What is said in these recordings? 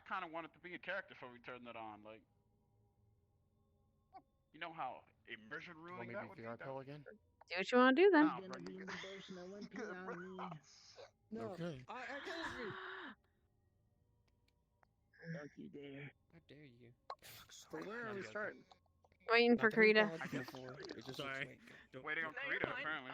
kind of wanted to be a character before we turned that on. Like, you know how immersion ruining that would be. VR pill again? Do what you want to do then. Nah, bro, you good. Good, bro. No, Okay. I can't speak. Don't you dare. How dare you? So where are we starting? Waiting for Karita. Sorry. Waiting on No, Karita, you're fine. apparently.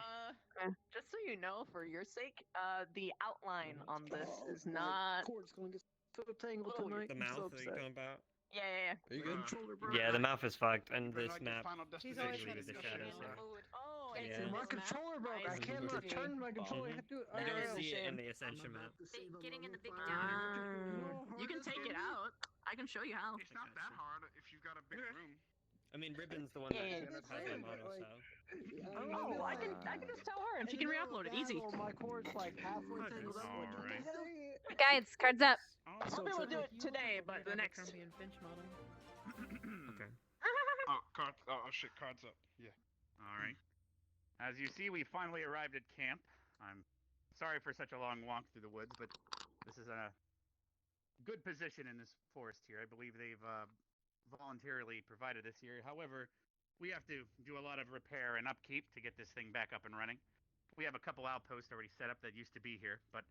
Just so you know, for your sake, the outline on this is not. Cord's going to get so tangled Oh, tonight. The I'm mouth so that you're upset. talking about? Yeah. Are you good? Controller, bro? Yeah, the mouth is fucked, and Been this like map Final He's always Destination had with a the special shadows, amount yeah. of food. Oh, Yeah. it's in My this map. controller broke. I cannot turn my controller. I have to. You're gonna see it shame. in the Ascension map. Getting in the big You can take it out. I can show you how. It's not that hard if you've got a big room. I mean, Ribbon's the one that Yeah. has that model, so. Oh, I can just tell her, and she can re-upload it. Easy. My cord's like halfway tangled up. All right. Guys, cards up. I'll be able to do it today, but the next. Okay. Oh, cards. Oh, shit, cards up. Yeah. All right. As you see, we finally arrived at camp. I'm sorry for such a long walk through the woods, but this is a good position in this forest here. I believe they've voluntarily provided this here. However, we have to do a lot of repair and upkeep to get this thing back up and running. We have a couple outposts already set up that used to be here, but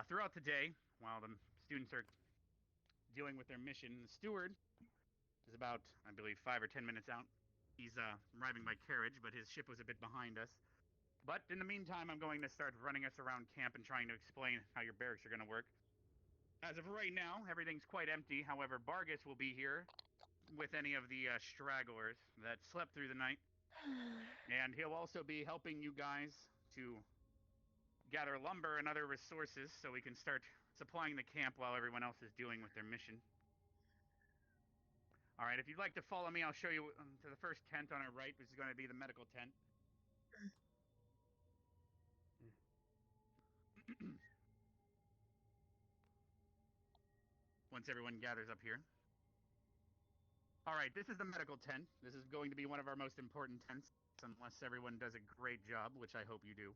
throughout the day, while the students are dealing with their mission, the steward is about, I believe, 5 or 10 minutes out. He's arriving by carriage, but his ship was a bit behind us. But in the meantime, I'm going to start running us around camp and trying to explain how your barracks are going to work. As of right now, everything's quite empty. However, Bargus will be here with any of the stragglers that slept through the night. And he'll also be helping you guys to gather lumber and other resources so we can start supplying the camp while everyone else is dealing with their mission. All right, if you'd like to follow me, I'll show you to the first tent on our right, which is going to be the medical tent. Once everyone gathers up here. All right, this is the medical tent. This is going to be one of our most important tents, unless everyone does a great job, which I hope you do.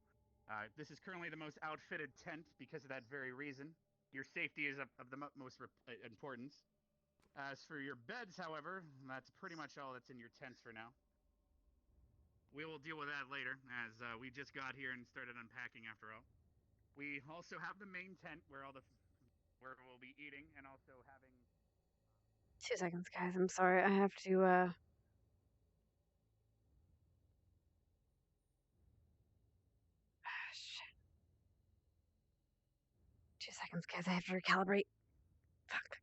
This is currently the most outfitted tent because of that very reason. Your safety is of the most importance. As for your beds, however, that's pretty much all that's in your tents for now. We will deal with that later, as we just got here and started unpacking after all. We also have the main tent where we'll be eating and also having... 2 seconds, guys. I'm sorry. I have to, shit. 2 seconds, guys. I have to recalibrate. Fuck.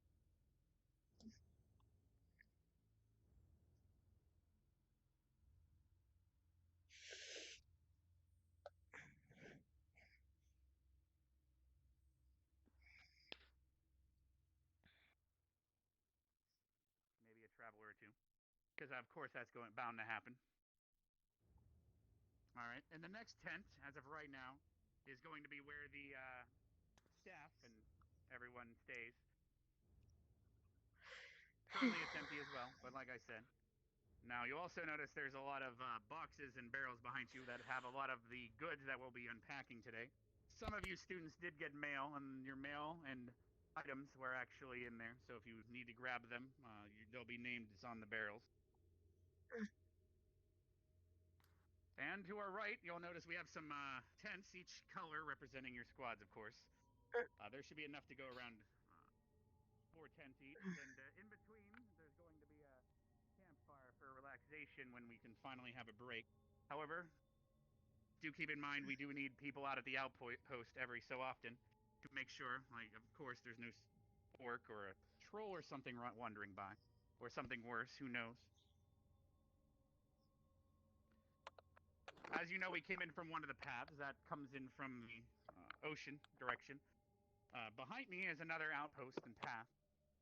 maybe a traveler or two. Because, of course, that's bound to happen. All right. And the next tent, as of right now, is going to be where the staff and everyone stays. Currently, it's empty as well, but like I said. Now, you also notice there's a lot of boxes and barrels behind you that have a lot of the goods that we'll be unpacking today. Some of you students did get mail, and your mail and items were actually in there. So if you need to grab them, they'll be named on the barrels. And to our right, you'll notice we have some tents, each color representing your squads, of course. There should be enough to go around 4 tents each. And in between, there's going to be a campfire for relaxation when we can finally have a break. However, do keep in mind we do need people out at the outpost every so often to make sure, like, of course, there's no orc or a troll or something wandering by. Or something worse, who knows. As you know, we came in from one of the paths that comes in from the ocean direction. Behind me is another outpost and path.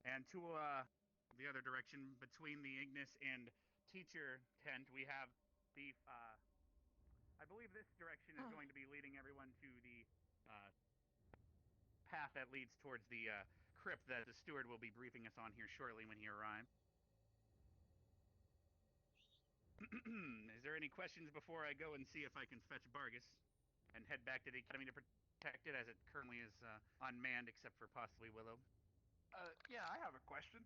And to the other direction, between the Ignis and teacher tent, we have the... I believe this direction is going to be leading everyone to the path that leads towards the crypt that the steward will be briefing us on here shortly when he arrives. Is there any questions before I go and see if I can fetch Bargus and head back to the academy to protect it, as it currently is unmanned except for possibly Willow? Yeah, I have a question.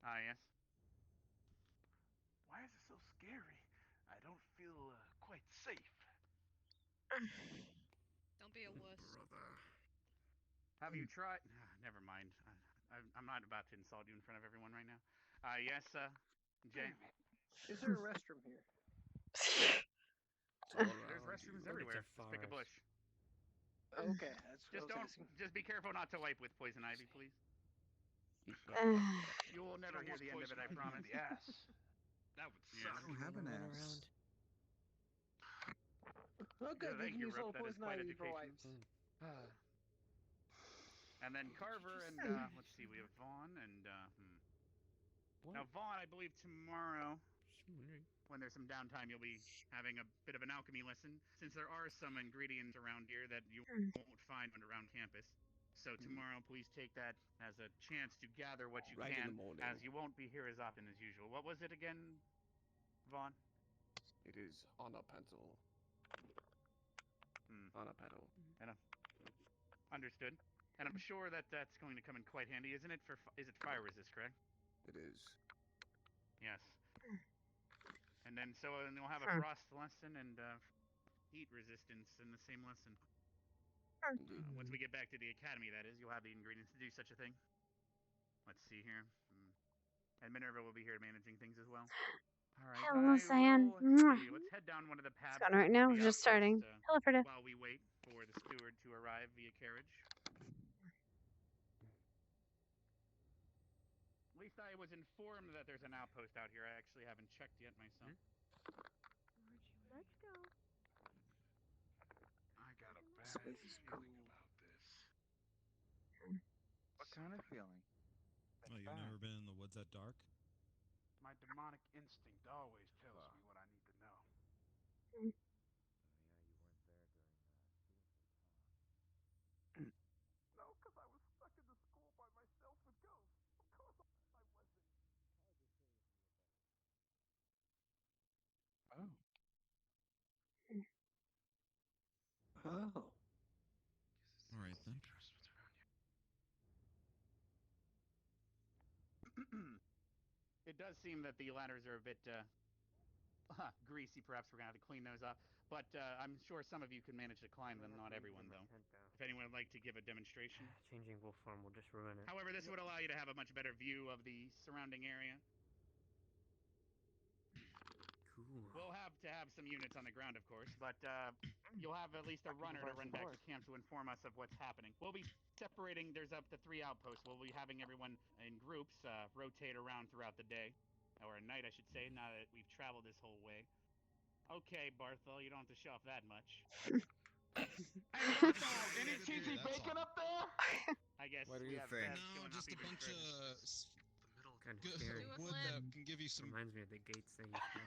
Yes. Why is it so scary? I don't feel quite safe. Don't be a wuss. Have you tried? Never mind. I'm not about to insult you in front of everyone right now. Yes, Jay. Damn it. Is there a restroom here? There's restrooms everywhere. Just pick a bush. Okay, that's what Just I was don't. asking. Just be careful not to wipe with poison ivy, please. You will never hear the end of it, I promise. Yes. That would Yeah. suck. I don't have an ass. Okay, Yeah, we thank can you, use Rip. all That is poison quite ivy for educational. wipes. And then Carver and let's see, we have Vaughn and now Vaughn, I believe tomorrow, when there's some downtime, you'll be having a bit of an alchemy lesson, since there are some ingredients around here that you won't find around campus. So tomorrow, please take that as a chance to gather what you Right in can, the morning. as you won't be here as often as usual. What was it again, Vaughn? It is on a pencil. On a pedal. Understood. And I'm sure that that's going to come in quite handy, isn't it? Is it fire resist, correct? It is. Yes. And then you'll have a frost lesson and heat resistance in the same lesson. Once we get back to the academy, that is, you'll have the ingredients to do such a thing. Let's see here. And Minerva will be here managing things as well. All right. Hello, Cyan. Let's head down one of the paths. It's going right now. We're just starting. Hello, Frida. While we wait for the steward to arrive via carriage. At least I was informed that there's an outpost out here. I actually haven't checked yet myself. Let's go. I got a bad Space is feeling about this. What kind of feeling? Oh, you've never been in the woods at dark? My demonic instinct always tells me what I need to know. No, because I was stuck in the school by myself with ghosts. Of course I wasn't. Oh. Oh. All right, then. It does seem that the ladders are a bit greasy. Perhaps we're going to have to clean those up. But I'm sure some of you can manage to climb them, not everyone, though. If anyone would like to give a demonstration. Changing wolf form will just ruin it. However, this would allow you to have a much better view of the surrounding area. Cool. We'll have to have some units on the ground, of course, but you'll have at least a runner to run back to camp to inform us of what's happening. We'll be separating. There's up to 3 outposts. We'll be having everyone in groups rotate around throughout the day, or at night, I should say, now that we've traveled this whole way. Okay, Barthol, you don't have to show off that much. Hey, Barthol, any cheesy bacon up there? I guess What do we you have think? Bev No, showing just off a even bunch further. of Kind of good scary. wood that can give you some. Reminds me of the gates they used to.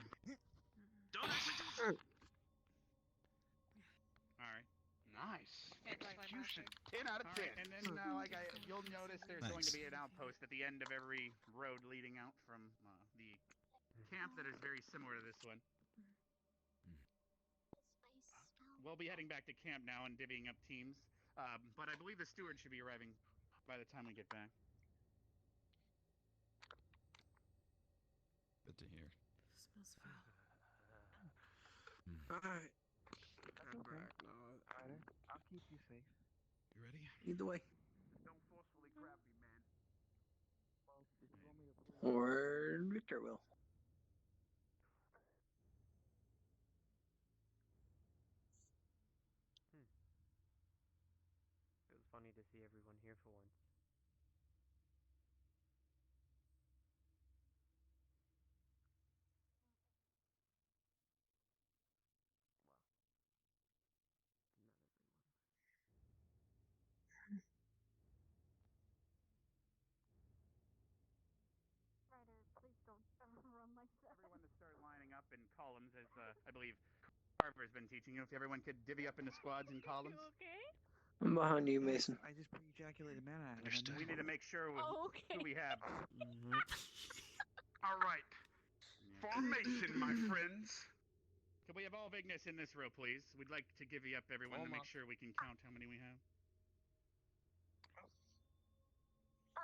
All right. Nice. It's like Execution. 10 out of All 10. right, and then you'll notice there's going to be an outpost at the end of every road leading out from the camp that is very similar to this one. We'll be heading back to camp now and divvying up teams, but I believe the steward should be arriving by the time we get back. Good to hear. Smells foul. Alright. I'll keep you safe. You ready? Either way. Don't forcefully grab me, man. Well, if you want me to pull Or Victor will. It was funny to see everyone here for once. Everyone to start lining up in columns, as I believe Carver's been teaching you. If everyone could divvy up into squads and columns. You okay? I'm behind you, Mason. I just pre-ejaculated mana. We need to make sure Okay. who we have. All right. Formation, my friends. Can we have all Vignis in this row, please? We'd like to divvy up everyone to make sure we can count how many we have.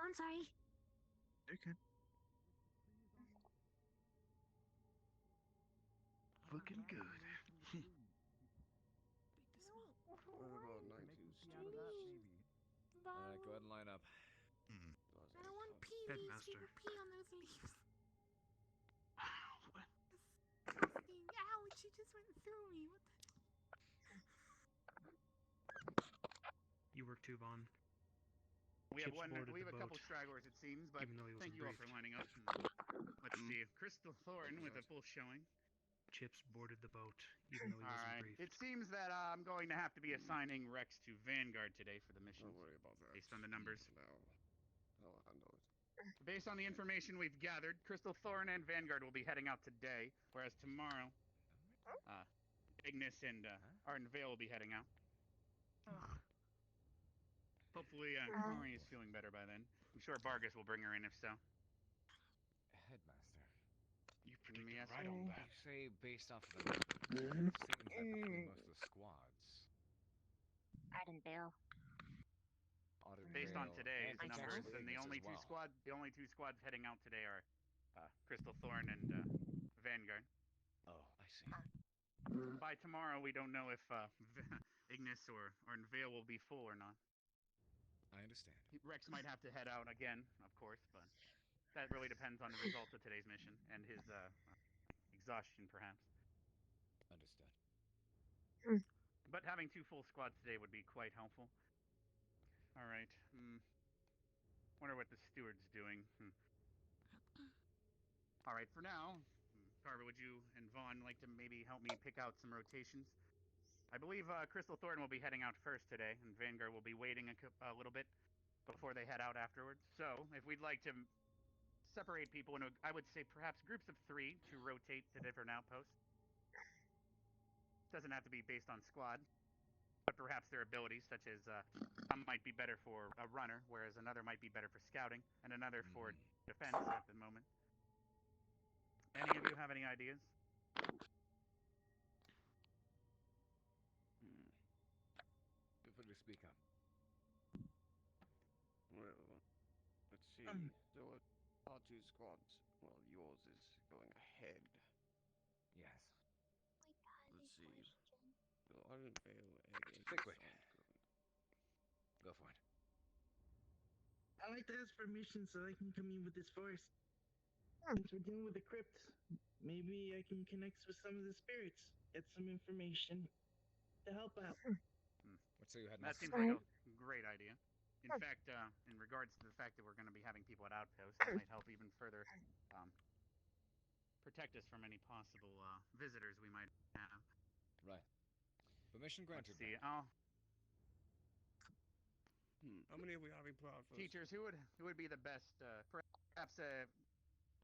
I'm sorry. Okay. Looking good. What about night Make two me pee out of that, stews? maybe. Alright, go ahead and line up. Hmm. I don't want pee leaves. Headmaster. People pee on those leaves. What? Disgusting. Ouch, she just went through me. What the? You were too, Bon. We have Chips one. boarded We have the a couple boat, stragglers, it seems, but even though he thank wasn't you all for briefed. lining up. Let's see. Crystal Thorn with a full showing. Chips boarded the boat, even though he All wasn't right. briefed. It seems that I'm going to have to be assigning Rex to Vanguard today for the mission. Don't worry about that. Based on the numbers. No, I'll handle it. Based on the information we've gathered, Crystal Thorn and Vanguard will be heading out today, whereas tomorrow, Ignis and Arden Vale will be heading out. Hopefully, Corey is feeling better by then. I'm sure Bargus will bring her in if so. Headmaster. You predicted Yes, right on that. You say based off of the numbers. It seems that between most of the squads. Arden Vale. Based on Vale today's and numbers, potentially and the Ignis only as two well. squads heading out today are Crystal Thorn and Vanguard. Oh, I see. By tomorrow, we don't know if Ignis or Vale will be full or not. I understand. Rex might have to head out again, of course, but that really depends on the results of today's mission and his exhaustion, perhaps. Understood. But having two full squads today would be quite helpful. All right. Wonder what the steward's doing. All right, for now, Carver, would you and Vaughn like to maybe help me pick out some rotations? I believe Crystal Thorn will be heading out first today, and Vanguard will be waiting a little bit before they head out afterwards. So, if we'd like to separate people into, I would say perhaps groups of 3 to rotate to different outposts. Doesn't have to be based on squad, but perhaps their abilities, such as some might be better for a runner, whereas another might be better for scouting, and another for defense at the moment. Any of you have any ideas? Feel free to speak up. Well, let's see. So our two squads. Well, yours is going ahead. Yes. Let's see. So Arden Vale and Liquid. sounds good. Go for it. I like to ask permission so I can come in with this force. Since we're dealing with the crypt, maybe I can connect with some of the spirits, get some information to help out. What say you, That Headmaster? seems like a great idea. In fact, in regards to the fact that we're going to be having people at outposts, that might help even further protect us from any possible visitors we might have. Right. Permission granted. Let's see. How many are we having per outpost? Teachers, who would be the best? Perhaps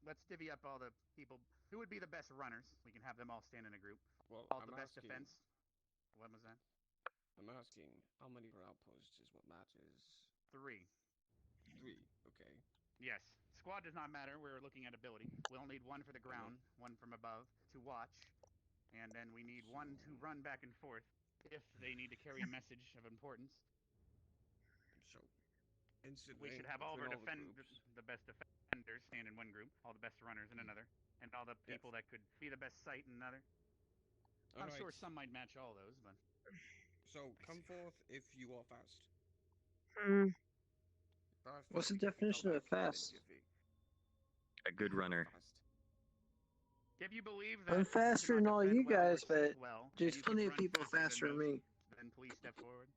let's divvy up all the people. Who would be the best runners? We can have them all stand in a group. Well, All I'm the best asking, defense. What was that? I'm asking how many per outpost is what matters. 3. 3. Okay. Yes. Squad does not matter. We're looking at ability. We'll need 1 for the ground, 1 from above to watch, and then we need 1 to run back and forth if they need to carry a message of importance. So, instant We should link have all of our between the best defenders stand in one group, all the best runners in another, and all the people that could be the best sight in another. I'm sure some might match all those, but. So, come forth if you are fast. What's the definition of fast? A good runner. If you believe that I'm faster than all you guys, but there's plenty of people faster than me. Then please step forward.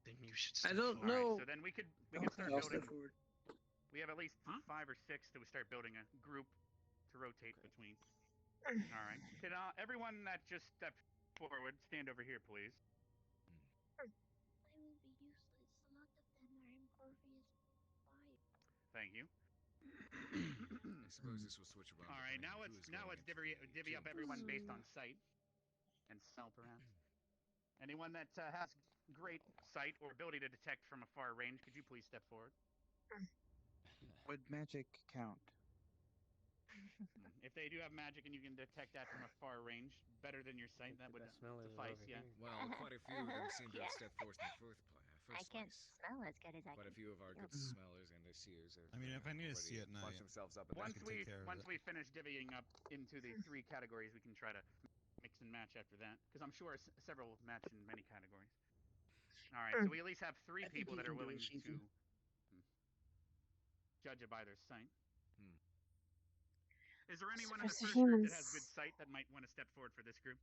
Then you should I step don't forward. know. Right, so then we could start I'll building. step forward. We have at least 5 or 6 to start building a group to rotate between. All right. Can everyone that just stepped forward stand over here, please? I will be useless. A lot of them are impervious fire. Thank you. I suppose this will switch around. All right, now let's divvy up everyone based on sight and smell, perhaps. Anyone that has great sight or ability to detect from a far range, could you please step forward? Would magic count? If they do have magic and you can detect that from a far range, better than your sight, that would suffice. Yeah. Well, quite a few of them seem to have stepped forth in the first can't place. smell as good as I Quite a can few of our good feel. smellers and their seers have I mean, if I need to already see it, bunched themselves up and I Once can we take care of once it. we finish divvying up into the 3 categories, we can try to mix and match after that, because I'm sure several match in many categories. All right, so we at least have 3 people that are willing to judge it by their sight. Is there anyone in the first group that has good sight that might want to step forward for this group?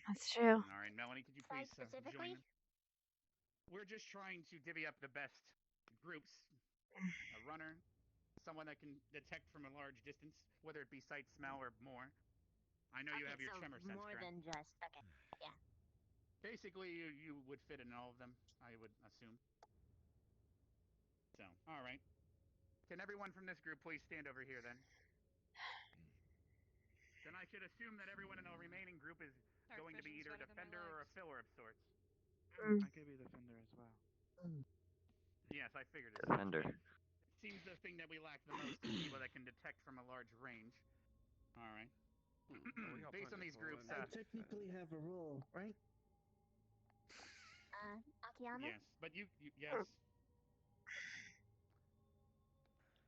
That's true. All right, Melanie, could you please join them? We're just trying to divvy up the best groups. A runner, someone that can detect from a large distance, whether it be sight, smell, or more. I know you have your tremor sense, more correct? than just yeah. Basically, you would fit in all of them, I would assume. So, all right. Can everyone from this group please stand over here then? Then I should assume that everyone in the remaining group is going to be either a defender or a filler of sorts. I could be defender as well. Yes, I figured it. Defender. It seems the thing that we lack the most is people that can detect from a large range. All right. Based on these groups, I technically have a role, right? Akiyama? yes, but yes.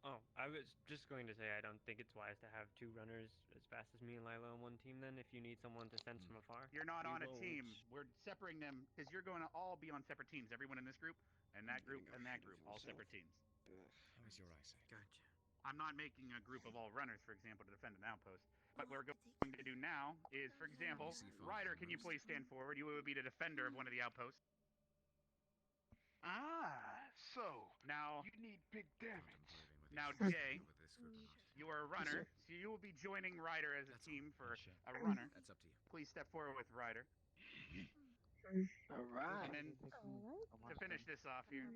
Oh, I was just going to say I don't think it's wise to have 2 runners as fast as me and Lila on one team then if you need someone to sense from afar. You're not on a team. We're separating them because you're going to all be on separate teams. Everyone in this group and that group and that group, all separate teams. How is your eyesight? Gotcha. I'm not making a group of all runners, for example, to defend an outpost. What we're going to do now is, for example, Ryder, can you please stand forward? You would be the defender of one of the outposts. So now you need big damage. Now, Jay, you are a runner, so you will be joining Ryder as a team for a runner. That's up to you. Please step forward with Ryder. All right. And then to finish this off here.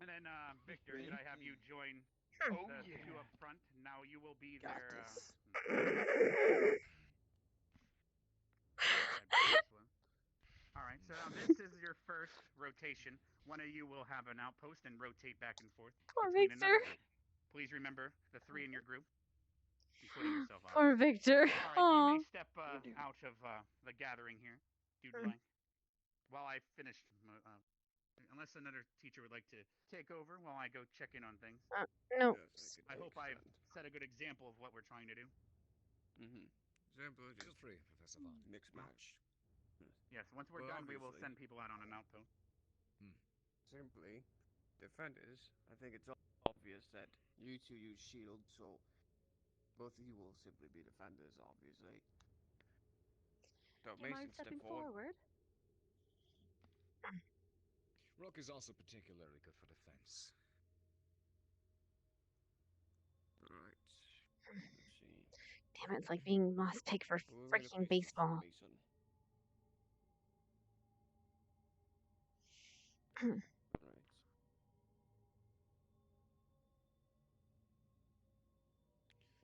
And then Victor, should I have you join the 2 up front? Now you will be their. All right, so now this is your first rotation. One of you will have an outpost and rotate back and forth. Poor Victor. Please remember the 3 in your group, including yourself. Poor Victor. All right, you may step out of the gathering here, if you'd like. While I finish, unless another teacher would like to take over while I go check in on things. No. Yes, I hope I've set a good example of what we're trying to do. Example, feel free, Professor Vaughn. Mix match. Yes, once we're done, we will send people out on an outpost. Simply, defenders, I think it's obvious that you 2 use shields, so both of you will simply be defenders, obviously. So Do you mind stepping forward? Rook is also particularly good for defense. Right. Let's see. Damn it, it's like being lost pick for freaking baseball. Right.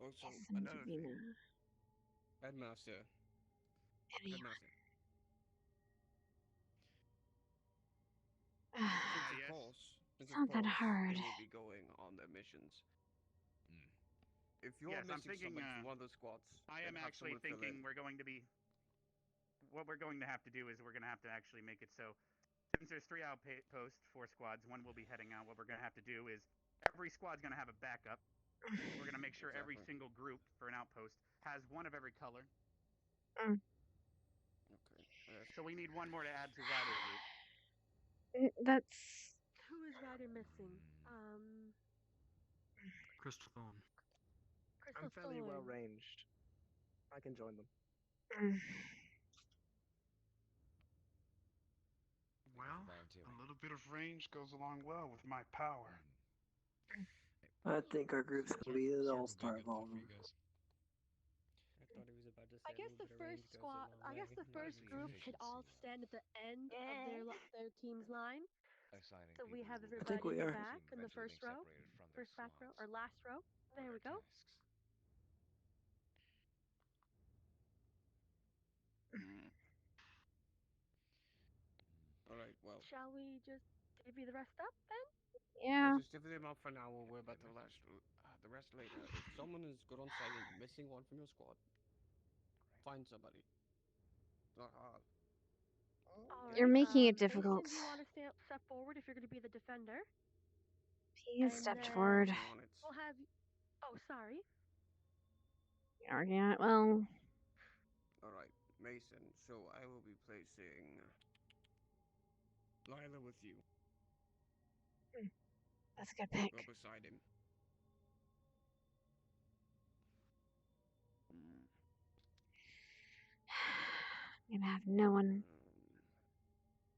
Also, another thing. Headmaster. Headmaster. It's not that hard. They will be going on their missions. If you're missing somebody from one of the squads, I am actually thinking we're going to be. What we're going to have to do is we're going to have to actually make it so, since there's 3 outposts, 4 squads, 1 will be heading out. What we're going to have to do is every squad's going to have a backup. We're going to make sure every single group for an outpost has 1 of every color. Okay. So we need 1 more to add to Ryder's group. That's. Who is Ryder missing? Crystal Thorn. I'm fairly well ranged. I can join them. Well, a little bit of range goes along well with my power. I think our group's gonna be the all-star of all of them. I thought he was about to say. I guess the first squad. I guess the first group should all stand at the end of their team's line. So we have everybody in the back in the first row, first back row, or last row. There we go. Alright, well. Shall we just divvy the rest up then? Yeah. Let's just divvy them up for now. We'll worry about the rest later. If someone is good on sight and missing 1 from your squad, find somebody. It's not hard. You're making it difficult. Mason, do you want to step forward if you're going to be the defender? He has stepped forward. We'll have. Oh, sorry. Arguing it. Well. Alright, Mason, so I will be placing Lila with you. That's a good pick. Go beside him. I'm gonna have no one.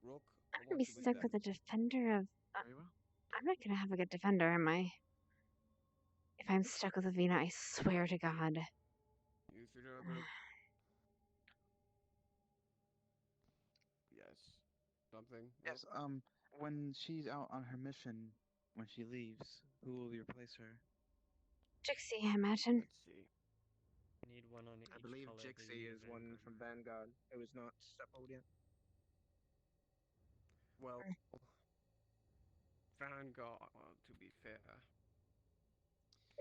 Rook, I'm gonna be stuck with a defender of. I'm not gonna have a good defender, am I? If I'm stuck with Avina, I swear to God. You three are a group. Yes. Something? Yes, when she's out on her mission, when she leaves, who will replace her? Jixie, I imagine. Let's see. Need one on each I believe color of the Jixie is Vanguard. one from Vanguard. It was not settled yet. Well, Vanguard, to be fair.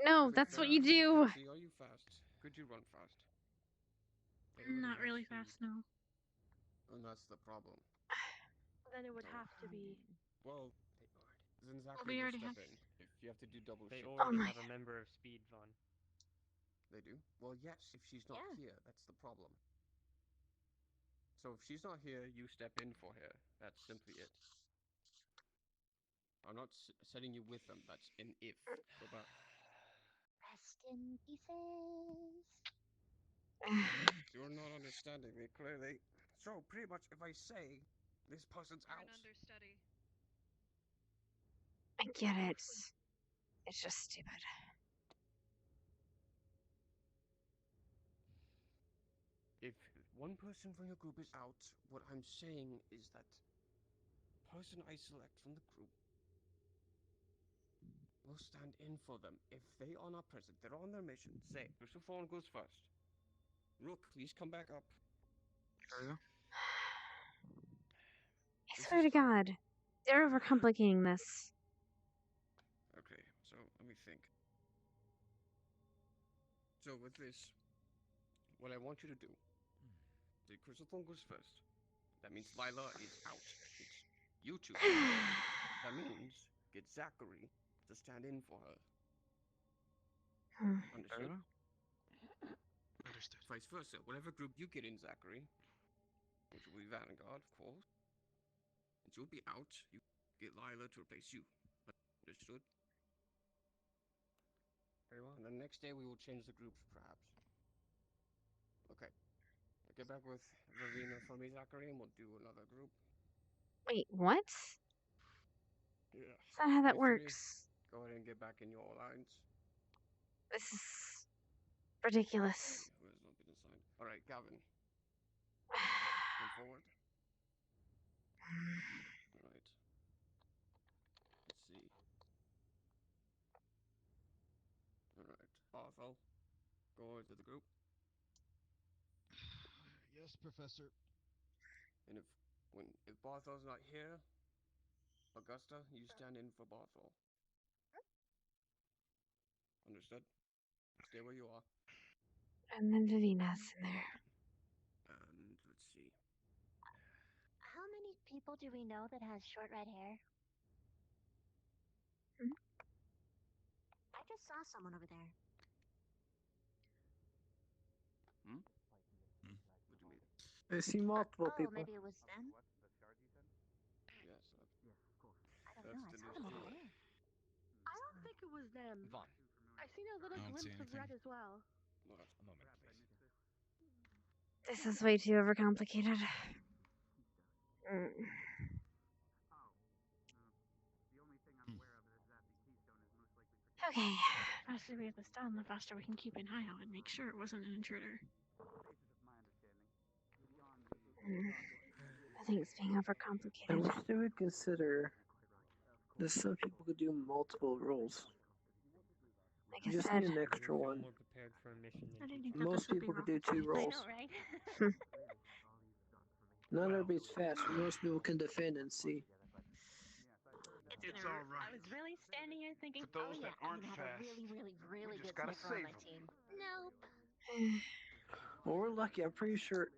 No, that's what you do. Jixie, are you fast? Could you run fast? Not really fast, no. And that's the problem. Then it would have to be. Well, then Well, Zachary we will already step have. in. If you have to do double They shift. already have a member of Speed, Vaughn. They do? Well, yes, if she's not here, that's the problem. So if she's not here, you step in for her. That's simply it. I'm not setting you with them. That's an if. Go back. Rest in pieces. You're not understanding me clearly. So pretty much, if I say this person's out, understudy. I get it. It's just stupid. if one person from your group is out, what I'm saying is that person I select from the group will stand in for them. If they are not present, they're on their mission. Say, Mr. Fawn goes first. Rook, please come back up. Ariel? I swear to God, they're overcomplicating this. Okay, so let me think. So with this, what I want you to do, the Crystal Phone goes first. That means Lila is out. It's you two. That means get Zachary to stand in for her. Understood? Understood. Vice versa. Whatever group you get in, Zachary, which will be Vanguard, of course, and you'll be out, you get Lila to replace you. Understood? Very well. And the next day we will change the groups, perhaps. Okay. I'll get back with Ravina for me, Zachary, and we'll do another group. Wait, what? Yeah. That's not how that You three, works. go ahead and get back in your lines. This is ridiculous. Who has not been assigned? Alright, Gavin. Come forward. Alright. Let's see. Alright. Arthur, go over to the group. Yes, Professor. And if Barthol's not here, Augusta, you stand in for Barthol. Understood? Stay where you are. And then Davina's in there. And let's see. How many people do we know that has short red hair? I just saw someone over there. What do you mean? I see multiple people. Maybe it was them? Yes. I don't know, I saw them over there. I don't think it was them. Vaughn. I seen a little I don't see glimpse of anything. red as well. A moment, please. This is way too overcomplicated. Okay. The faster we have this done, the faster we can keep an eye out and make sure it wasn't an intruder. I think it's being I overcomplicated. wish they would consider that some people could do multiple roles. Like I Just said, need an extra one. More prepared for a mission. I didn't think that Most this would be people could do wrong. 2 roles. I know, right? Not everybody's fast. Most people can defend and see. It's all right. I was really standing here thinking, For those oh yeah, that aren't I'm gonna have fast, a really just good gotta sniper on save my 'em. team. Nope. Well, we're lucky. I'm pretty sure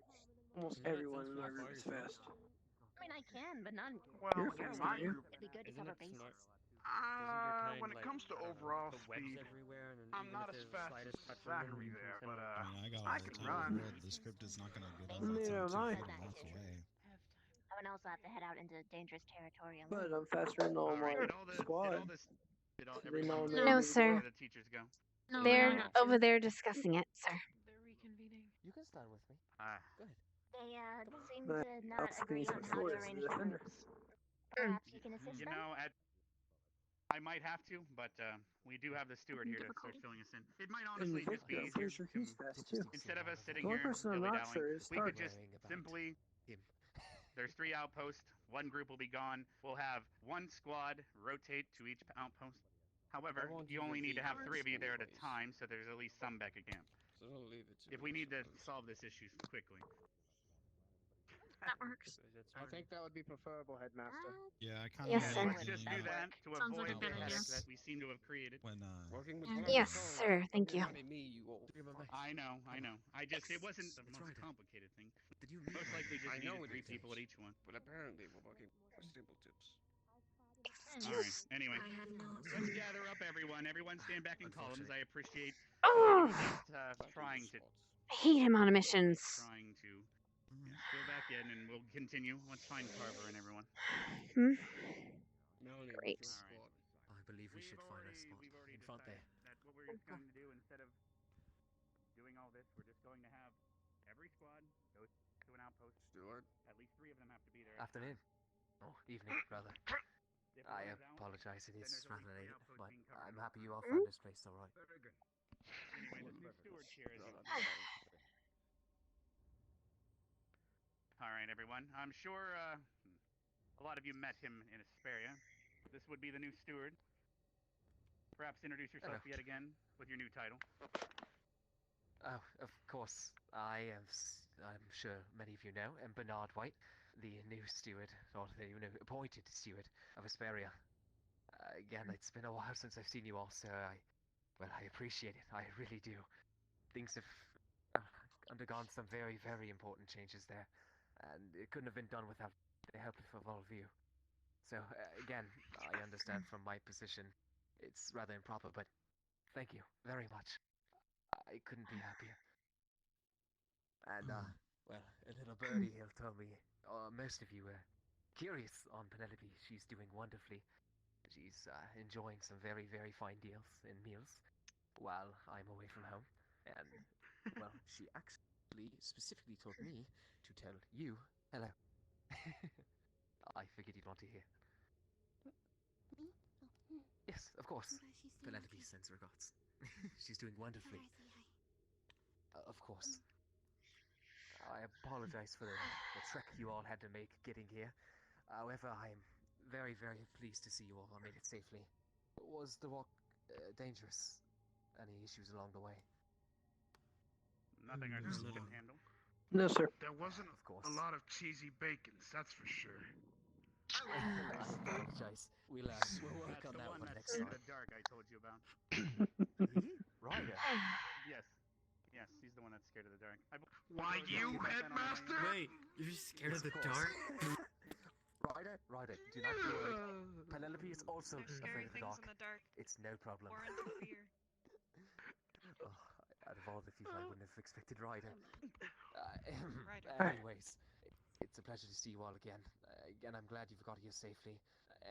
almost everyone in our group is fast. mean, I can, but not. Well, You're in fast, my aren't you? group, It'd be good to Isn't cover it bases. smart? Doesn't your kind when it like, comes to I don't know, overall the webs speed, everywhere, and I'm even not if as the fast as slightest touch of wind, Zachary you can there, send but a I mean, I got I all the can time in run. the world. The script is not going to go down Neither until am I. 200 miles away. I would also have to head out into dangerous territory alone. But I'm faster than all my Did all the squad. did all They everyone know No, me to sir. go. where the teachers go? No, They're they're not. over there discussing it, sir. They're reconvening. You can stand with me. Ah, Go ahead. They seem But to I not also can agree use my on how sword to as a arrange the defender. groups. Perhaps you can assist you them? know, I might have to, but we do have the steward here to start filling us in. It might And honestly just be Victor, I'm easier pretty sure he's to, fast too. instead of us sitting The only here person I'm not dilly-dallying, sure is we could Stark. just simply. There's 3 outposts. One group will be gone. We'll have 1 squad rotate to each outpost. However, you only need to have 3 of you there at a time, so there's at least some back at camp. So don't leave it to If we need to solve this issue quickly. That works. I think that would be preferable, Headmaster. Yeah, I kind of Yes, sir. Let's just do that to Sounds like avoid a the good idea. headache that we seem to have created. when Working with Yes, sir. Thank you. Me, you all. I know. It wasn't the most complicated thing. Did you Most likely just I know needed 3 it is. people at each one. But apparently we're working with simple tips. Alright, anyway. Let's gather up everyone. Everyone stand back in columns. I appreciate Oh, you at least trying to I hate him on missions. fill back in, and we'll continue. Let's find Carver and everyone. Hmm? Melanie, Great. with your squad. I believe we should find a spot We've already in front there. decided that what we're going to do, instead of doing all this, we're just going to have every squad go to an outpost. Stewart. At least 3 of them have to be there. Afternoon. Oh, evening, rather. If I one is out, apologize, it then is there's rather only 3 late, outposts but being covered. I'm happy you all found this place all right. Very good. Anyway, this new steward here is. All right, everyone. I'm sure a lot of you met him in Asperia. This would be the new steward. Perhaps introduce yourself yet again with your new title. Oh, of course. I'm sure many of you know, am Bernard White, the new steward, or the appointed steward of Asperia. Again, it's been a while since I've seen you all, so I appreciate it. I really do. Things have undergone some very, very important changes there, and it couldn't have been done without the help of all of you. So, again, I understand from my position, it's rather improper, but thank you very much. I couldn't be happier. And, well, a little birdie here told me most of you were curious on Penelope. She's doing wonderfully. She's enjoying some very, very fine deals in meals while I'm away from home. And, well, she actually specifically told me to tell you hello. I figured you'd want to hear. Me? Yes, of course. She's doing Penelope okay. sends regards. She's doing wonderfully. Of course. I apologize for the trek you all had to make getting here. However, I am very, very pleased to see you all made it safely. Was the walk dangerous? Any issues along the way? Nothing our group can handle. No, sir. There wasn't a lot of cheesy bacons, that's for sure. I apologize. We'll work on that one next time. The dark I told you about. Ryder. Yes. Yes, he's the one that's scared of the dark. Why you, Headmaster? Wait, you're scared of the dark? Ryder, do not be worried. Penelope is also afraid of the dark. It's no problem. Out of all the people, I wouldn't have expected Ryder. Anyways, it's a pleasure to see you all again. Again, I'm glad you've got here safely,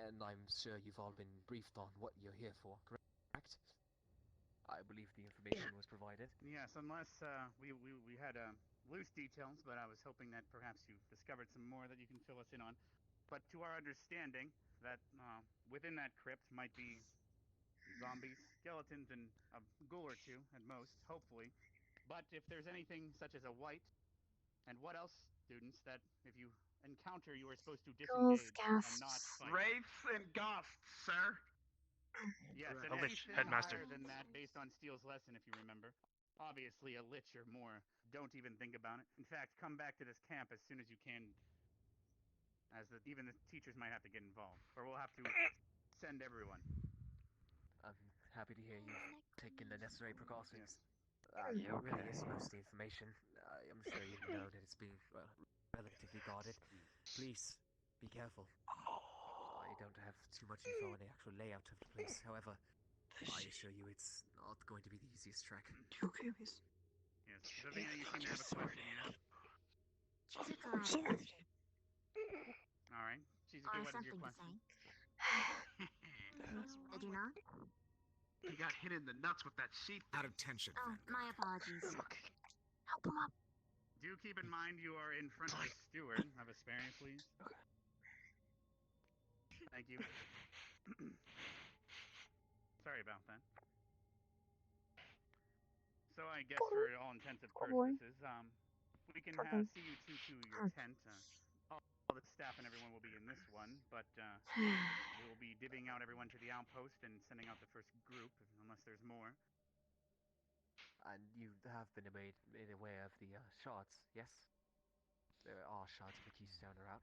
and I'm sure you've all been briefed on what you're here for, correct? I believe the information was provided. Yes, unless we had loose details, but I was hoping that perhaps you discovered some more that you can fill us in on. But to our understanding, that within that crypt might be zombies, skeletons, and a ghoul or 2 at most, hopefully. But if there's anything such as a white, and what else, students, that if you encounter, you are supposed to disengage and not fight. Wraiths and ghosts, sir. Yes, and A lich, anything Headmaster. higher than that, based on Steele's lesson, if you remember. Obviously, a lich or more. Don't even think about it. In fact, come back to this camp as soon as you can, as even the teachers might have to get involved, or we'll have to send everyone. I'm happy to hear you've taken the necessary precautions. It really is most of the information. I'm sure you know that it's being relatively guarded. Please be careful. I don't have too much info on the actual layout of the place. However, I assure you it's not going to be the easiest trek. Okay, please. Yes, Vivian, you seem to have a question, yes? Alright. Shizuku, what is your question? I do not. He got hit in the nuts with that sheet. Out of tension. Oh, my apologies. Help him up. Do keep in mind you are in front of the steward. Have a spare, please. Okay. Thank you. Sorry about that. So I guess for all intents and purposes, we can see you two to your tent. All the staff and everyone will be in this one, but we will be divvying out everyone to the outpost and sending out the first group, unless there's more. And you have been made aware of the shards, yes? There are shards of the keystone around.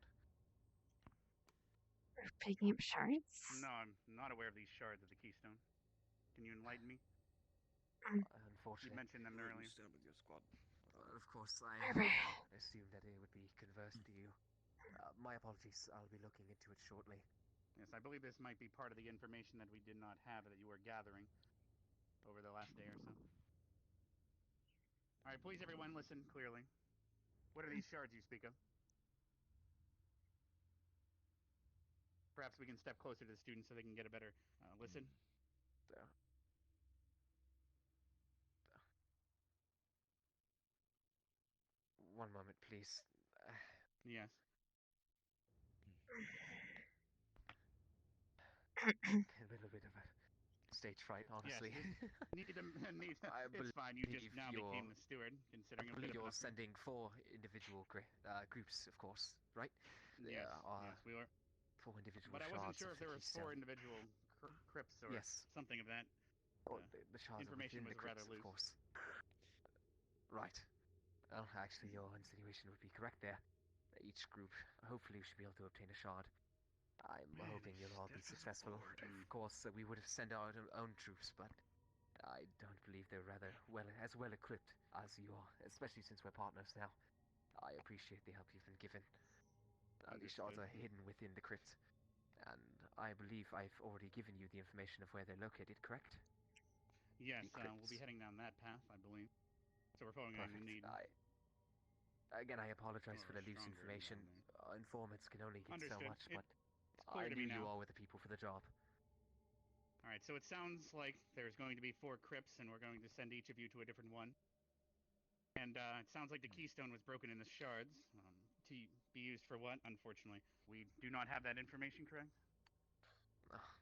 We're picking up shards? No, I'm not aware of these shards of the keystone. Can you enlighten me? Unfortunately. You mentioned them earlier. With your squad. Of course, I assumed that it would be conversed to you. My apologies, I'll be looking into it shortly. Yes, I believe this might be part of the information that we did not have that you were gathering over the last day or so. Alright, please everyone listen clearly. What are these shards you speak of? Perhaps we can step closer to the students so they can get a better listen. One moment, please. Yes. A little bit of a stage fright, honestly. Yes, it's fine. You just now became the steward, considering I believe you're sending 4 individual groups, of course, right? Yes, yes, we were. 4 individual but I shards wasn't sure of if there the was keystone. 4 individual crypts or something of that. The shards information within was the crypts, rather loose. of course. Right. Well, actually, your insinuation would be correct there. Each group, hopefully, should be able to obtain a shard. I'm hoping you'll all be successful. Of course, we would have sent our own troops, but I don't believe they're as well equipped as you are, especially since we're partners now. I appreciate the help you've been given. These shards are hidden within the crypt, and I believe I've already given you the information of where they're located, correct? Yes, we'll be heading down that path, I believe. So we're following on need. Again, I apologize for the loose information. Informants can only get so much, but I knew you all were the people for the job. Alright, so it sounds like there's going to be 4 crypts, and we're going to send each of you to a different one. And it sounds like the keystone was broken into shards. To be used for what? Unfortunately, we do not have that information, correct?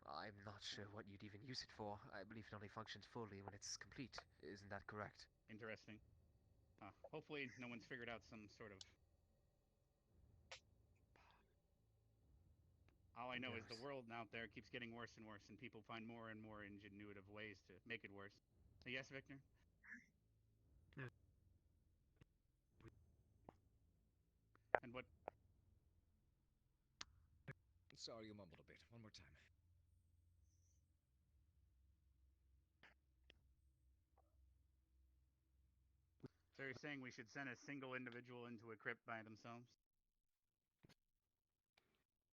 I'm not sure what you'd even use it for. I believe it only functions fully when it's complete. Isn't that correct? Interesting. Hopefully no one's figured out some sort of... All I know is the world out there keeps getting worse and worse, and people find more and more ingenuitive ways to make it worse. Yes, Victor? And what... Sorry, you mumbled a bit. One more time. So you're saying we should send a single individual into a crypt by themselves?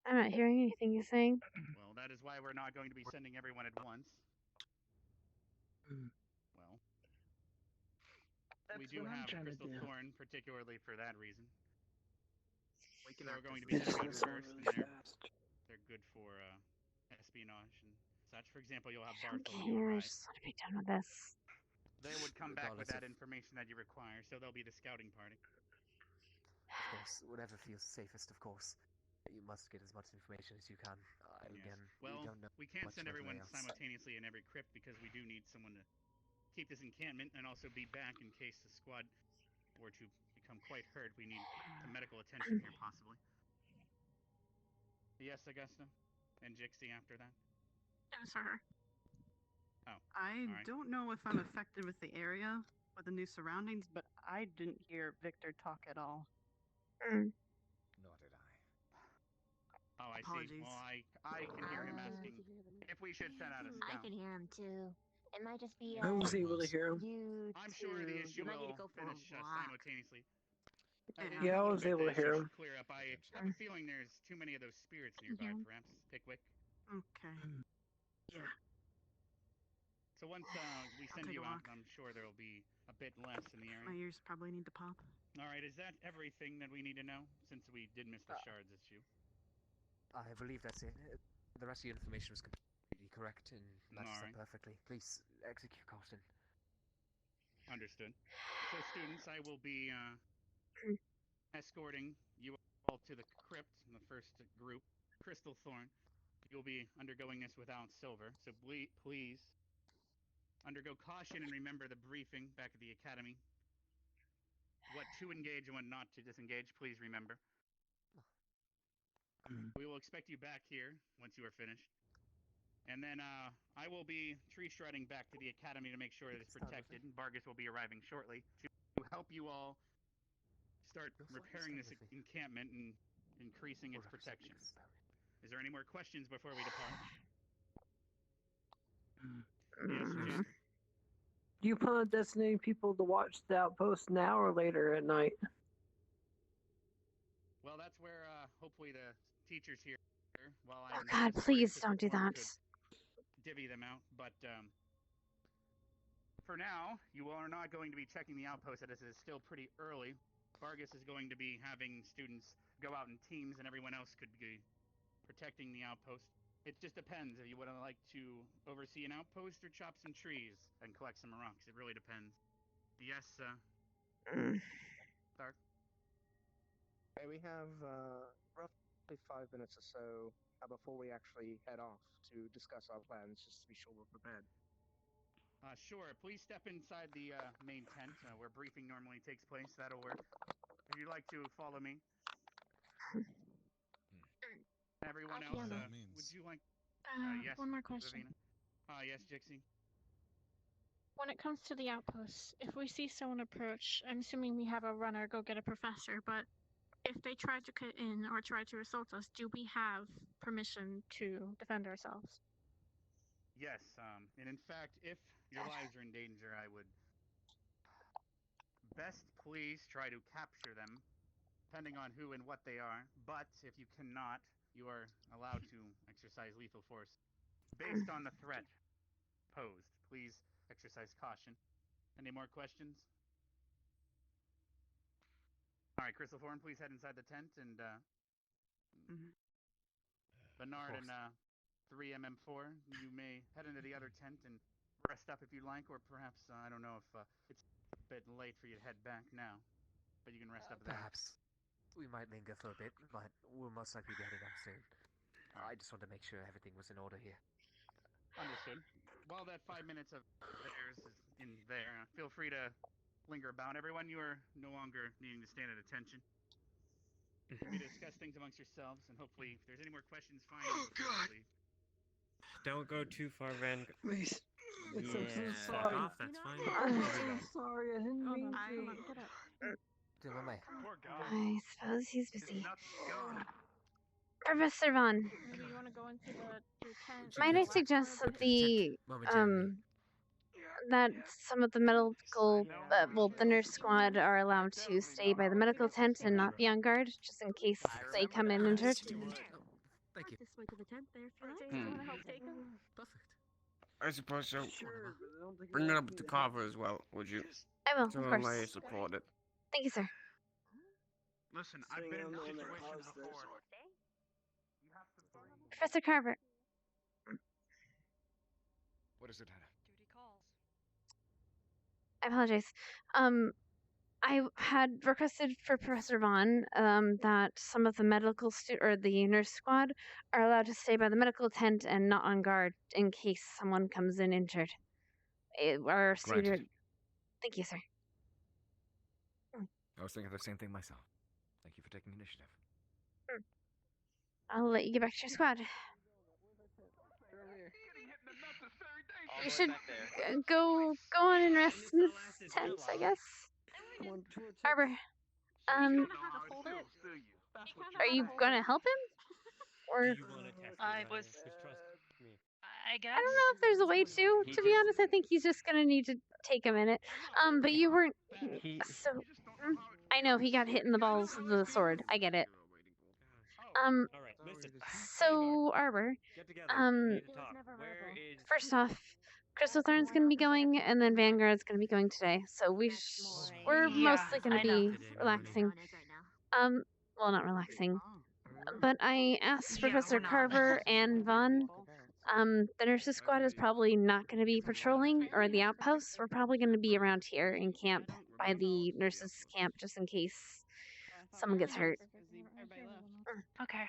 I'm not hearing anything you're saying. Well, that is why we're not going to be sending everyone at once. Well, we do have Crystal Thorn, particularly for that reason. So we're going to be sending out first, and they're good for espionage and such. For example, you'll have Bartholomew. I just want to be done with this. They would come back with that information that you require, so they'll be the scouting party. Of course, whatever feels safest, of course. You must get as much information as you can. Again, well, we don't know we can't send everyone layouts. simultaneously in every crypt because we do need someone to keep this encampment and also be back in case the squad were to become quite hurt. We need some medical attention here, possibly. Yes, Augusta? And Jixie after that? Yes, sir. Oh, I don't know if I'm affected with the area, with the new surroundings, but I didn't hear Victor talk at all. Nor did I. Oh, I Apologies. see. Well, I can hear him asking if we should send out a scout. I can hear him too. It might just be I was able to hear him. I'm sure the issue you might need will to go for finish a walk. simultaneously. Yeah, I was able to hear him. Clear up. I have a feeling there's too many of those spirits nearby, perhaps. Pickwick. Okay. Yeah. So once we send you out, I'm sure there will be a bit less in the area. My ears probably need to pop. All right, is that everything that we need to know? Since we did miss the shards issue. I believe that's it. The rest of your information was completely correct and matches up perfectly. Please execute caution. Understood. So, students, I will be escorting you all to the crypt in the first group, Crystal Thorn. You'll be undergoing this without Silver, so please undergo caution and remember the briefing back at the academy. What to engage and what not to disengage, please remember. We will expect you back here once you are finished. And then I will be tree shredding back to the academy to make sure that it's protected. Vargas will be arriving shortly to help you all start repairing this encampment and increasing its protection. Is there any more questions before we depart? Yes, Jack? Do you plan on designating people to watch the outpost now or later at night? Well, that's where hopefully the teachers here, while Oh God, please don't do that. Divvy them out, but for now, you are not going to be checking the outpost as it is still pretty early. Vargas is going to be having students go out in teams, and everyone else could be protecting the outpost. It just depends if you would like to oversee an outpost or chop some trees and collect some rocks. It really depends. Yes, Stark? Okay, we have roughly 5 minutes or so before we actually head off to discuss our plans, just to be sure we're prepared. Sure. Please step inside the main tent where briefing normally takes place. That'll work. If you'd like to follow me. Everyone else, would you like... yes, one more question. Yes, Jixie? When it comes to the outposts, if we see someone approach, I'm assuming we have a runner go get a professor, but if they try to cut in or try to assault us, do we have permission to defend ourselves? Yes, and in fact, if your lives are in danger, I would best please try to capture them, depending on who and what they are. But if you cannot, you are allowed to exercise lethal force based on the threat posed. Please exercise caution. Any more questions? All right, Crystal Thorn, please head inside the tent, and Bernard and 3MM4, you may head into the other tent and rest up if you like, or perhaps, I don't know if it's a bit late for you to head back now, but you can rest up there. Perhaps we might linger for a bit, but we'll most likely be heading out soon. I just wanted to make sure everything was in order here. Understood. While that 5 minutes of theirs is in there, feel free to linger about. Everyone, you are no longer needing to stand at attention. Maybe discuss things amongst yourselves, and hopefully, if there's any more questions, fine. Oh, God! Don't go too far, Van. Please. Yeah. I'm so Fuck sorry. off, that's fine. I'm so sorry. I didn't mean to. Poor guy. I suppose he's busy. Professor Vaughn. Maybe you want to go into the tent. Might I suggest that that some of the medical, the nurse squad are allowed to stay by the medical tent and not be on guard, just in case they come in injured? Thank you. This way to the tent there, if you like. Do you want to help take him? Perfect. I suppose so. Sure, but I don't think Bring it up to Carver as well, would you? I will, Tell of him course. I support it. Thank you, sir. Listen, I've been in situations before. Professor Carver. What is it, Hannah? Duty calls. I apologize. I had requested for Professor Vaughn that some of the medical or the nurse squad are allowed to stay by the medical tent and not on guard in case someone comes in injured. Our student. Thank you, sir. I was thinking the same thing myself. Thank you for taking initiative. I'll let you get back to your squad. You should go on and rest in this tent, I guess. Arbor, are you gonna help him? Or I I guess. don't know if there's a way to be honest. I think he's just gonna need to take a minute. But you weren't. So I know he got hit in the balls with the sword. I get it. All right, listen. So Arbor, Get together. We need to talk. Where is? first off, Crystal Thorn's gonna be going, and then Vanguard's gonna be going today. So we're mostly gonna be relaxing. Well, not relaxing, but I asked Professor Carver and Vaughn. The nurses squad is probably not going to be patrolling or the outposts. We're probably going to be around here in camp by the nurses camp just in case someone gets hurt. Okay.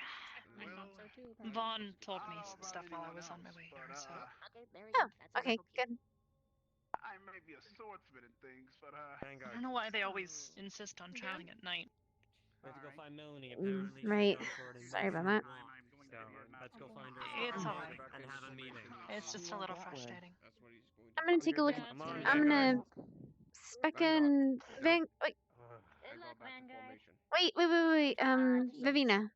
Vaughn told me some stuff while I was on my way here, so. Oh, okay, good. I may be a swordsman and things, but I don't know why they always insist on traveling at night. We have to go find Melanie. Apparently, right. Sorry about that. So let's go find her. It's alright. And have a meeting. It's just a little frustrating. I'm gonna take a look. I'm gonna spec in Wait. Wait. Vivina.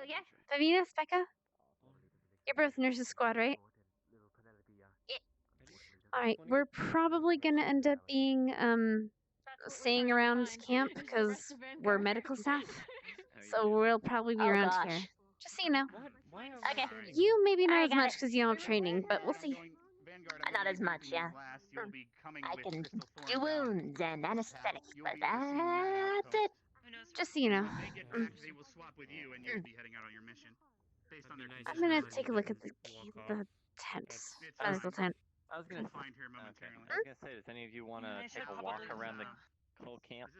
Yeah. Vivina, Specca. You're both nurses squad, right? Alright, we're probably gonna end up being staying around camp because we're medical staff. So we'll probably be around here. Just so you know. Okay. You maybe not as much because you don't have training, but we'll see. Not as much, yeah. I can do wounds and anesthetics, but that's it. Just so you know. They will swap with you, and you'll be heading out on your mission. Based on their I'm gonna take a look at the tent. Medical tent. I was gonna find her momentarily. I was gonna say, does any of you want to take a walk around the whole camp?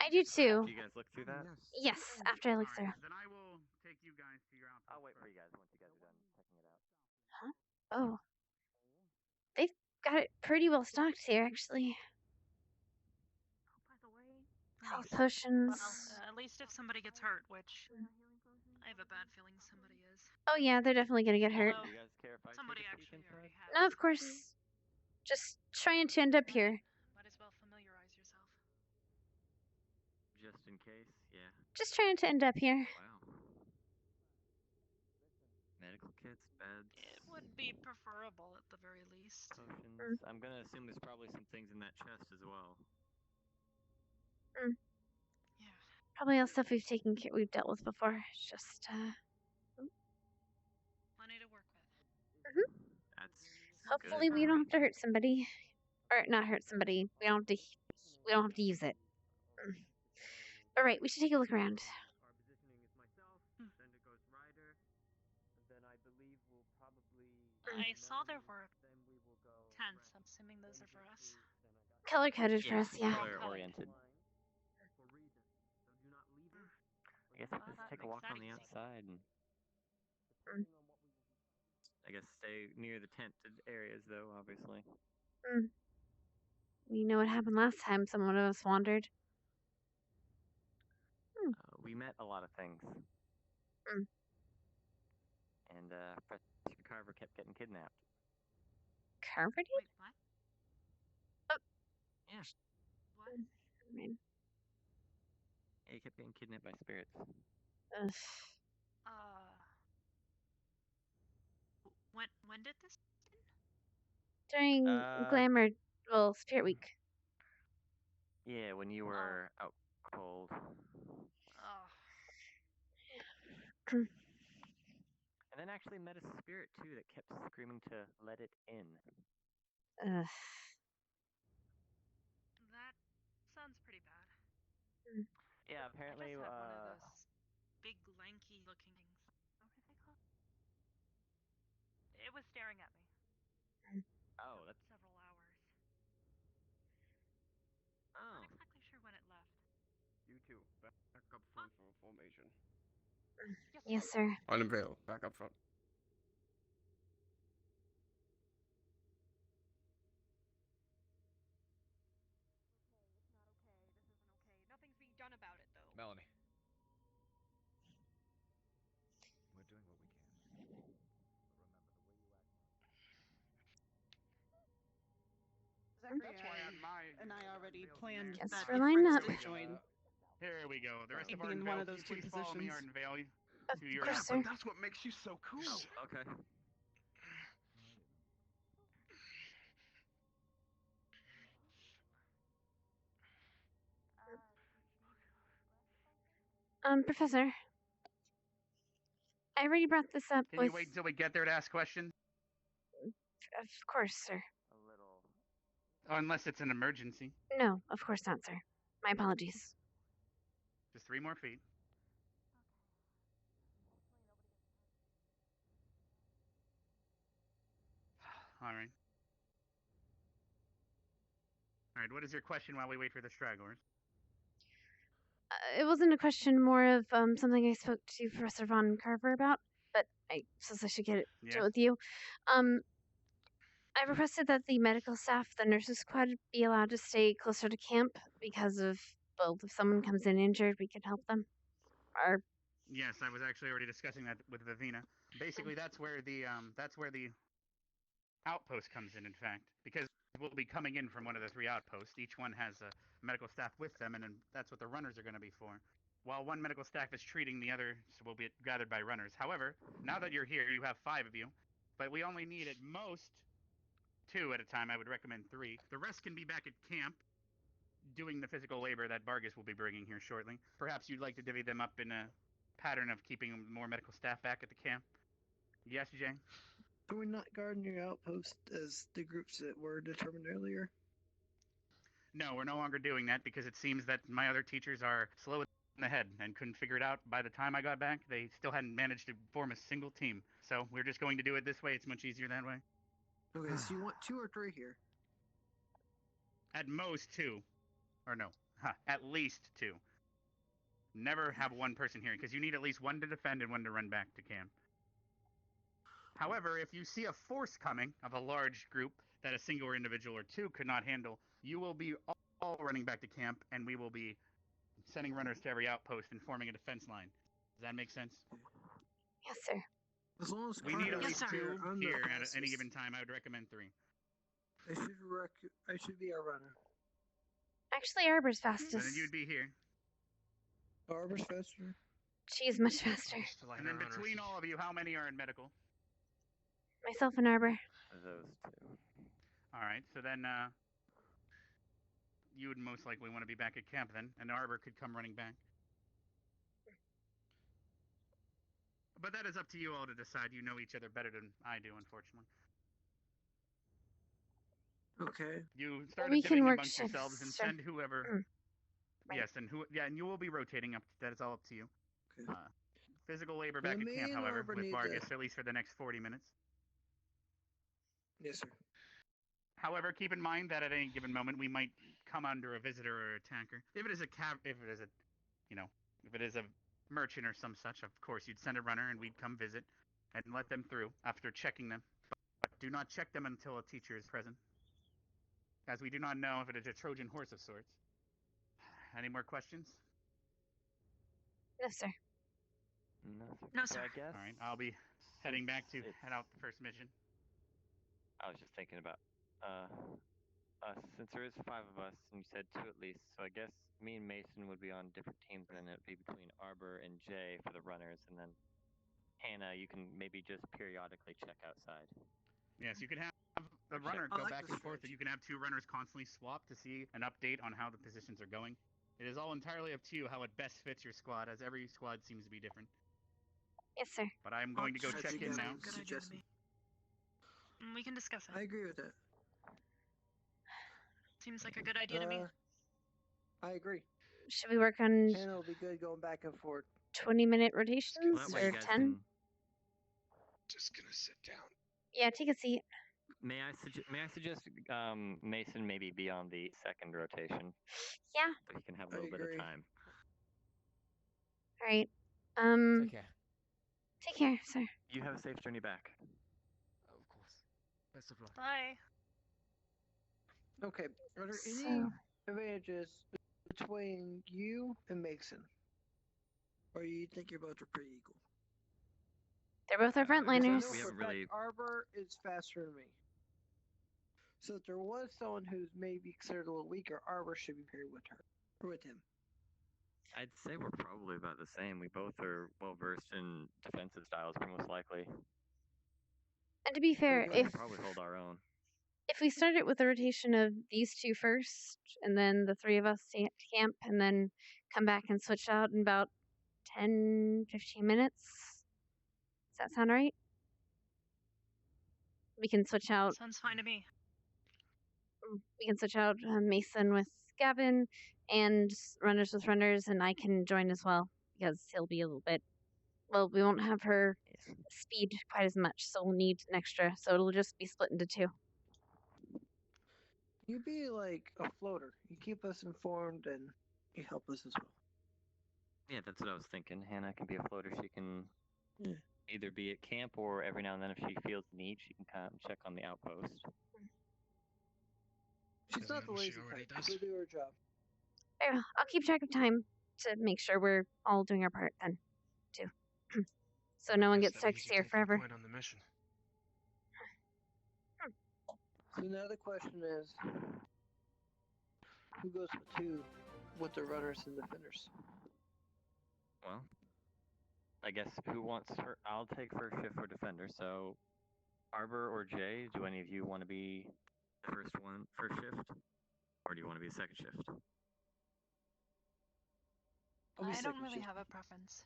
I do too. Do you guys look through that? Yes, after I look through. Then I will take you guys to your outpost. I'll wait for you guys once you guys are done checking it out. Huh? Oh. They've got it pretty well stocked here, actually. Health potions. Well, at least if somebody gets hurt, which I have a bad feeling somebody is. Oh yeah, they're definitely gonna get hurt. Do you guys care if I Somebody take a peek actually inside? already has. No, of course. Just trying to end up here. Might as well familiarize yourself. Just in case, yeah. Just trying to end up here. Wow. Medical kits, beds, It would be preferable at the very least. potions. I'm gonna assume there's probably some things in that chest as well. Yeah. Probably all stuff we've dealt with before. It's just Plenty to work with. That's hopefully good. we don't have to hurt somebody. Or not hurt somebody. We don't have to use it. Alright, we should take a look around. Our positioning is myself, then it goes Ryder, and then I believe we'll probably. I saw there were tents. I'm assuming those are for us. Color coded for us, yeah. Color oriented. I guess we'll just take a walk on the outside and I guess stay near the tented areas though, obviously. We know what happened last time someone of us wandered. We met a lot of things. And Professor Carver kept getting kidnapped. Carver did? Wait, what? Yeah. What? Man. Yeah, he kept getting kidnapped by spirits. Ugh. When did this happen? During Glamour, well, Spirit Week. Yeah, when you were out cold. And then actually met a spirit too that kept screaming to let it in. Ugh. That sounds pretty bad. Yeah, apparently. I just had one of those big, lanky looking things. What were they called? It was staring at me. Oh, that's Several hours. Oh. Not exactly sure when it left. You too. Back up front for formation. Yes, sir. Unveil. Back up front. Nothing's being done about it, though. Melanie. We're doing what we can. Zachary and I already planned Guess that we're if lined Fritz up. did join. Here we go. The rest He'd of our be in one of those two please follow me, positions. Art and Vale, to your course, outpost. sir. That's what makes you so cool. Okay. Professor, I already brought this up Can with... you wait until we get there to ask questions? Of course, sir. Oh, unless it's an emergency. No, of course not, sir. My apologies. Just 3 more feet. All right. All right, what is your question while we wait for the stragglers? It wasn't a question, more of something I spoke to Professor Von Carver about, but I suppose I should get it to with you. I requested that the medical staff, the nurses squad, be allowed to stay closer to camp because of, well, if someone comes in injured, we can help them. Or Yes, I was actually already discussing that with Vivina. Basically, that's where the outpost comes in fact, because we'll be coming in from one of the 3 outposts. Each one has a medical staff with them, and then that's what the runners are going to be for. While one medical staff is treating, the other will be gathered by runners. However, now that you're here, you have 5 of you, but we only need at most 2 at a time. I would recommend 3. The rest can be back at camp doing the physical labor that Vargas will be bringing here shortly. Perhaps you'd like to divvy them up in a pattern of keeping more medical staff back at the camp. Yes, Jay? Are we not guarding your outpost as the groups that were determined earlier? No, we're no longer doing that because it seems that my other teachers are slow in the head and couldn't figure it out. By the time I got back, they still hadn't managed to form a single team. So we're just going to do it this way. It's much easier that way. Okay, so you want 2 or 3 here? At most 2. Or no, at least 2. Never have one person here because you need at least 1 to defend and 1 to run back to camp. However, if you see a force coming of a large group that a single individual or 2 could not handle, you will be all running back to camp, and we will be sending runners to every outpost and forming a defense line. Does that make sense? Yes, sir. As long as we need at least 2 here at fastest. any given time. I would recommend 3. I should be our runner. Actually, Arbor's fastest. And then you'd be here. Arbor's faster? She's much faster. And then between all of you, how many are in medical? Myself and Arbor. Those 2. All right, so then you would most likely want to be back at camp then, and Arbor could come running back. But that is up to you all to decide. You know each other better than I do, unfortunately. Okay. You start divvying amongst yourselves and send whoever. Yes, and and you will be rotating up. That is all up to you. Okay. Physical labor back at camp, however, with Vargas, at least for the next 40 minutes. Yes, sir. However, keep in mind that at any given moment we might come under a visitor or attacker. If it is a merchant or some such, of course you'd send a runner and we'd come visit and let them through after checking them. But do not check them until a teacher is present, as we do not know if it is a Trojan horse of sorts. Any more questions? No, sir. No, sir. So I guess. All right, I'll be heading back to head out the first mission. I was just thinking about since there is 5 of us, and you said 2 at least, so I guess me and Mason would be on different teams, and then it'd be between Arbor and Jay for the runners, and then Hannah, you can maybe just periodically check outside. Yes, you can have the runner go back and forth, and you can have 2 runners constantly swap to see an update on how the positions are going. It is all entirely up to you how it best fits your squad, as every squad seems to be different. Yes, sir. But I'm going to go check in now. Good idea to me. We can discuss it. I agree with that. Seems like a good idea to me. I agree. Should we work on Hannah will be good going back and forth. 20-minute rotations or 10? Just gonna sit down. Yeah, take a seat. May I suggest Mason maybe be on the second rotation? Yeah. So he can have a little bit of time. All right. Take care. Take care, sir. You have a safe journey back. Of course. Best of luck. Bye. Okay. Are there any advantages between you and Mason? Or you think you're both pretty equal? They're both our frontliners. We haven't really. Arbor is faster than me. So if there was someone who's maybe considered a little weaker, Arbor should be paired with her or with him. I'd say we're probably about the same. We both are well versed in defensive styles, most likely. And to be fair, We can probably hold our own. if we started with a rotation of these 2 first, and then the 3 of us stay at camp, and then come back and switch out in about 10, 15 minutes. Does that sound right? We can switch out. Sounds fine to me. We can switch out Mason with Gavin and runners with runners, and I can join as well because he'll be a little bit. Well, we won't have her speed quite as much, so we'll need an extra. So it'll just be split into 2. You be like a floater. You keep us informed and you help us as well. Yeah, that's what I was thinking. Hannah can be a floater. She can either be at camp or every now and then if she feels the need, she can come check on the outpost. She's not the lazy type. She'll do her job. I'll keep track of time to make sure we're all doing our part then, too. So no one gets stuck here forever. On the mission. So now the question is, who goes with the runners and defenders? Well, I guess who wants her? I'll take first shift for defender. So, Arbor or Jay, do any of you want to be the first shift, or do you want to be the second shift? I don't really have a preference.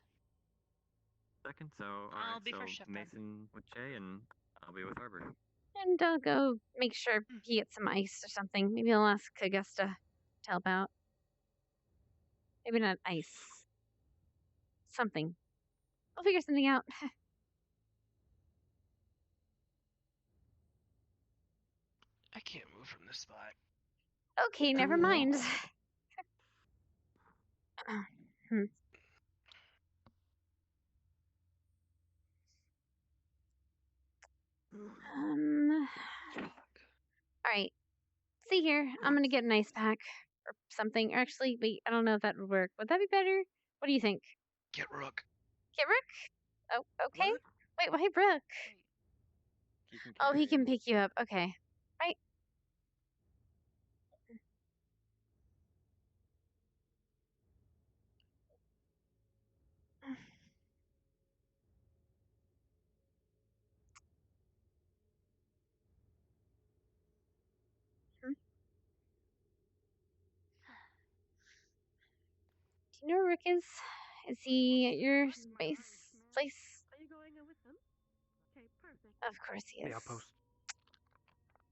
Second, so I'll be so first shift. Mason with Jay, and I'll be with Arbor. And I'll go make sure he gets some ice or something. Maybe I'll ask Augusta to help out. Maybe not ice. Something. I'll figure something out. I can't move from this spot. Okay, never mind. Alright. See here, I'm gonna get an ice pack or something. Or actually, wait, I don't know if that would work. Would that be better? What do you think? Get Rook. Get Rook? Oh, okay. What? Wait, why Rook? He can pick you up. Okay. Right. Do you know where Rick is? Is he at your space place? Are you going in with them? Okay, perfect. Of course he is. The outpost.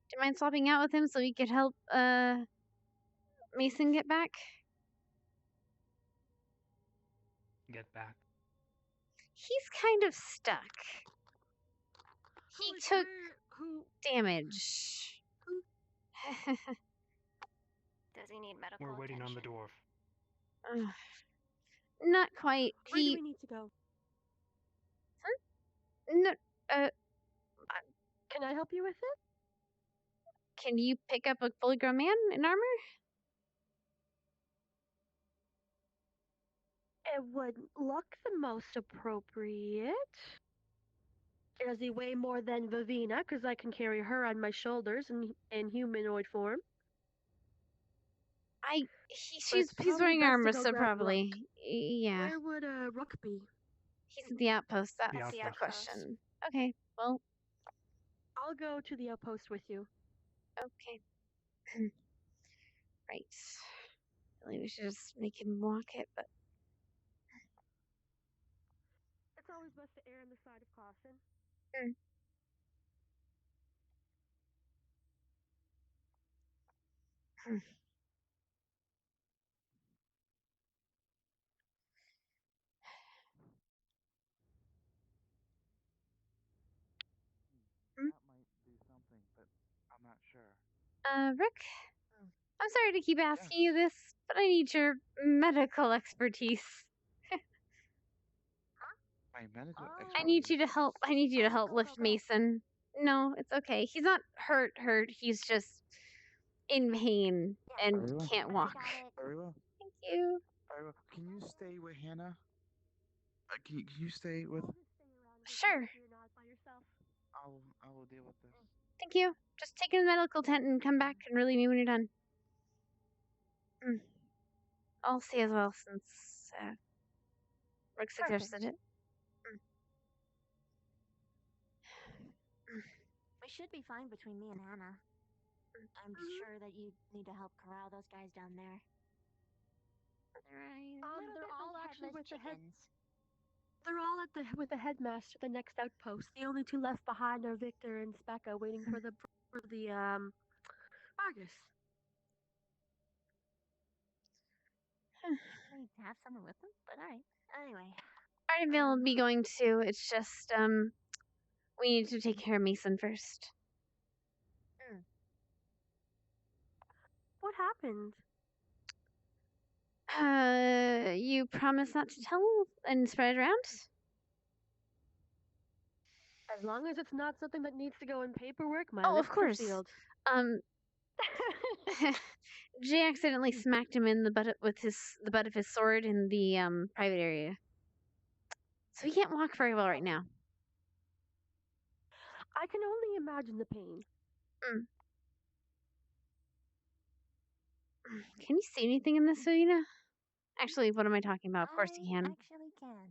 Do you mind swapping out with him so we could help Mason get back? Get back. He's kind of stuck. He took damage. Does he need medical We're waiting attention? on the dwarf. Not quite. Where do we need to go? Huh? No. Can I help you with it? Can you pick up a fully grown man in armor? It would look the most appropriate. Does he weigh more than Vivina? Because I can carry her on my shoulders in humanoid form. He's wearing armor, so probably. Rook. Yeah. Where would Rook be? He's at the outpost. That's The the outpost. question. Okay, well. I'll go to the outpost with you. Okay. Right. Really, we should just make him walk it, but. It's always best to err on the side of caution. That might do something, but I'm not sure. Rick? I'm sorry to keep asking you this, but I need your medical expertise. My medical expertise? I need you to help lift Mason. No, it's okay. He's not hurt. He's just in pain and can't walk. Very well. Thank you. Very well. Can you stay with Hannah? Can you stay with? Sure. I will deal with this. Thank you. Just take in the medical tent and come back and relieve me when you're done. I'll stay as well since Rick suggested it. We should be fine between me and Hannah. I'm sure that you need to help corral those guys down there. They're all actually with the head. They're all with the headmaster, the next outpost. The only two left behind are Victor and Specca, waiting for the Vargas. Need to have someone with them, but alright. Anyway. Ardenville will be going too. It's just we need to take care of Mason first. What happened? You promised not to tell and spread it around? As long as it's not something that needs to go in paperwork, my Oh, lips of course. are sealed. Jay accidentally smacked him in the butt the butt of his sword in the private area. So he can't walk very well right now. I can only imagine the pain. Can you see anything in this, Serena? Actually, what am I talking about? Of course you can. Actually can.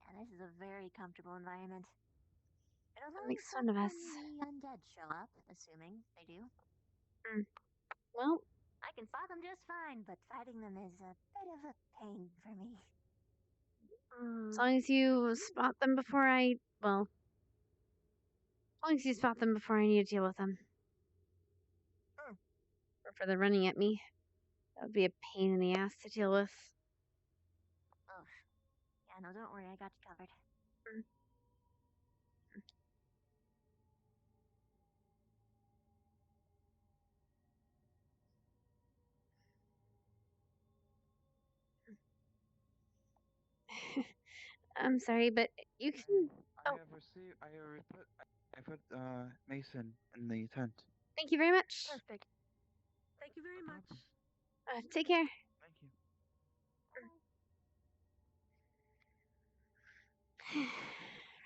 Yeah, this is a very comfortable environment. It'll only Makes suck fun of us. when the undead show up, assuming they do. Well, I can fight them just fine, but fighting them is a bit of a pain for me. as long as you spot them before I need to deal with them. Or for the running at me. That would be a pain in the ass to deal with. Oh, yeah, no, don't worry, I got you covered. I'm sorry, but you can. I put Mason in the tent. Thank you very much. Perfect. Thank you very much. Take care. Thank you.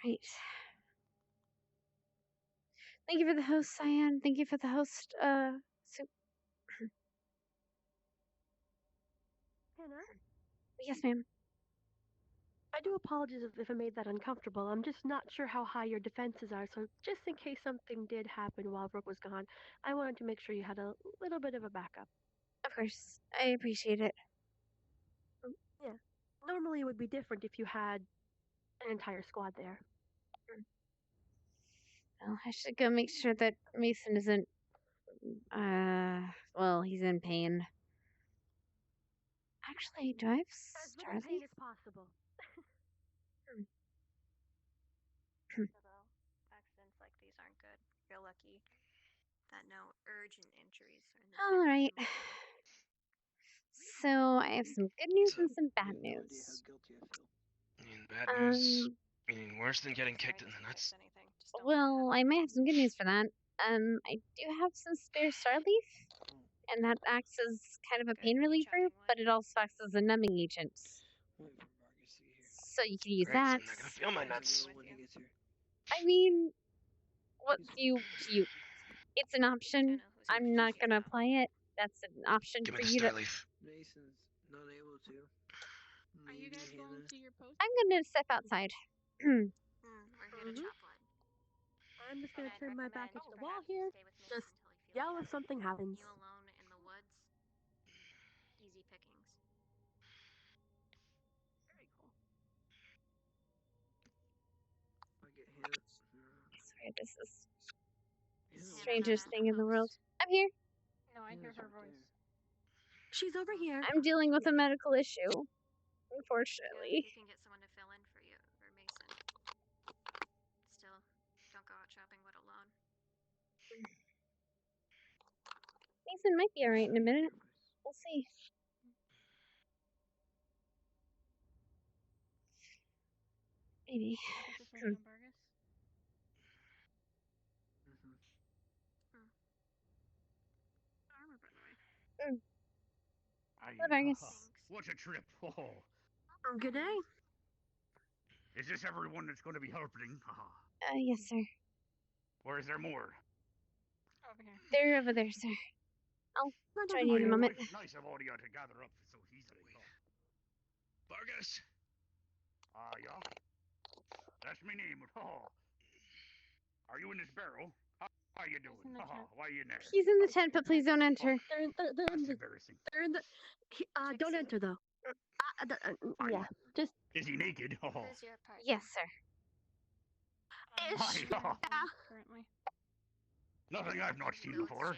Right. Thank you for the host, Cyan. Thank you for the host, Soup. Hannah? Yes, ma'am. I do apologize if I made that uncomfortable. I'm just not sure how high your defenses are, so just in case something did happen while Rook was gone, I wanted to make sure you had a little bit of a backup. Of course. I appreciate it. Yeah. Normally it would be different if you had an entire squad there. Well, I should go make sure that Mason isn't, he's in pain. Actually, do I have As little pain Starleaf? as possible. Accidents like these aren't good. You're lucky that no urgent injuries are in the All right. So I have some good news and some bad news. You mean bad news? Meaning worse than getting kicked in the nuts? Well, I might have some good news for that. I do have some spare Starleaf, and that acts as kind of a pain reliever, but it also acts as a numbing agent. So you can use Great, that. so I'm not gonna feel my nuts. I mean, what you? It's an option. I'm not gonna apply it. That's an option Give for me the you to. Starleaf. Mason's not able to. Are you guys going to your post? I'm gonna step outside. We're here to chop wood. I'm just gonna turn my back against the wall here. Just yell if something happens. You alone in the woods. Easy pickings. Very cool. I get hints. Sorry, this is the strangest thing in the world. I'm here. No, I hear her voice. She's over here. I'm dealing with a medical issue, unfortunately. You can get someone to fill in for you, for Mason. Still, don't go out chopping wood alone. Mason might be alright in a minute. We'll see. Maybe. Armor, by the way. Hello, Vargas. What a trip! Oh, Good day. is this everyone that's going to be helping? Yes, sir. Or is there more? Over here. They're over there, sir. I'll join you in a moment. It's nice of all you to gather up so easily. Vargas? Yeah? That's my name. Oh. Are you in this barrel? How you doing? Why are you in there? He's in the tent, but please don't enter. That's embarrassing. They're in the. Don't enter though. Yeah, just. Is he naked? Oh. Who's your partner? Yes, sir. Ish. Currently. Nothing I've not seen before.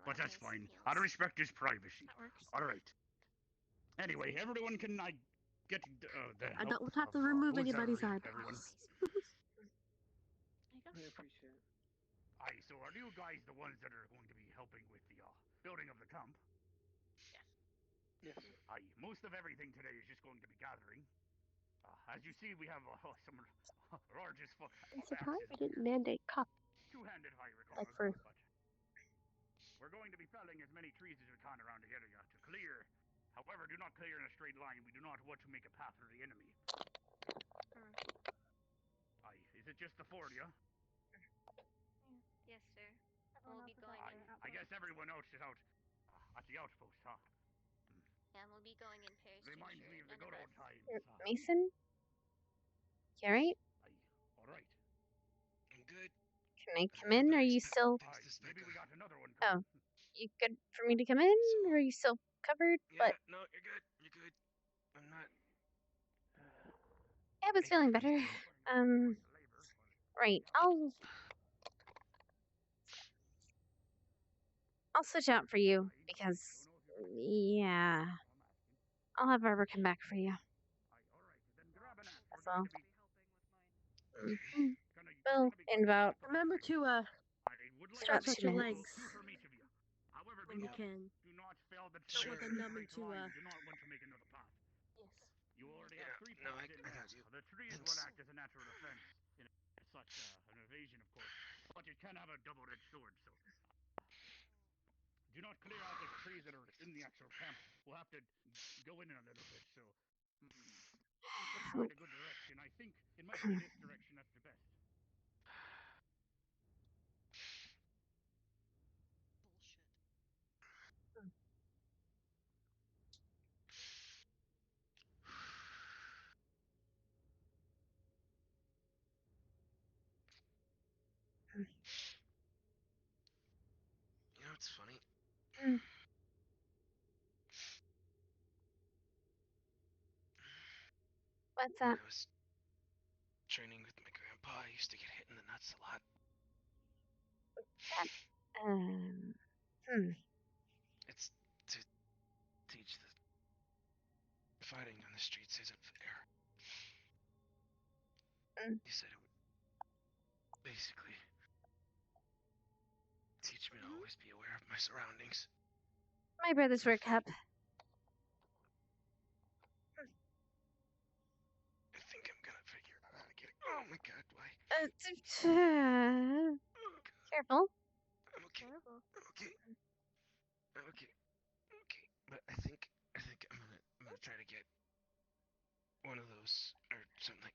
But that's fine. I'll respect his privacy. Alright. Anyway, everyone can get the I help don't have to of, remove who's anybody's our- eyeballs. Everyone. I appreciate it. Aye, so are you guys the ones that are going to be helping with the building of the camp? Yes. Aye, most of everything today is just going to be gathering. As you see, we have some large as fuck. I'm surprised they didn't mandate cup. Two-handed, if I recall. Like for. But we're going to be felling as many trees as we can around the area to clear. However, do not clear in a straight line. We do not want to make a path for the enemy. Aye, is it just the four of you? Yes, sir. We'll be going in. I guess everyone else is out at the outpost, huh? Yeah, we'll be going in pairs. Reminds me of the good old times. Mason? You alright? Alright. I'm good. Can I come in? Are you still... Maybe we got another one. Oh. You good for me to come in? Or are you still covered? Yeah, But... no, you're good. You're good. I'm not... Yeah, I was feeling better. Right. I'll switch out for you, because... Yeah... I'll have Barbara come back for you. That's all. Well, in about... Remember to, stretch out your legs. When you can. Don't want them numbing to, Yes. You already have 3 points in there. The trees will act as a natural defense in such an evasion, of course. But it can have a double-edged sword, so... Do not clear out the trees that are in the actual camp. We'll have to go in a little bit, so... Let's find a good direction. I think it might be this direction that's the best. You know, it's funny. What's that? When I was training with my grandpa, I used to get hit in the nuts a lot. It's to teach that fighting on the streets isn't fair. He said it would basically teach me to always be aware of my surroundings. My brother's work cup. I think I'm gonna figure out how to get it. Oh my god, why? Careful. I'm okay. I'm okay. I'm okay. Okay. But I think I'm gonna try to get one of those or something.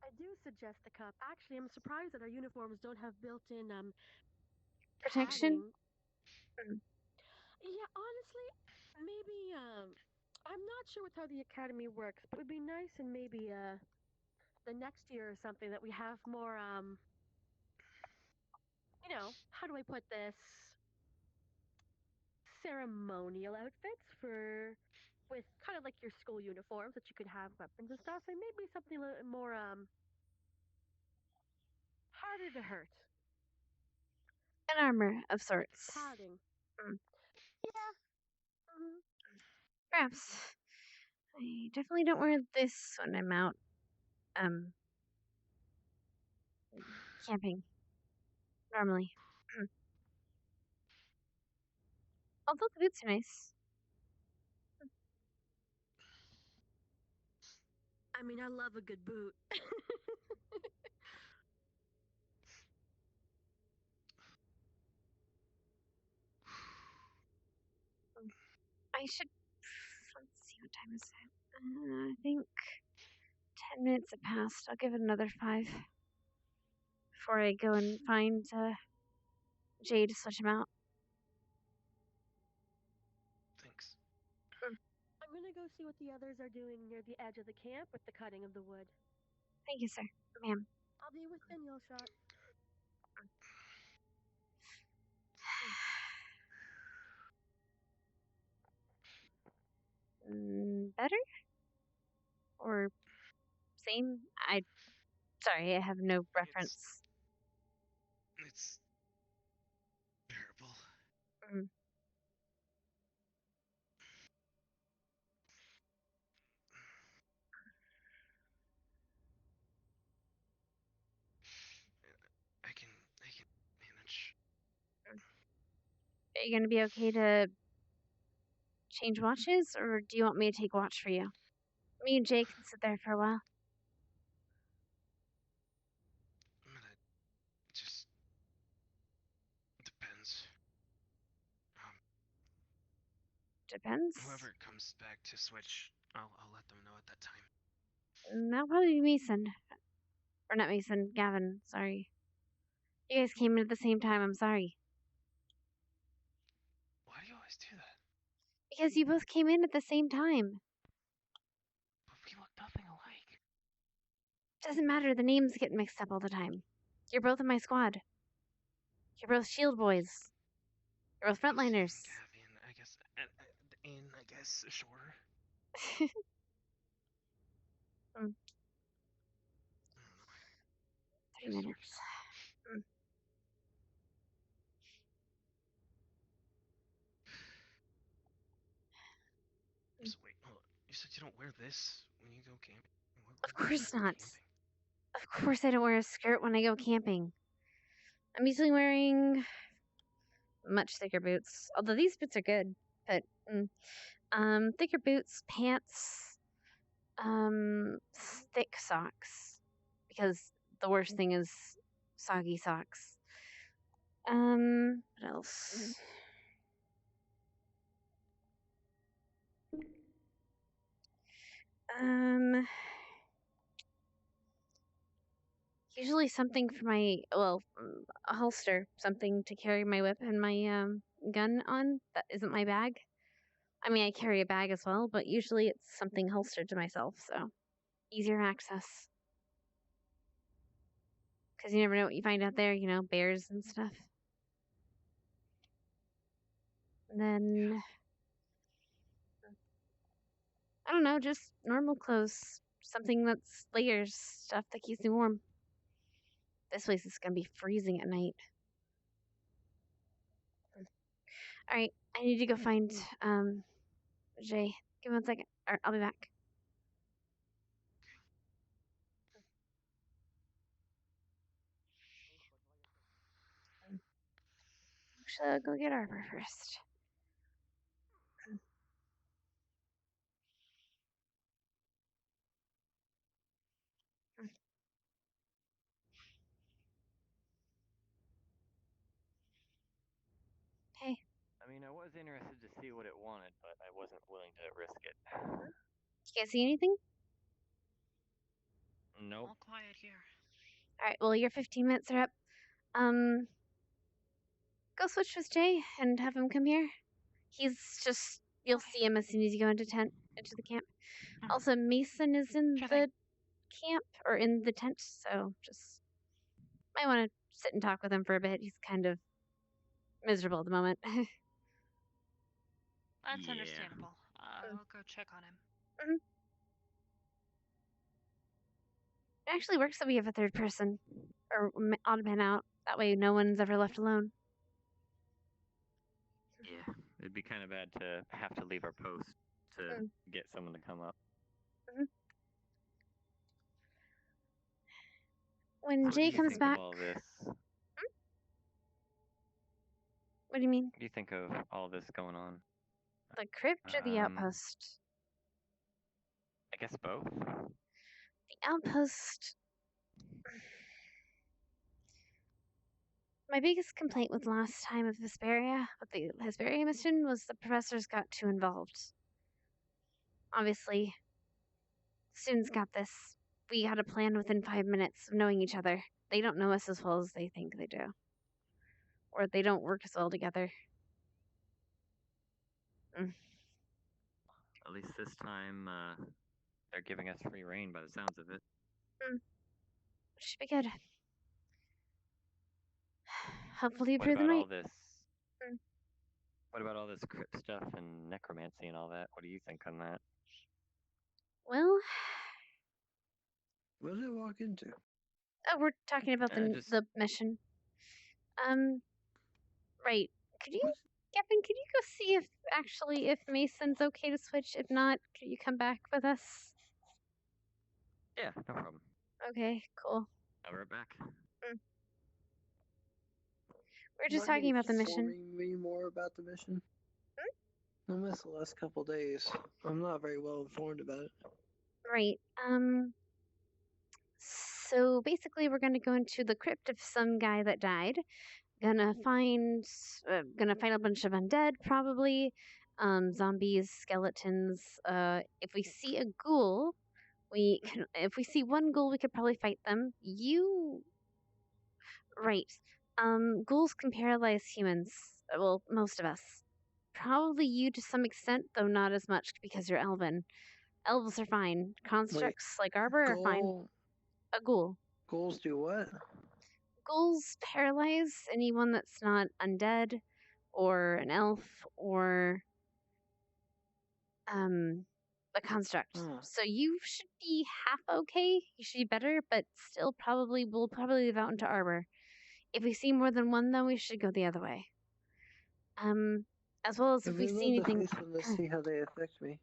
I do suggest the cup. Actually, I'm surprised that our uniforms don't have built-in Protection? Yeah, honestly, maybe I'm not sure with how the academy works, but it would be nice in maybe the next year or something that we have more you know, how do I put this? Ceremonial outfits with kind of like your school uniforms that you could have weapons and stuff, and maybe something a little more harder to hurt. An armor of sorts. Padding. Yeah. Perhaps. I definitely don't wear this when I'm out, camping. Normally. Although the boots are nice. I mean, I love a good boot. I should... Let's see, what time is it? I think 10 minutes have passed. I'll give it another 5 before I go and find Jay to switch him out. Thanks. I'm gonna go see what the others are doing near the edge of the camp with the cutting of the wood. Thank you, sir. Ma'am. I'll be within earshot. Better? Or same? Sorry, I have no reference. It's bearable. I can manage. Are you gonna be okay to change watches, or do you want me to take watch for you? Me and Jay can sit there for a while. Just depends. Depends. Whoever comes back to switch, I'll let them know at that time. That'll probably be Mason. Or not Mason, Gavin, sorry. You guys came in at the same time, I'm sorry. Why do you always do that? Because you both came in at the same time. But we look nothing alike. Doesn't matter, the names get mixed up all the time. You're both in my squad. You're both shield boys. You're both frontliners. Gavin, I guess, and I guess, sure. 3 minutes. So wait, hold on. You said you don't wear this when you go camping? Of course not. Of course I don't wear a skirt when I go camping. I'm usually wearing much thicker boots. Although these boots are good, but thicker boots, pants, thick socks. Because the worst thing is soggy socks. What else? Usually something for my, a holster, something to carry my whip and my gun on that isn't my bag. I mean, I carry a bag as well, but usually it's something holstered to myself, so easier access. Because you never know what you find out there, you know, bears and stuff. And then, I don't know, just normal clothes. Something that's layers, stuff that keeps me warm. This place is gonna be freezing at night. Alright, I need to go find, Jay. Give me 1 second, or I'll be back. Actually, I'll go get Arbor first. Hey. I mean, I was interested to see what it wanted, but I wasn't willing to risk it. You guys see anything? Nope. All quiet here. Alright, well, your 15 minutes are up. Go switch with Jay and have him come here. He's just, you'll see him as soon as you go into the camp. Also, Mason is in the camp, or in the tent, so just might want to sit and talk with him for a bit. He's kind of miserable at the moment. That's understandable. I'll go check on him. It actually works that we have a third person, or odd man out. That way no one's ever left alone. Yeah, it'd be kind of bad to have to leave our post to get someone to come up. When Jay comes back... All this? What do you mean? What do you think of all this going on? The crypt or the outpost? I guess both. The outpost... My biggest complaint with last time of Hesperia, with the Hesperia mission, was the professors got too involved. Obviously, students got this. We had a plan within 5 minutes of knowing each other. They don't know us as well as they think they do. Or they don't work as well together. At least this time, they're giving us free reign by the sounds of it. Should be good. Hopefully you What breathe the about night. all this? What about all this crypt stuff and necromancy and all that? What do you think on that? Well, what did I walk into? Oh, we're talking about the mission. Right. Could you, Kevin? Could you go see if Mason's okay to switch? If not, could you come back with us? Yeah, no problem. Okay, cool. I'll be right back. We're just talking about the mission. Informing me more about the mission. I missed the last couple days. I'm not very well informed about it. Right. So basically, we're gonna go into the crypt of some guy that died. Gonna find a bunch of undead, probably, zombies, skeletons. If we see a ghoul, if we see one ghoul, we could probably fight them. Right. Ghouls can paralyze humans. Well, most of us. Probably you to some extent, though not as much because you're elven. Elves are fine. Constructs like Arbor are fine. A ghoul. Ghouls do what? Ghouls paralyze anyone that's not undead, or an elf, or a construct. So you should be half okay. You should be better, but still we'll probably leave out into Arbor. If we see more than one, though, we should go the other way. As well as if we see anything. Let's see how they affect me.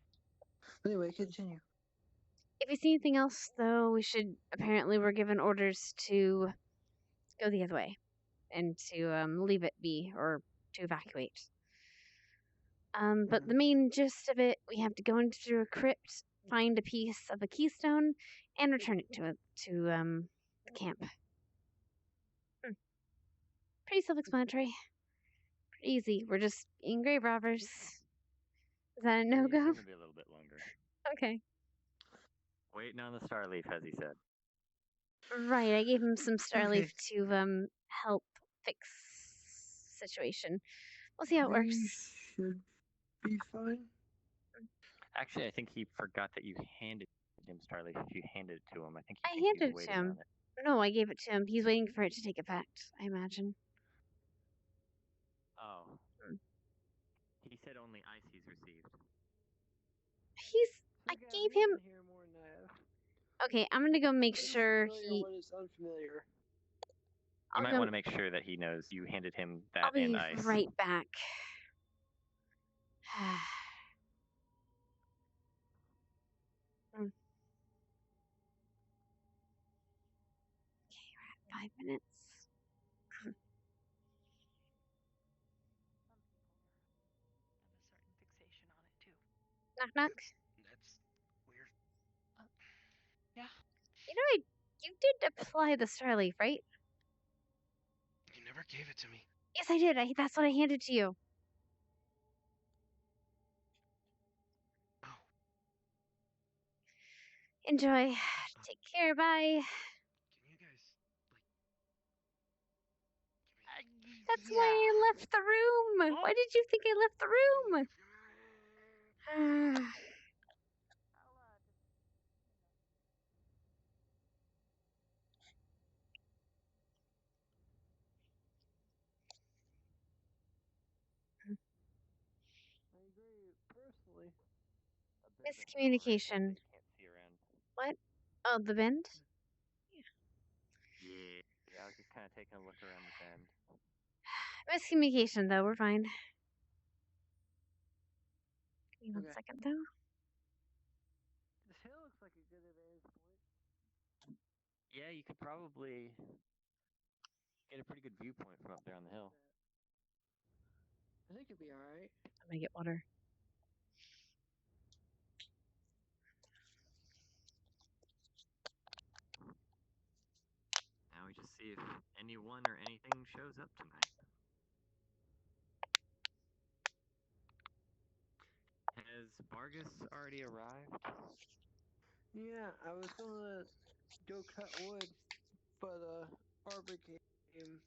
Anyway, continue. If we see anything else, though, we're given orders to go the other way and to leave it be or to evacuate. But the main gist of it, we have to go into a crypt, find a piece of a keystone, and return it to the camp. Pretty self-explanatory. Pretty easy. We're just being grave robbers. Is that a no-go? It's gonna be a little bit longer. Okay. Waiting on the Starleaf, as he said. Right, I gave him some Starleaf to help fix situation. We'll see how it works. Should be fine. Actually, I think he forgot that you handed him Starleaf. If you handed it to him, I think I handed it to him. No, I gave it to him. He's waiting for it to take effect, I imagine. Oh. He said only ice he's received. I gave him. Okay, I'm gonna go make sure he. What is unfamiliar? You might want to make sure that he knows you handed him that I'll be and ice. right back. Okay, we're at 5 minutes. Knock knock. That's weird. Yeah. You know, you did apply the Starleaf, right? You never gave it to me. Yes, I did. That's what I handed to you. Oh. Enjoy. Take care. Bye. Can you guys That's why I left the room. Why did you think I left the room? I agree personally. Miscommunication. What? Oh, the bend? Yeah, I was just kind of taking a look around the bend. Miscommunication, though. We're fine. Give me 1 second, though. This hill looks like a good advantage point. Yeah, you could probably get a pretty good viewpoint from up there on the hill. I think it'd be alright. I'm gonna get water. Now we just see if anyone or anything shows up tonight. Has Vargas already arrived? Yeah, I was gonna go cut wood, but Arbor came and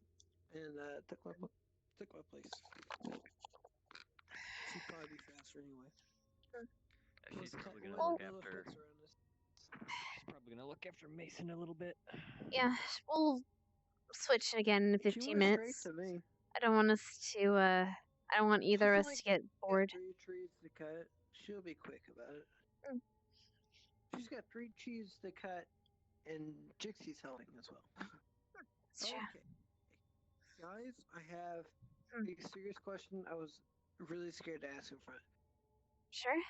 took my place. She'd probably be faster anyway. She's probably gonna look after. probably gonna look after Mason a little bit. Yeah, we'll switch again in 15 She went minutes. straight to me. I don't want us to, I don't want either of us She's to get bored. 3 trees to cut. She'll be quick about it. Mm. She's got 3 trees to cut, and Jixie's helping as well. That's true. Okay. Guys, I have a serious question I was really scared to ask in front. Sure.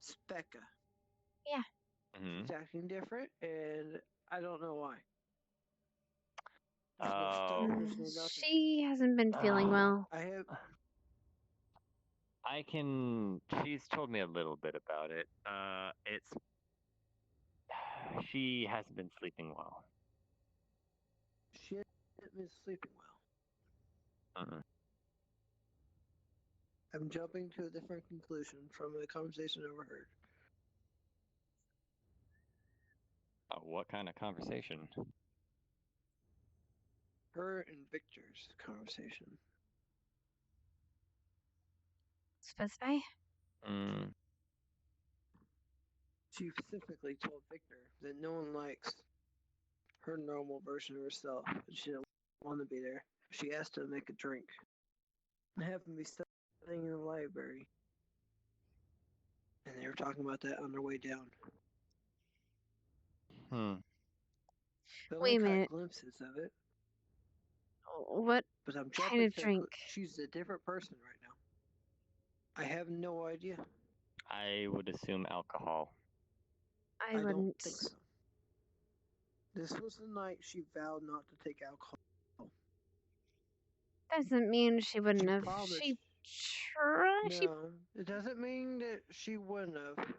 Specca. Yeah. She's acting different, and I don't know why. She hasn't been feeling well. She's told me a little bit about it. She hasn't been sleeping well. She hasn't been sleeping well. I'm jumping to a different conclusion from a conversation I overheard. What kind of conversation? Her and Victor's conversation. Specify? She specifically told Victor that no one likes her normal version of herself, and she didn't want to be there. She asked him to make a drink. I happened to be studying in the library, and they were talking about that on their way down. They Wait a only minute. caught glimpses of it. What But I'm kind of jumping to drink? she's a different person right now. I have no idea. I would assume alcohol. I wouldn't. Don't think so. This was the night she vowed not to take alcohol. Doesn't mean she wouldn't have. promised. She tried. She No, it doesn't mean that she wouldn't have.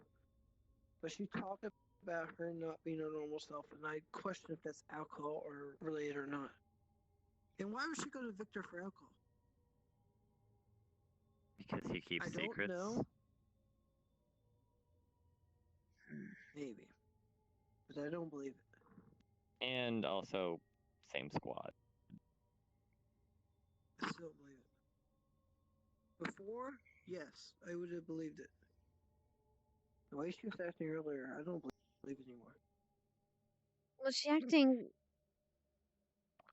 But she talked about her not being her normal self, and I question if that's alcohol or related or not. And why would she go to Victor for alcohol? Because he keeps I don't secrets. know. Maybe. But I don't believe it. And also, same squad. I still don't believe it. Before, yes, I would have believed it. The way she was acting earlier, I don't believe it anymore. was she acting?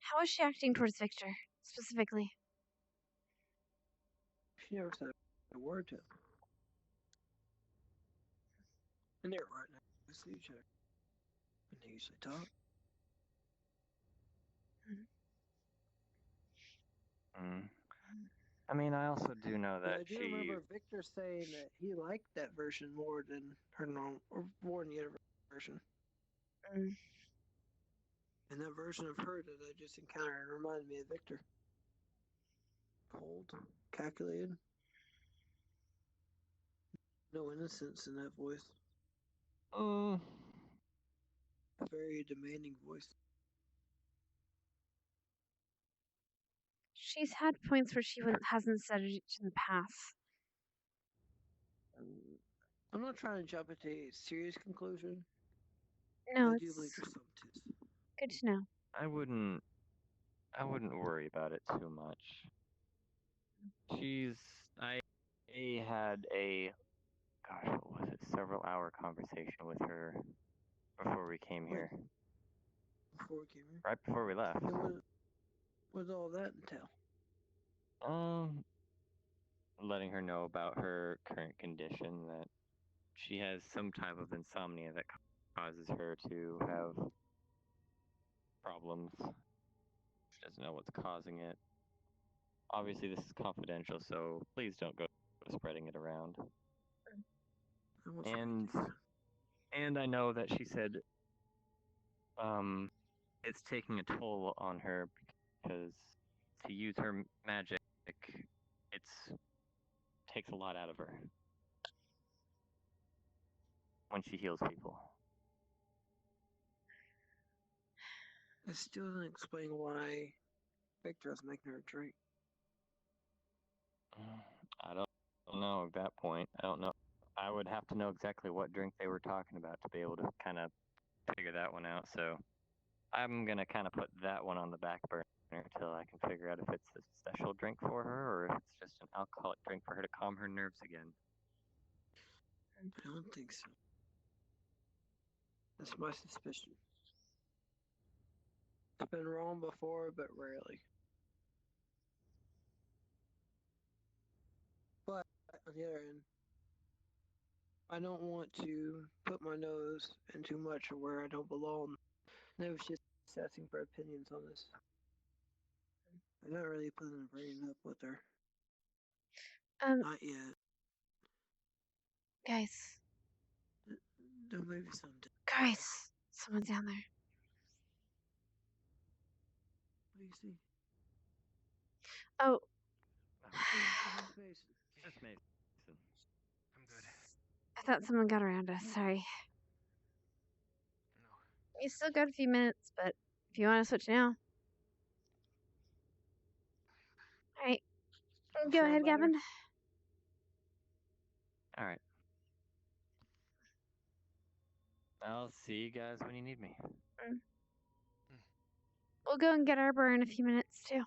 How was she acting towards Victor specifically? She never said a word to him. And they're right next to each other. And they usually talk. I mean, I also do know that I do remember Victor saying that he liked that version more than her normal, or more than the other version. And that version of her that I just encountered reminded me of Victor. Cold, calculated. No innocence in that voice. A very demanding voice. She's had points where she hasn't said it in the past. I'm not trying to jump into a serious conclusion. No, I it's do believe there's something to it. good to know. I wouldn't worry about it too much. I had a, gosh, what was it, several hour conversation with her before we came here. Before we came here? Right before we left. And what does all that entail? Letting her know about her current condition, that she has some type of insomnia that causes her to have problems. She doesn't know what's causing it. Obviously, this is confidential, so please don't go spreading it around. And I know that she said it's taking a toll on her because to use her magic, takes a lot out of her when she heals people. It still doesn't explain why Victor is making her drink. I don't know at that point. I don't know. I would have to know exactly what drink they were talking about to be able to kind of figure that one out. So I'm going to kind of put that one on the back burner until I can figure out if it's a special drink for her or if it's just an alcoholic drink for her to calm her nerves again. I don't think so. That's my suspicion. It's been wrong before, but rarely. But on the other end, I don't want to put my nose in too much of where I don't belong. And I was just asking for opinions on this. I'm not really planning on bringing up with her. Not yet. Guys. Maybe someday. Guys, someone's down there. What do you see? Oh. Just Mason. I'm good. I thought someone got around us. Sorry. No. You still got a few minutes, but if you want to switch now. Alright. Go ahead, Gavin. Alright. I'll see you guys when you need me. We'll go and get Arbor in a few minutes, too.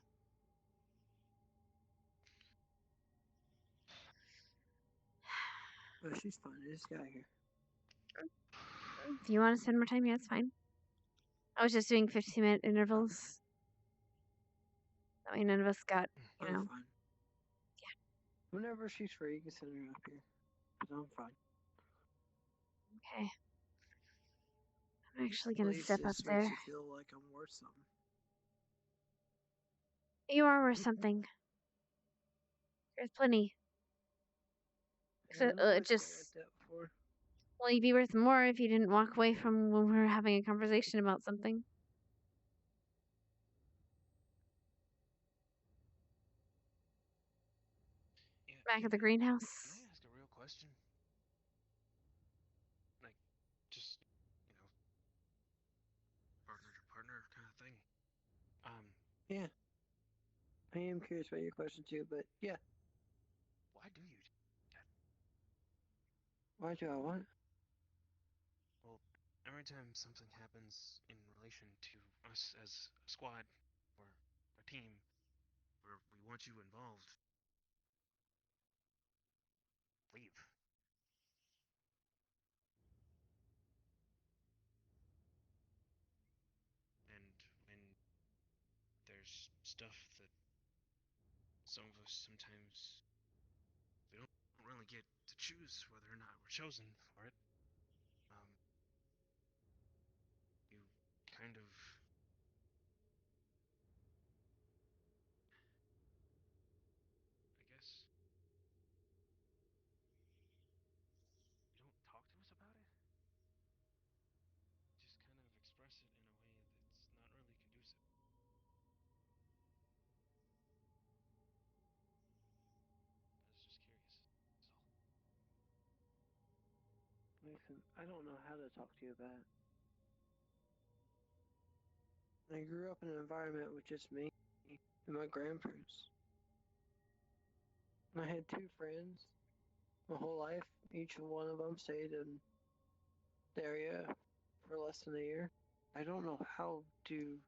Oh, she's fine. I just got here. If you want to spend more time, yeah, it's fine. I was just doing 15-minute intervals. That way none of us got, you know. Fine. Yeah. Whenever she's free, you can send her up here. I'm fine. Okay. I'm actually going to step up there. Makes you feel like I'm worth something. You are worth something. There's plenty. Well, you'd be worth more if you didn't walk away from when we were having a conversation about something. Yeah, back at the greenhouse. Can I ask a real question? Like, just, partner to partner kind of thing. Yeah. I am curious about your question too, but yeah. Why do you do that? Why do I what? Well, every time something happens in relation to us as a squad or a team where we want you involved, leave. And when there's stuff that some of us sometimes we don't really get to choose whether or not we're chosen for it. You kind of I guess you don't talk to us about it. Just kind of express it in a way that's not really conducive. I was just curious. That's all. Listen, I don't know how to talk to you about it. I grew up in an environment with just me and my grandparents. I had two friends my whole life. Each one of them stayed in the area for less than a year. I don't know how to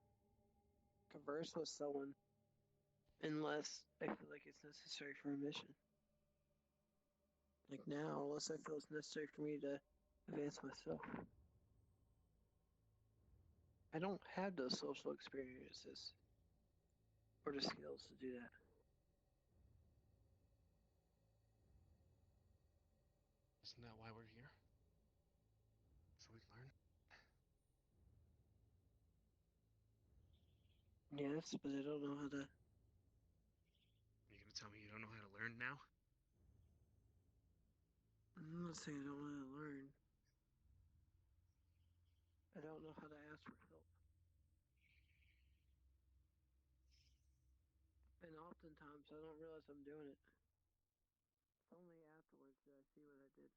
converse with someone unless I feel like it's necessary for a mission. Like now, unless I feel it's necessary for me to advance myself. I don't have those social experiences or the skills to do that. Isn't that why we're here? So we learn? Yes, but I don't know how to. Are you gonna tell me you don't know how to learn now? I'm not saying I don't know how to learn. I don't know how to ask for help. And oftentimes I don't realize I'm doing it. It's only afterwards that I see what I did.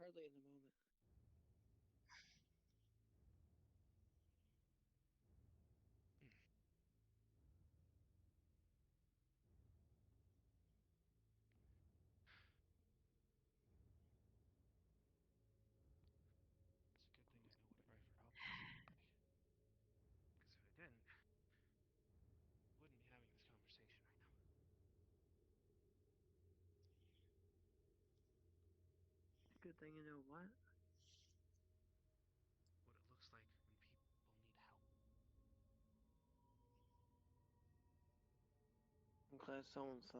Hardly in the moment. It's a good thing I know what to pray for help. Because if I didn't, we wouldn't be having this conversation right now. It's a good thing you know what? class so-and-so.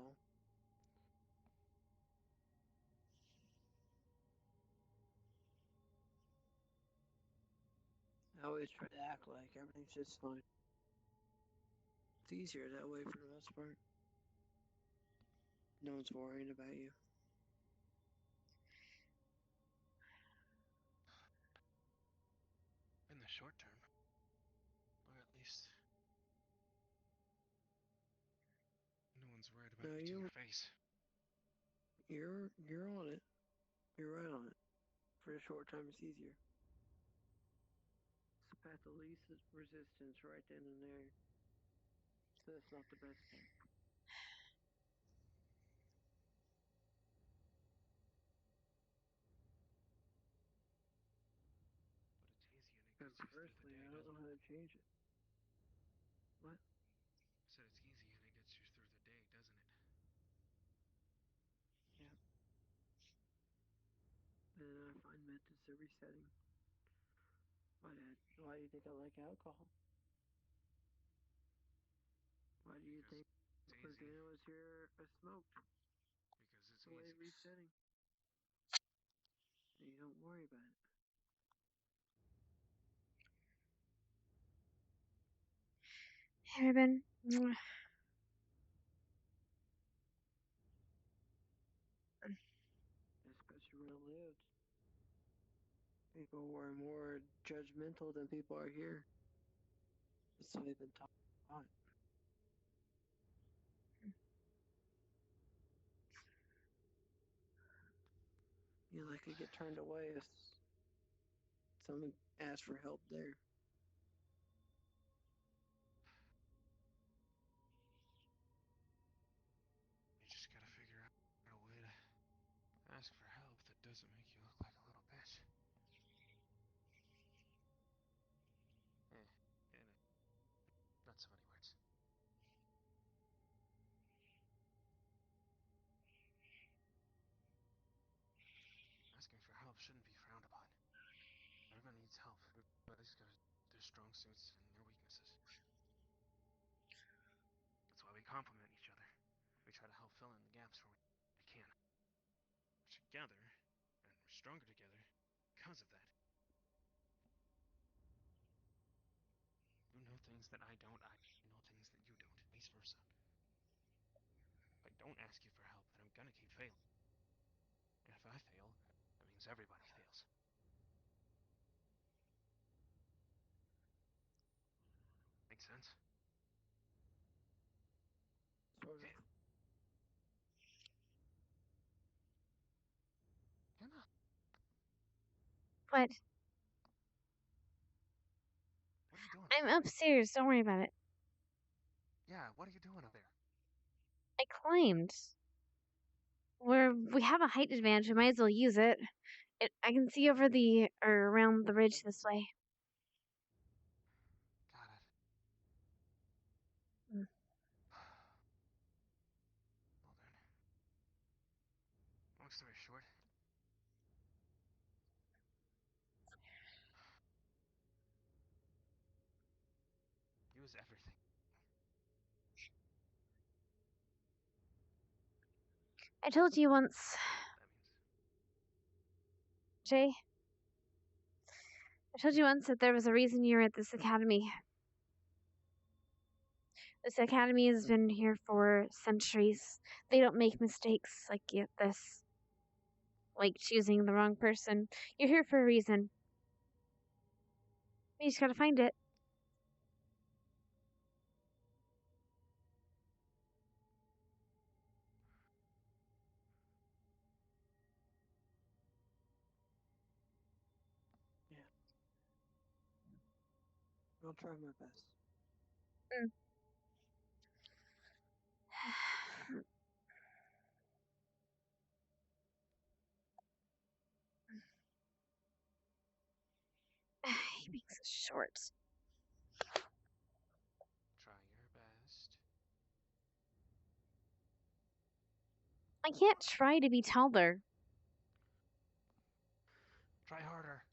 I always try to act like everything's just fine. It's easier that way for the most part. No one's worrying about you. In the short term, or at least no one's worried about me to your face. You're on it. You're right on it. For a short time, it's easier. It's the path of least resistance right then and there. So that's not the best thing. But it's easy and it gets you through the day, I don't know how to change it. What? I said it's easy and it gets you through the day, doesn't it? Yeah. And then I find methods of resetting. Why do you think I like alcohol? Why do you think Cordelia was here smoked? Because it's the way easy. Resetting. And you don't worry about it. Hey, Ribbon. Especially where I lived. People were more judgmental than people are here. That's what they've been taught. You know, I could get turned away if someone asked for help there. You just gotta figure out a way to ask for help that doesn't make you look like a little bitch. Not so many words. Asking for help shouldn't be frowned upon. Everybody needs help. Everybody's got their strong suits and their weaknesses. That's why we complement each other. We try to help fill in the gaps where we can. We're together, and we're stronger together because of that. You know things that I don't, I know things that you don't, vice versa. If I don't ask you for help, then I'm gonna keep failing. And if I fail, that means everybody fails. Make sense? Sort of. Emma. What? What are you doing? I'm upstairs. Don't worry about it. Yeah, what are you doing up there? I climbed. We have a height advantage. We might as well use it. I can see over or around the ridge this way. Got it. Mm. Well then. Long story short. Use everything. I told you once, Jay. I told you once that there was a reason you're at this academy. This academy has been here for centuries. They don't make mistakes like this. Like choosing the wrong person. You're here for a reason. You just gotta find it. Yeah. I'll try my best. Mm. He makes it short. Try your best. I can't try to be taller. Try harder.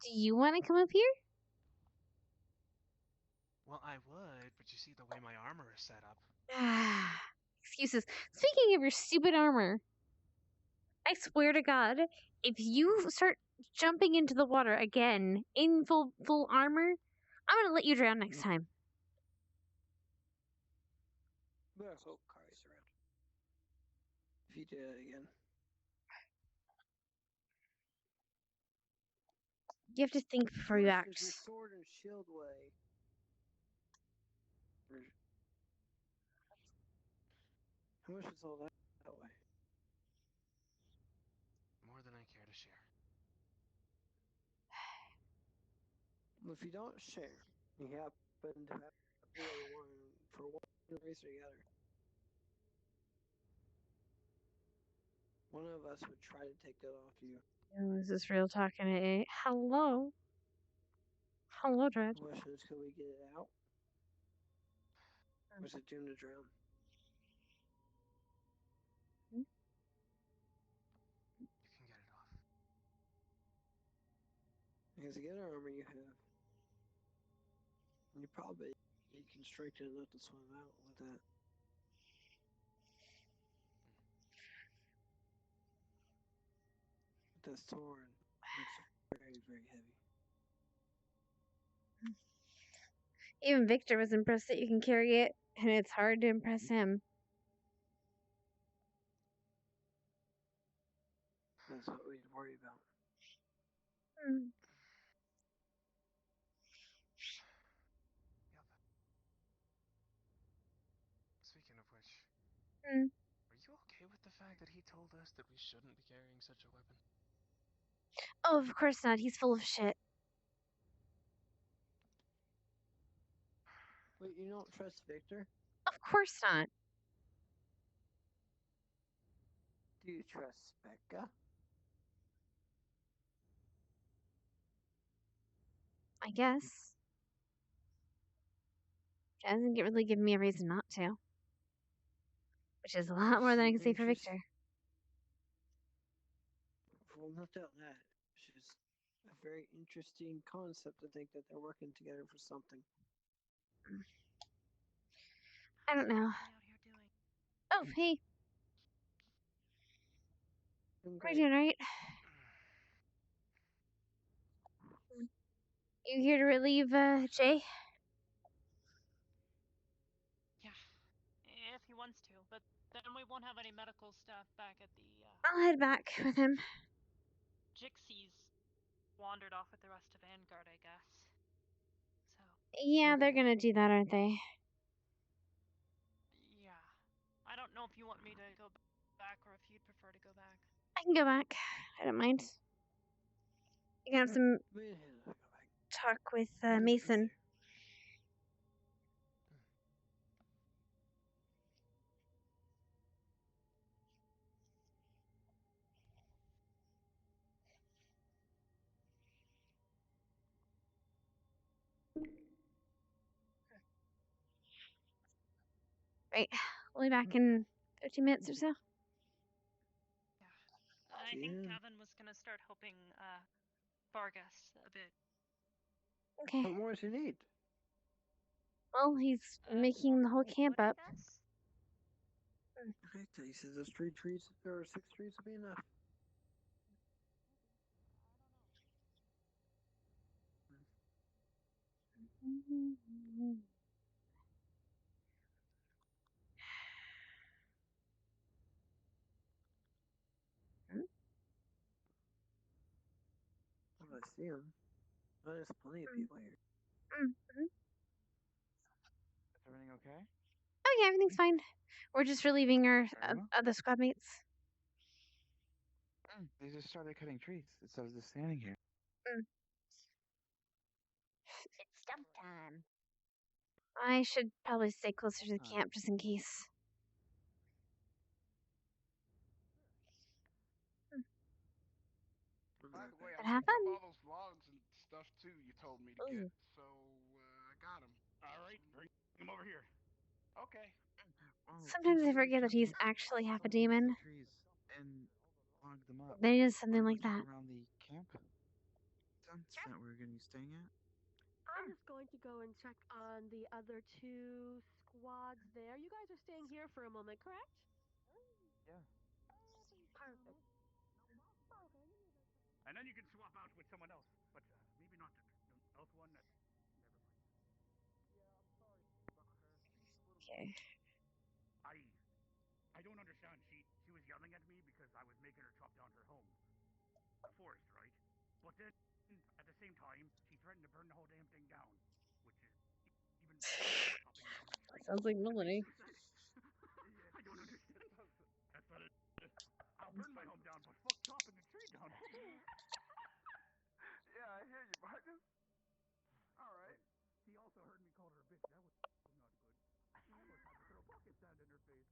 Do you want to come up here? Well, I would, but you see the way my armor is set up. Excuses. Speaking of your stupid armor, I swear to God, if you start jumping into the water again in full armor, I'm gonna let you drown next time. Better hope Kari's around. If you did it again. You have to think before you act. Your sword and shield way. How much is all that way? More than I care to share. Well, if you don't share, you happen to have the other one for one reason or the other. One of us would try to take that off you. Oh, is this real talking to A? Hello? Hello, Dread. The question is, can we get it out? Or is it doomed to drown? You can get it off. Because the other armor you have, you probably constricted enough to swim out with that. But that sword looks very, very heavy. Even Victor was impressed that you can carry it, and it's hard to impress him. That's what we'd worry about. Mm. Yep. Speaking of which, Mm. are you okay with the fact that he told us that we shouldn't be carrying such a weapon? Oh, of course not. He's full of shit. Wait, you don't trust Victor? Of course not. Do you trust Becca? I guess. She hasn't really given me a reason not to. Which is a lot more than I can say for Victor. Well, not that. It's just a very interesting concept to think that they're working together for something. I don't know. Oh, hey. We're doing right. You here to relieve Jay? Yeah, if he wants to, but then we won't have any medical staff back at the. I'll head back with him. Jixie's wandered off with the rest of Vanguard, I guess. So. Yeah, they're gonna do that, aren't they? Yeah. I don't know if you want me to go back or if you'd prefer to go back. I can go back. I don't mind. You can have some talk with Mason. Right. We'll be back in 15 minutes or so. Yeah. I think Gavin was gonna start helping Vargas a bit. Okay. What more does he need? Well, he's making the whole camp up. Okay, so he says those 3 trees or 6 trees will be enough. Well, I see him. Well, there's plenty of people here. Mm-hmm. Is everything okay? Oh yeah, everything's fine. We're just relieving our other squad mates. They just started cutting trees instead of just standing here. It's dump time. I should probably stay closer to the camp just in case. By the way, What I happened? all those logs and stuff too you told me to get, so I got them. All right, bring them over here. Okay. Sometimes I forget that he's actually half a demon. Trees and log them up. Then he does something like that. Around the camp that we're going to be staying at. I'm just going to go and check on the other 2 squad's there. You guys are staying here for a moment, correct? Yeah. Perfect. And then you can swap out with someone else, but maybe not the elf one. Never mind. Okay. I don't understand. She was yelling at me because I was making her chop down her home, the forest, right? But then at the same time, she threatened to burn the whole damn thing down, which is even worse than chopping down the tree. Sounds like Melanie. I don't understand. That's what it is. I'll burn my home down, but fuck chopping the tree down. Yeah, I hear you, Marcus. All right. He also heard me call her a bitch. That was not good. I almost had to throw a bucket stand in her face.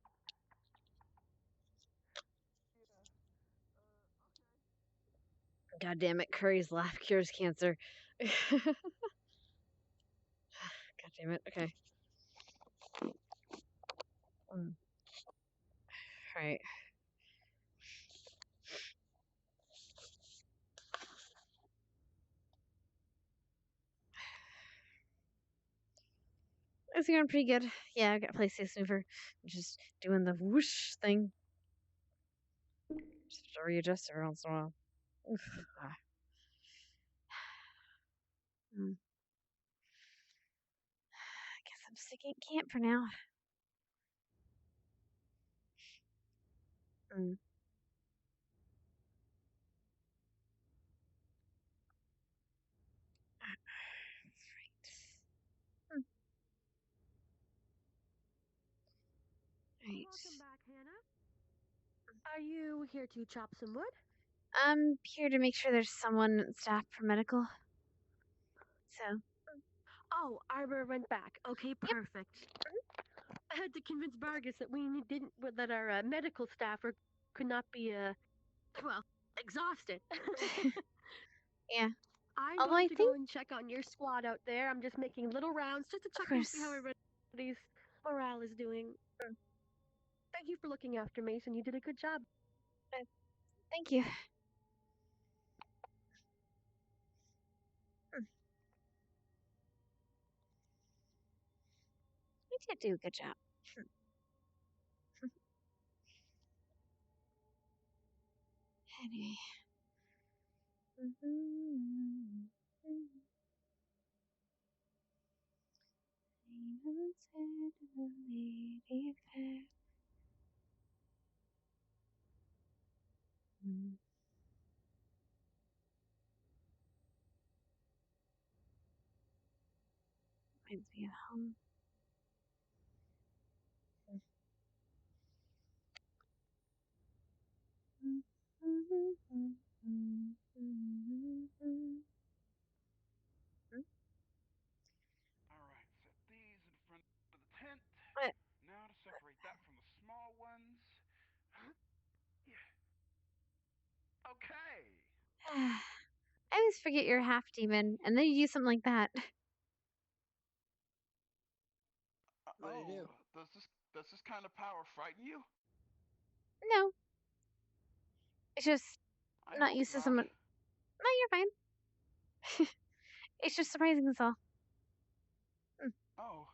God damn it, Curry's laugh cures cancer. God damn it. Okay. Alright. It's going pretty good. Yeah, I got PlayStation Mover. Just doing the whoosh thing. Just to readjust every once in a while. Oof. I guess I'm sticking at camp for now. Right. Welcome back, Hannah. Are you here to chop some wood? I'm here to make sure there's someone staff for medical. So. Oh, Arbor went back. Okay, perfect. Yep. I had to convince Vargas that that our medical staff could not be well, exhausted. Yeah. I'm going to go and check on your squad out there. I'm just making little rounds just to check and see how everybody's morale is doing. Thank you for looking after Mason. You did a good job. Thank you. I did do a good job. Anyway. Reminds me of home. Alright, set these in front of the tent. What? Now to separate that from the small ones. Yeah. Okay. I always forget you're half demon, and then you do something like that. What do you do? Does this kind of power frighten you? No. It's just not used to someone. No, you're fine. It's just surprising, that's all. Oh.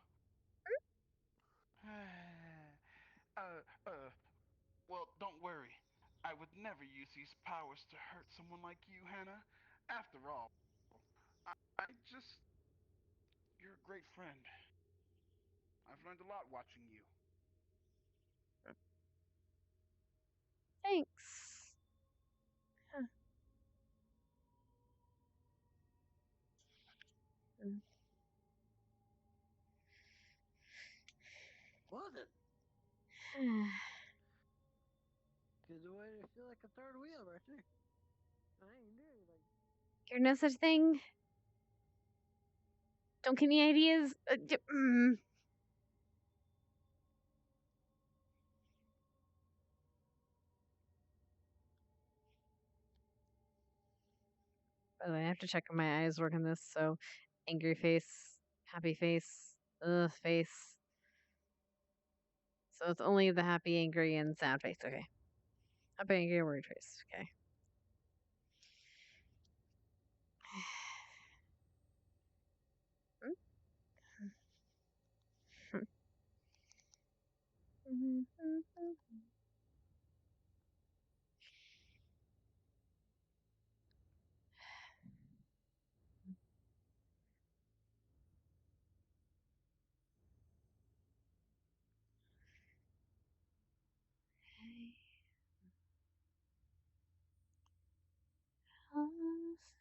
Well, don't worry. I would never use these powers to hurt someone like you, Hannah. After all, you're a great friend. I've learned a lot watching you. Thanks. Huh. Was it? Because the way I feel like a third wheel right there. I ain't doing anything. You're no such thing. Don't give me ideas. By the way, I have to check if my eyes work on this. So, angry face, happy face, face. So it's only the happy, angry, and sad face. Okay. Happy, angry, worried face. Okay.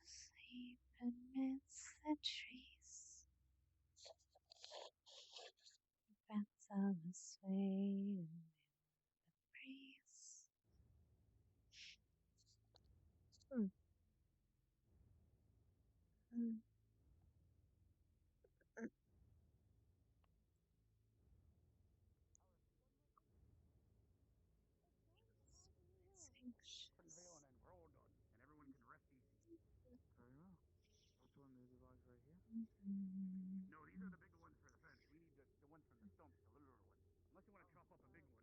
Asleep amidst the trees. Bats on the sway in the breeze. Open veil and then we're all done, and everyone can rest easy. Very well. Which one? These logs right here? No, these are the big ones for the fence. We need the ones from the stumps, the little ones. Unless you want to chop up a big one.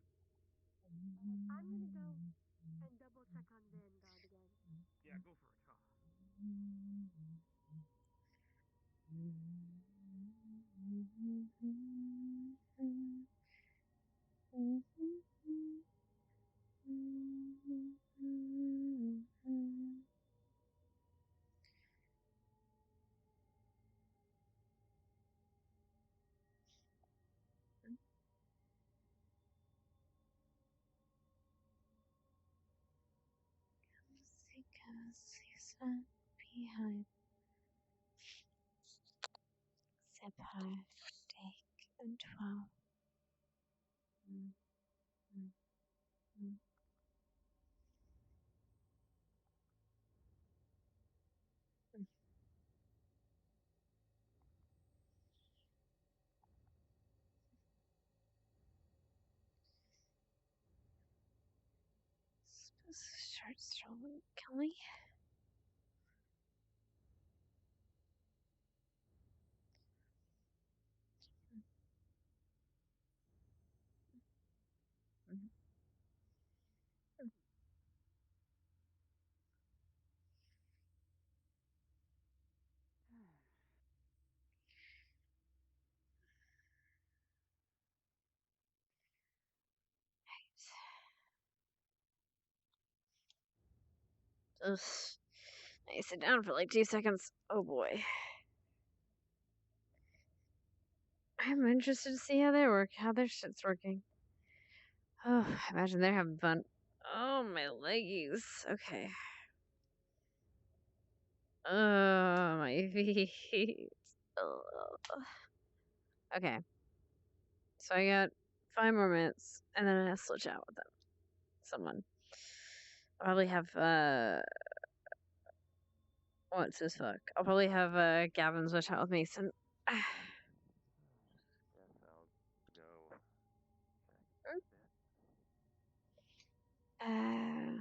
I'm gonna go and double check on Vanguard again. Yeah, go for it. Huh? Season behind. Zip high, take and 12. Short strolling, kill me. Ugh. I sit down for like 2 seconds. Oh boy. I'm interested to see how their shit's working. Oh, I imagine they're having fun. Oh, my leggies. Okay. Oh, my feet. Ugh. Okay. So I got 5 more minutes, and then I'll switch out with them. Someone. I'll probably have, what's this fuck? I'll probably have, Gavin switch out with Mason. Guess I'll go.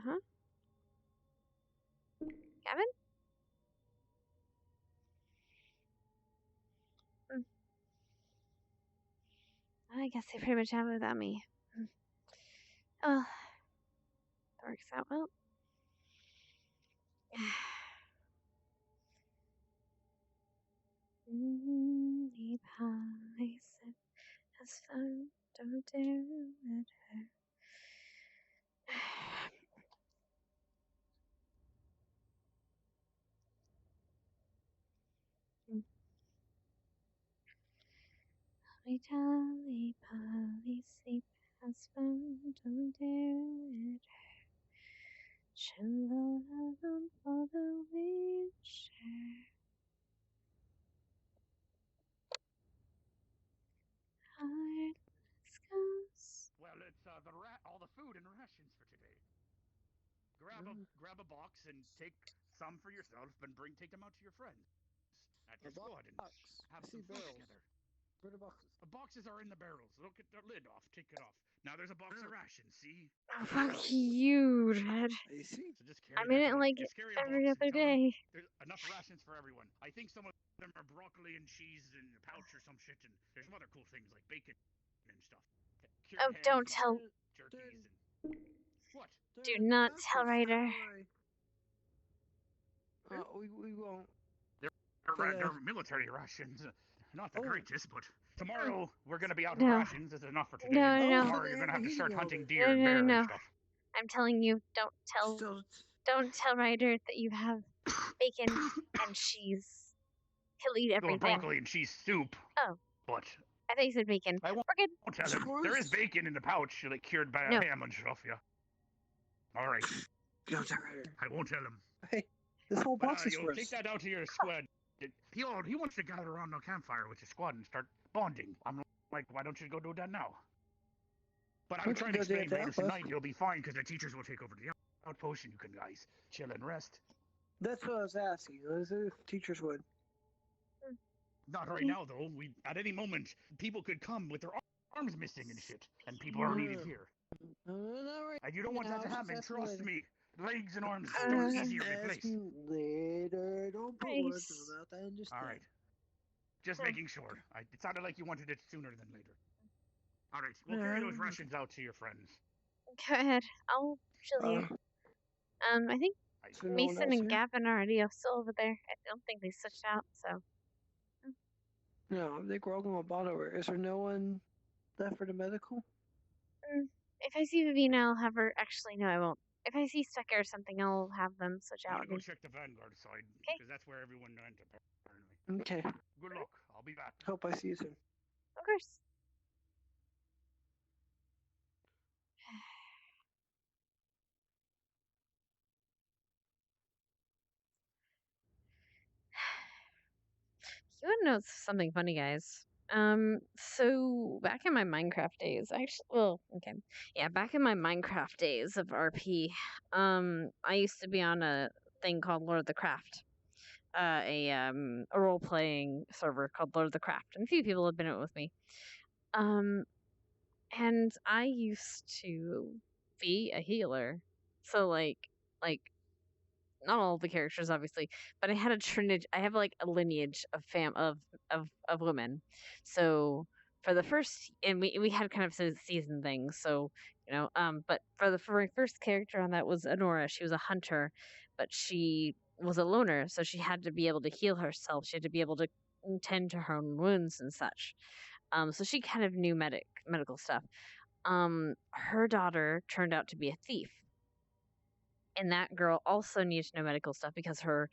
Huh? Gavin? I guess they pretty much have it without me. Oh, that works out well. Deep high, sip has fun, don't dare let her. Holly jolly Polly, sleep has fun, don't dare let her. Tremble alone for the winter. Heartless ghost. Well, it's all the food and rations for today. Grab a box and take some for yourself, and take them out to your friends at your squad and have some food together. Where are the boxes? The boxes are in the barrels. Look at the lid off. Take it off. Now there's a box of rations. See? Oh, fuck you, Red. So just carry I'm in it like every other day. There's enough rations for everyone. I think some of them are broccoli and cheese in a pouch or some shit, and there's some other cool things like bacon and stuff. Oh, don't tell. Jerkies and... What? Do not tell Ryder. We won't. They're military rations. not the greatest, but tomorrow we're gonna be out of No. rations. This is enough for today. No. Tomorrow you're gonna have to start hunting deer and bear and stuff. I'm telling you, don't tell Ryder that you have bacon and cheese. He'll eat everything. Broccoli and cheese soup. Oh. But I thought you said bacon. I won't tell him. There is bacon in the pouch, like cured by ham and stuff, yeah. Alright. I won't tell him. Hey, this whole box is you'll take that out to your squad. He wants to gather around the campfire with his squad and start bonding. I'm like, why don't you go do that now? But I'm trying to explain later tonight you'll be fine because the teachers will take over the outpost and you can guys chill and rest. That's what I was asking. If teachers would. Not right now, though. At any moment, people could come with their arms missing and shit, and people are needed here. And you don't want that to happen. Trust me. Legs and arms are easier to replace. Later, don't put words about that. All right. Just making sure. It sounded like you wanted it sooner than later. All right. We'll carry those rations out to your friends. Go ahead. I'll chill here. I think Mason and Gavin are already still over there. I don't think they switched out, so. No, I think we're all going to bond over. Is there no one left for the medical? If I see Vivina, I'll have her. Actually, no, I won't. If I see Stecker or something, I'll have them switch out. I'm going to go check the Vanguard side, because that's where everyone went, apparently. Okay. Good luck. I'll be back. Hope I see you soon. Of course. You want to know something funny, guys? So back in my Minecraft days, back in my Minecraft days of RP, I used to be on a thing called Lord of the Craft, a role-playing server called Lord of the Craft, and a few people have been in it with me. And I used to be a healer, so like not all the characters obviously, but I had I have like a lineage of women. So for the first, and we had kind of season things, so but for the very first character on that was Honora. She was a hunter, but she was a loner, so she had to be able to heal herself. She had to be able to tend to her own wounds and such. So she kind of knew medical stuff. Her daughter turned out to be a thief. And that girl also needed to know medical stuff because her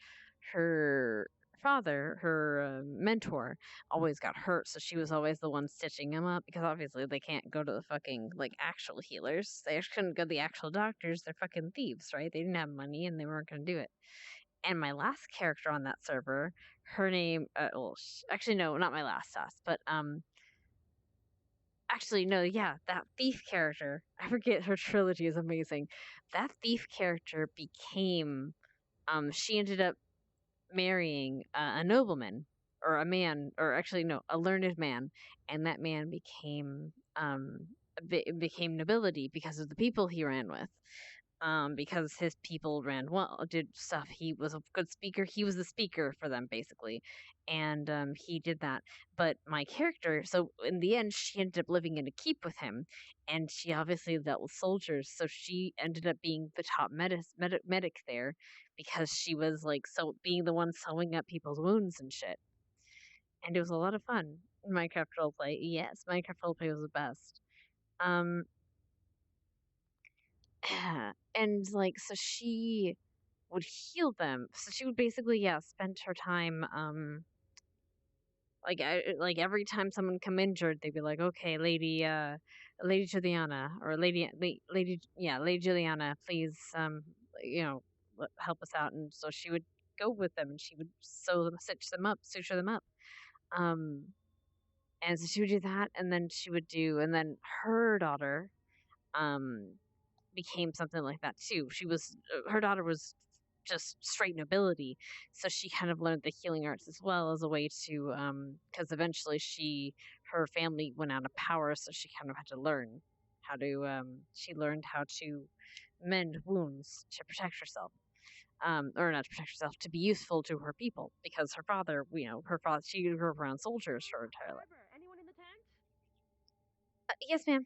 father, her mentor, always got hurt, so she was always the one stitching him up because obviously they can't go to the fucking actual healers. They couldn't go to the actual doctors. They're fucking thieves, right? They didn't have money and they weren't going to do it. And my last character on that server, her name, actually no, not my last task, but actually, no, yeah, that thief character, I forget, her trilogy is amazing. That thief character became, she ended up marrying a nobleman, or a man, or actually, no, a learned man, and that man became nobility because of the people he ran with. Because his people did stuff. He was a good speaker. He was the speaker for them, basically. And he did that. But my character, so in the end, she ended up living in a keep with him. And she obviously dealt with soldiers. So she ended up being the top medic there because she was being the one sewing up people's wounds and shit. And it was a lot of fun. Minecraft roleplay. Yes, Minecraft roleplay was the best. And so she would heal them. So she would basically spend her time every time someone come injured, they'd be like, okay, Lady Juliana, or Lady Juliana, please help us out. And so she would go with them and she would suture them up. And so she would do that, and then her daughter became something like that too. Her daughter was just straight nobility, so she kind of learned the healing arts as well as a way to because eventually her family went out of power, so she kind of had to learn how to she learned how to mend wounds to protect herself, or not to protect herself, to be useful to her people, because her father, she grew up around soldiers her entire life. Anyone in the tent? Yes, ma'am.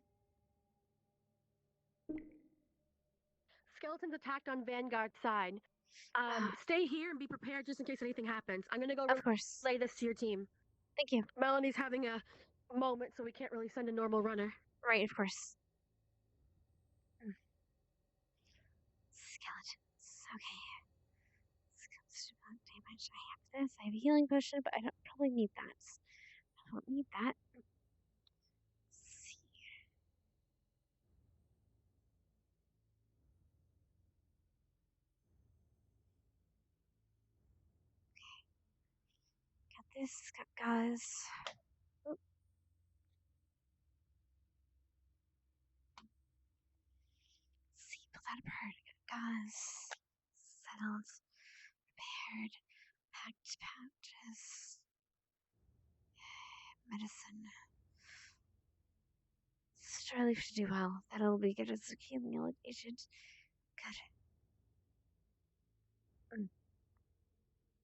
Skeletons attacked on Vanguard side. Stay here and be prepared just in case anything happens. I'm gonna go of course relay this to your team. Thank you. Melanie's having a moment, so we can't really send a normal runner. Right, of course. Skeletons. Okay. Skeletons do not damage. I have this. I have a healing potion, but I don't probably need that. I don't need that. Let's see. Got this. Got gauze. Oh. Let's see. Pull that apart. Got gauze. Settled. Repaired. Packed pouches. Medicine. Starleaf should do well. That'll be good as a healing agent. Good.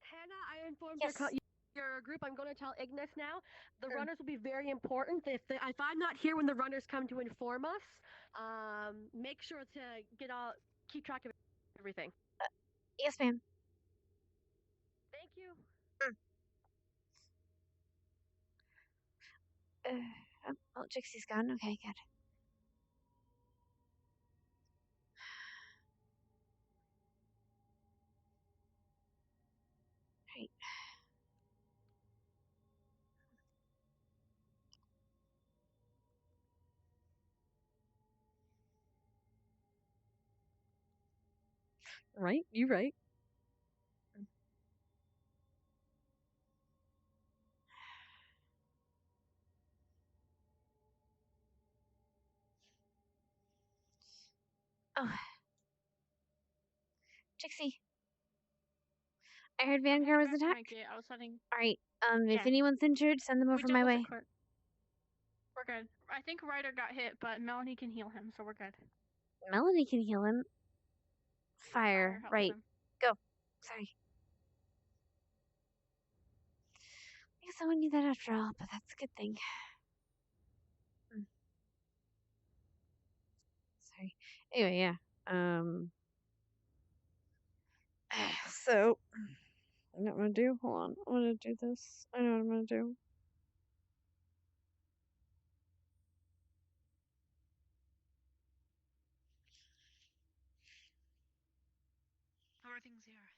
Hannah, I informed Yes. your group. I'm going to tell Ignis now. The runners will be very important. If I'm not here when the runners come to inform us, make sure to keep track of everything. Yes, ma'am. Thank you. Oh, Jixie's gone. Okay, good. Right. Right, you're right. Oh. Jixie. I heard Vanguard was attacked. I was heading. Alright, if Yeah. anyone's injured, send them over my way. We're good. I think Ryder got hit, but Melanie can heal him, so we're good. Melanie can heal him. Fire, helps right. him. Go. Sorry. I guess I wouldn't need that after all, but that's a good thing. Sorry. Anyway, yeah. So, I know what I'm gonna do. Hold on. I'm gonna do this. I know what I'm gonna do. How are things here?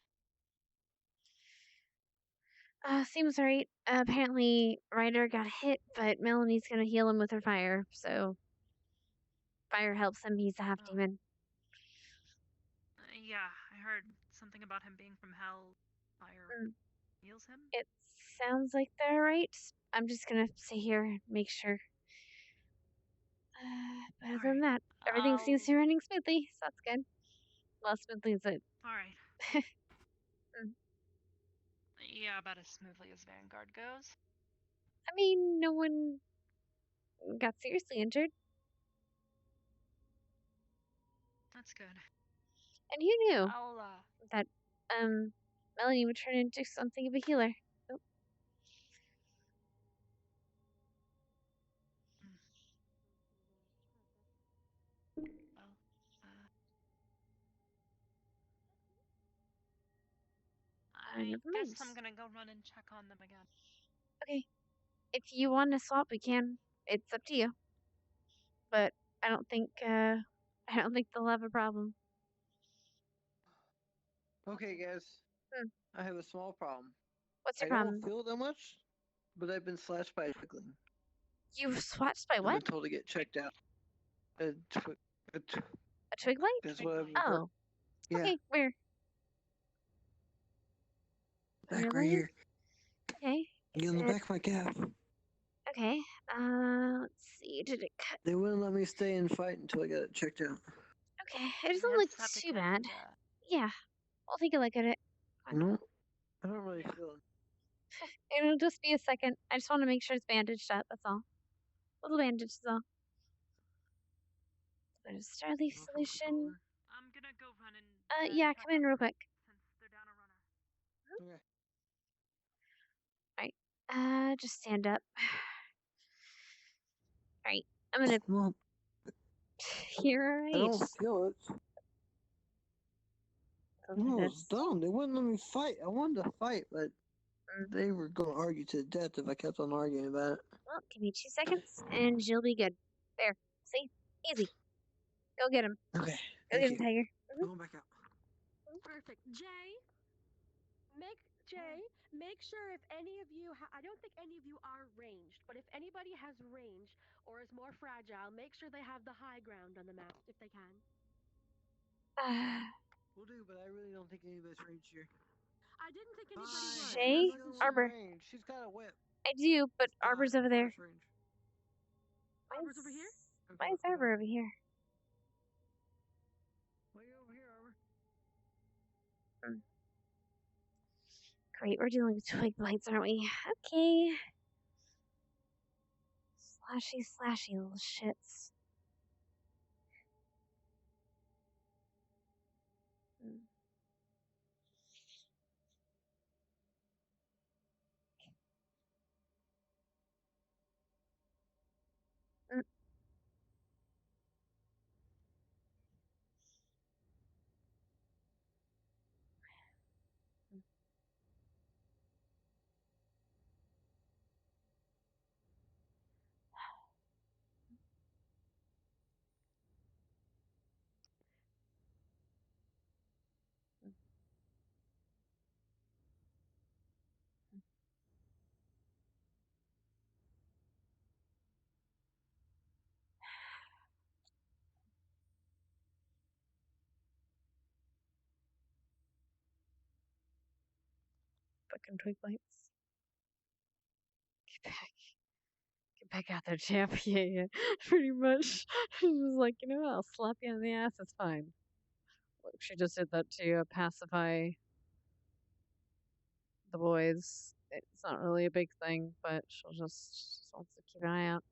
Seems right. Apparently, Ryder got hit, but Melanie's gonna heal him with her fire, so. Fire helps him, he's a half demon. Yeah, I heard something about him being from hell. Fire heals him? It sounds like they're right. I'm just gonna sit here and make sure. But other than that, everything seems to be running smoothly, so that's good. Well, smoothly is it. Alright. Yeah, about as smoothly as Vanguard goes. I mean, no one got seriously injured. That's good. And you knew I'll, that, Melanie would turn into something of a healer. Oh. I never mind. guess I'm gonna go run and check on them again. Okay. If you want to swap, we can. It's up to you. But I don't think they'll have a problem. Okay, guys. I have a small problem. What's your I problem? don't feel that much, but I've been slashed by a twigling. You were slashed by what? I've been told to get checked out. A twig light? That's what I've heard. Oh. Yeah. Okay, where? Back right here. Okay. You in the back of my calf. Okay. Let's see. Did it cut? They wouldn't let me stay and fight until I got it checked out. Okay. It doesn't look too bad. Yeah. I'll take a look at it. No, I don't really feel it. It'll just be a second. I just want to make sure it's bandaged up. That's all. Little bandage is all. There's Starleaf solution. I'm gonna go run and. Yeah, come in real quick. Since they're down a runner. Okay. Alright. Just stand up. Alright. I'm gonna. Well, You're alright. I don't feel it. No, it's dumb. They wouldn't let me fight. I wanted to fight, but They were going to argue to the death if I kept on arguing about it. Well, give me 2 seconds, and she'll be good. There. See? Easy. Go get him. Okay. Go get him, Tiger. Going back out. Perfect. Jay, make sure if any of you, I don't think any of you are ranged, but if anybody has range or is more fragile, make sure they have the high ground on the map if they can. We'll do, but I really don't think anybody's ranged here. I didn't think anybody was. Shay? Arbor. She's got a whip. I do, but Arbor's over there. Arbor's over here? Why is Arbor over here? Why are you over here, Arbor? Great, we're dealing with twig blights, aren't we? Okay. Slashy little shits. Fucking twig blights. Get back out there, champ. Yeah. Pretty much. She was like, you know what, I'll slap you on the ass, it's fine. Look, she just did that to pacify the boys. It's not really a big thing, but she wants to keep an eye out.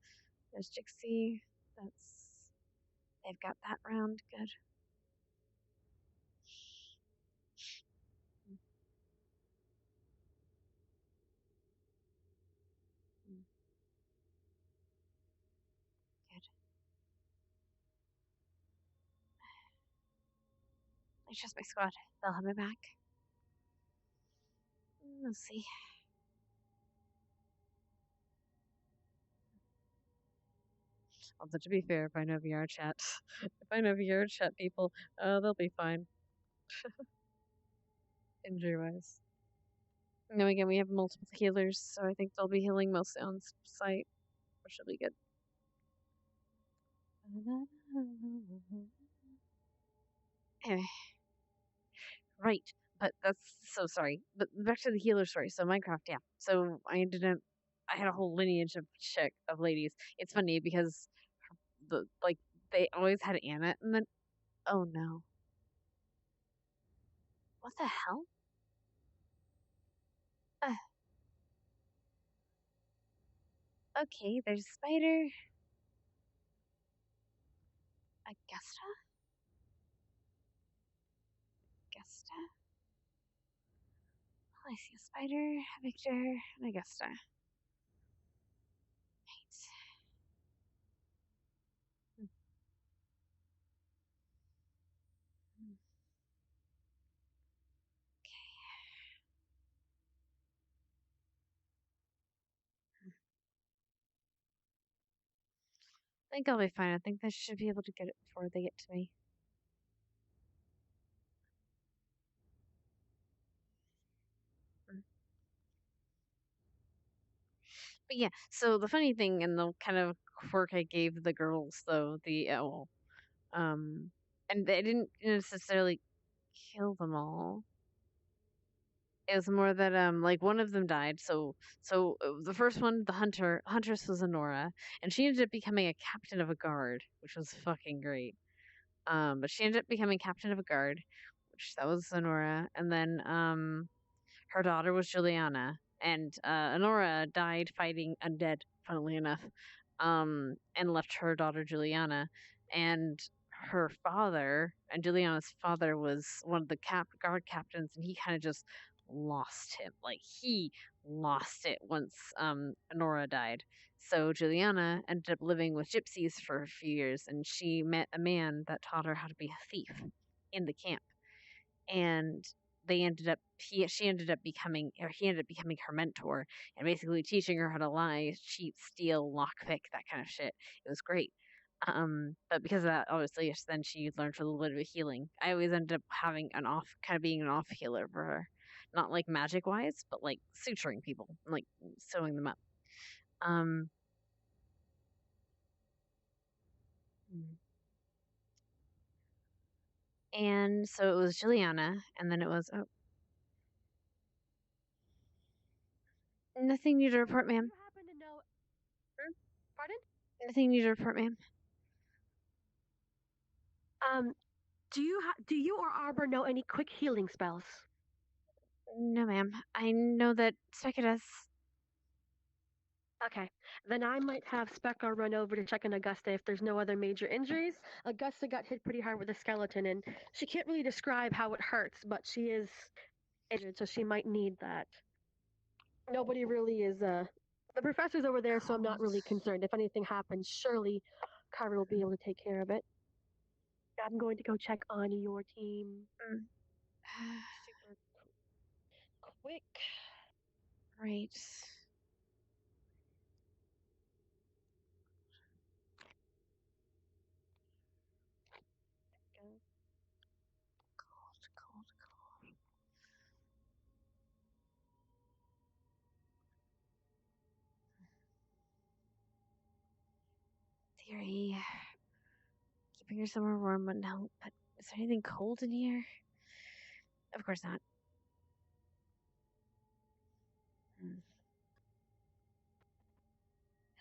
There's Jixie. They've got that round. Good. Good. It's just my squad. They'll have me back. Let's see. Although to be fair, if I know VRchat people, they'll be fine. Injury wise. Now again, we have multiple healers, so I think they'll be healing mostly on site, which will be good. Anyway. Right, but that's so sorry. But back to the healer story. So Minecraft, yeah. So I had a whole lineage of ladies. It's funny because they always had Anna, and then oh no. What the hell? Okay, there's Spider. Augusta? I see a Spider, Victor, and Augusta. Right. I think I'll be fine. I think they should be able to get it before they get to me. But yeah, so the funny thing and the kind of quirk I gave the girls, though, and they didn't necessarily kill them all. It was more that like one of them died. So the first one, the huntress was Honora, and she ended up becoming a captain of a guard, which was fucking great. But she ended up becoming captain of a guard, which that was Honora, and then her daughter was Juliana, and Honora died fighting undead, funnily enough, and left her daughter Juliana, and her father, and Juliana's father was one of the guard captains, and he kind of just lost him. Like, he lost it once Honora died. So Juliana ended up living with gypsies for a few years, and she met a man that taught her how to be a thief in the camp. And she ended up becoming, or he ended up becoming her mentor and basically teaching her how to lie, cheat, steal, lockpick, that kind of shit. It was great. But because of that, obviously, then she learned a little bit of healing. I always ended up having being an off healer for her, not like magic wise, but like suturing people, like sewing them up. And so it was Juliana, and then it was nothing new to report, ma'am. Do you happen to know? Pardon? Nothing new to report, ma'am. Do you or Arbor know any quick healing spells? No, ma'am. I know that Specca does. Okay, then I might have Specca run over to check on Augusta if there's no other major injuries. Augusta got hit pretty hard with a skeleton, and she can't really describe how it hurts, but she is injured, so she might need that. Nobody really is, the professor's over there, so I'm not really concerned. If anything happens, surely Carver will be able to take care of it. I'm going to go check on your team. Super quick. Right. Cold. Theory. Keeping her somewhere warm wouldn't help, but is there anything cold in here? Of course not.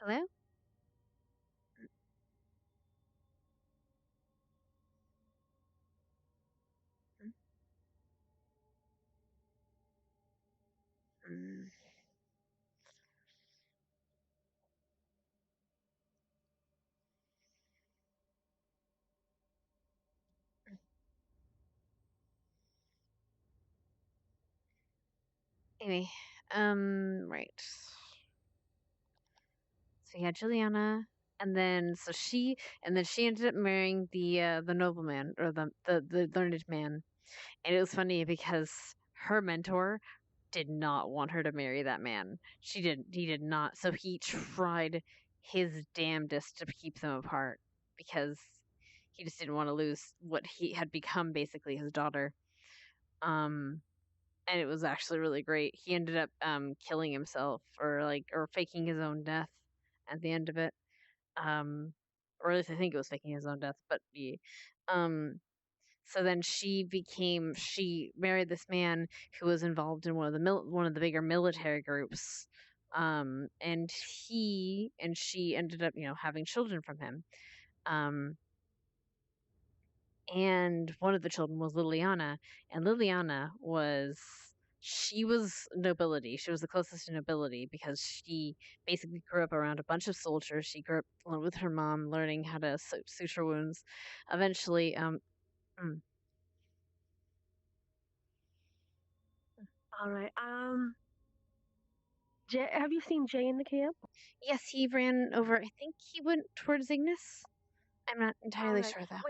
Hello? Anyway, right. So yeah, Juliana, and then she ended up marrying the nobleman, or the learned man, and it was funny because her mentor did not want her to marry that man. He did not. So he tried his damnedest to keep them apart because he just didn't want to lose what he had become, basically his daughter. And it was actually really great. He ended up killing himself, or faking his own death at the end of it. Or at least I think it was faking his own death. But so then she married this man who was involved in one of the bigger military groups. And she ended up having children from him. And one of the children was Liliana, and Liliana was nobility. She was the closest to nobility because she basically grew up around a bunch of soldiers. She grew up with her mom, learning how to suture wounds. Eventually, All right. Jay, have you seen Jay in the camp? Yes, he ran over. I think he went towards Ignis. I'm not entirely sure though.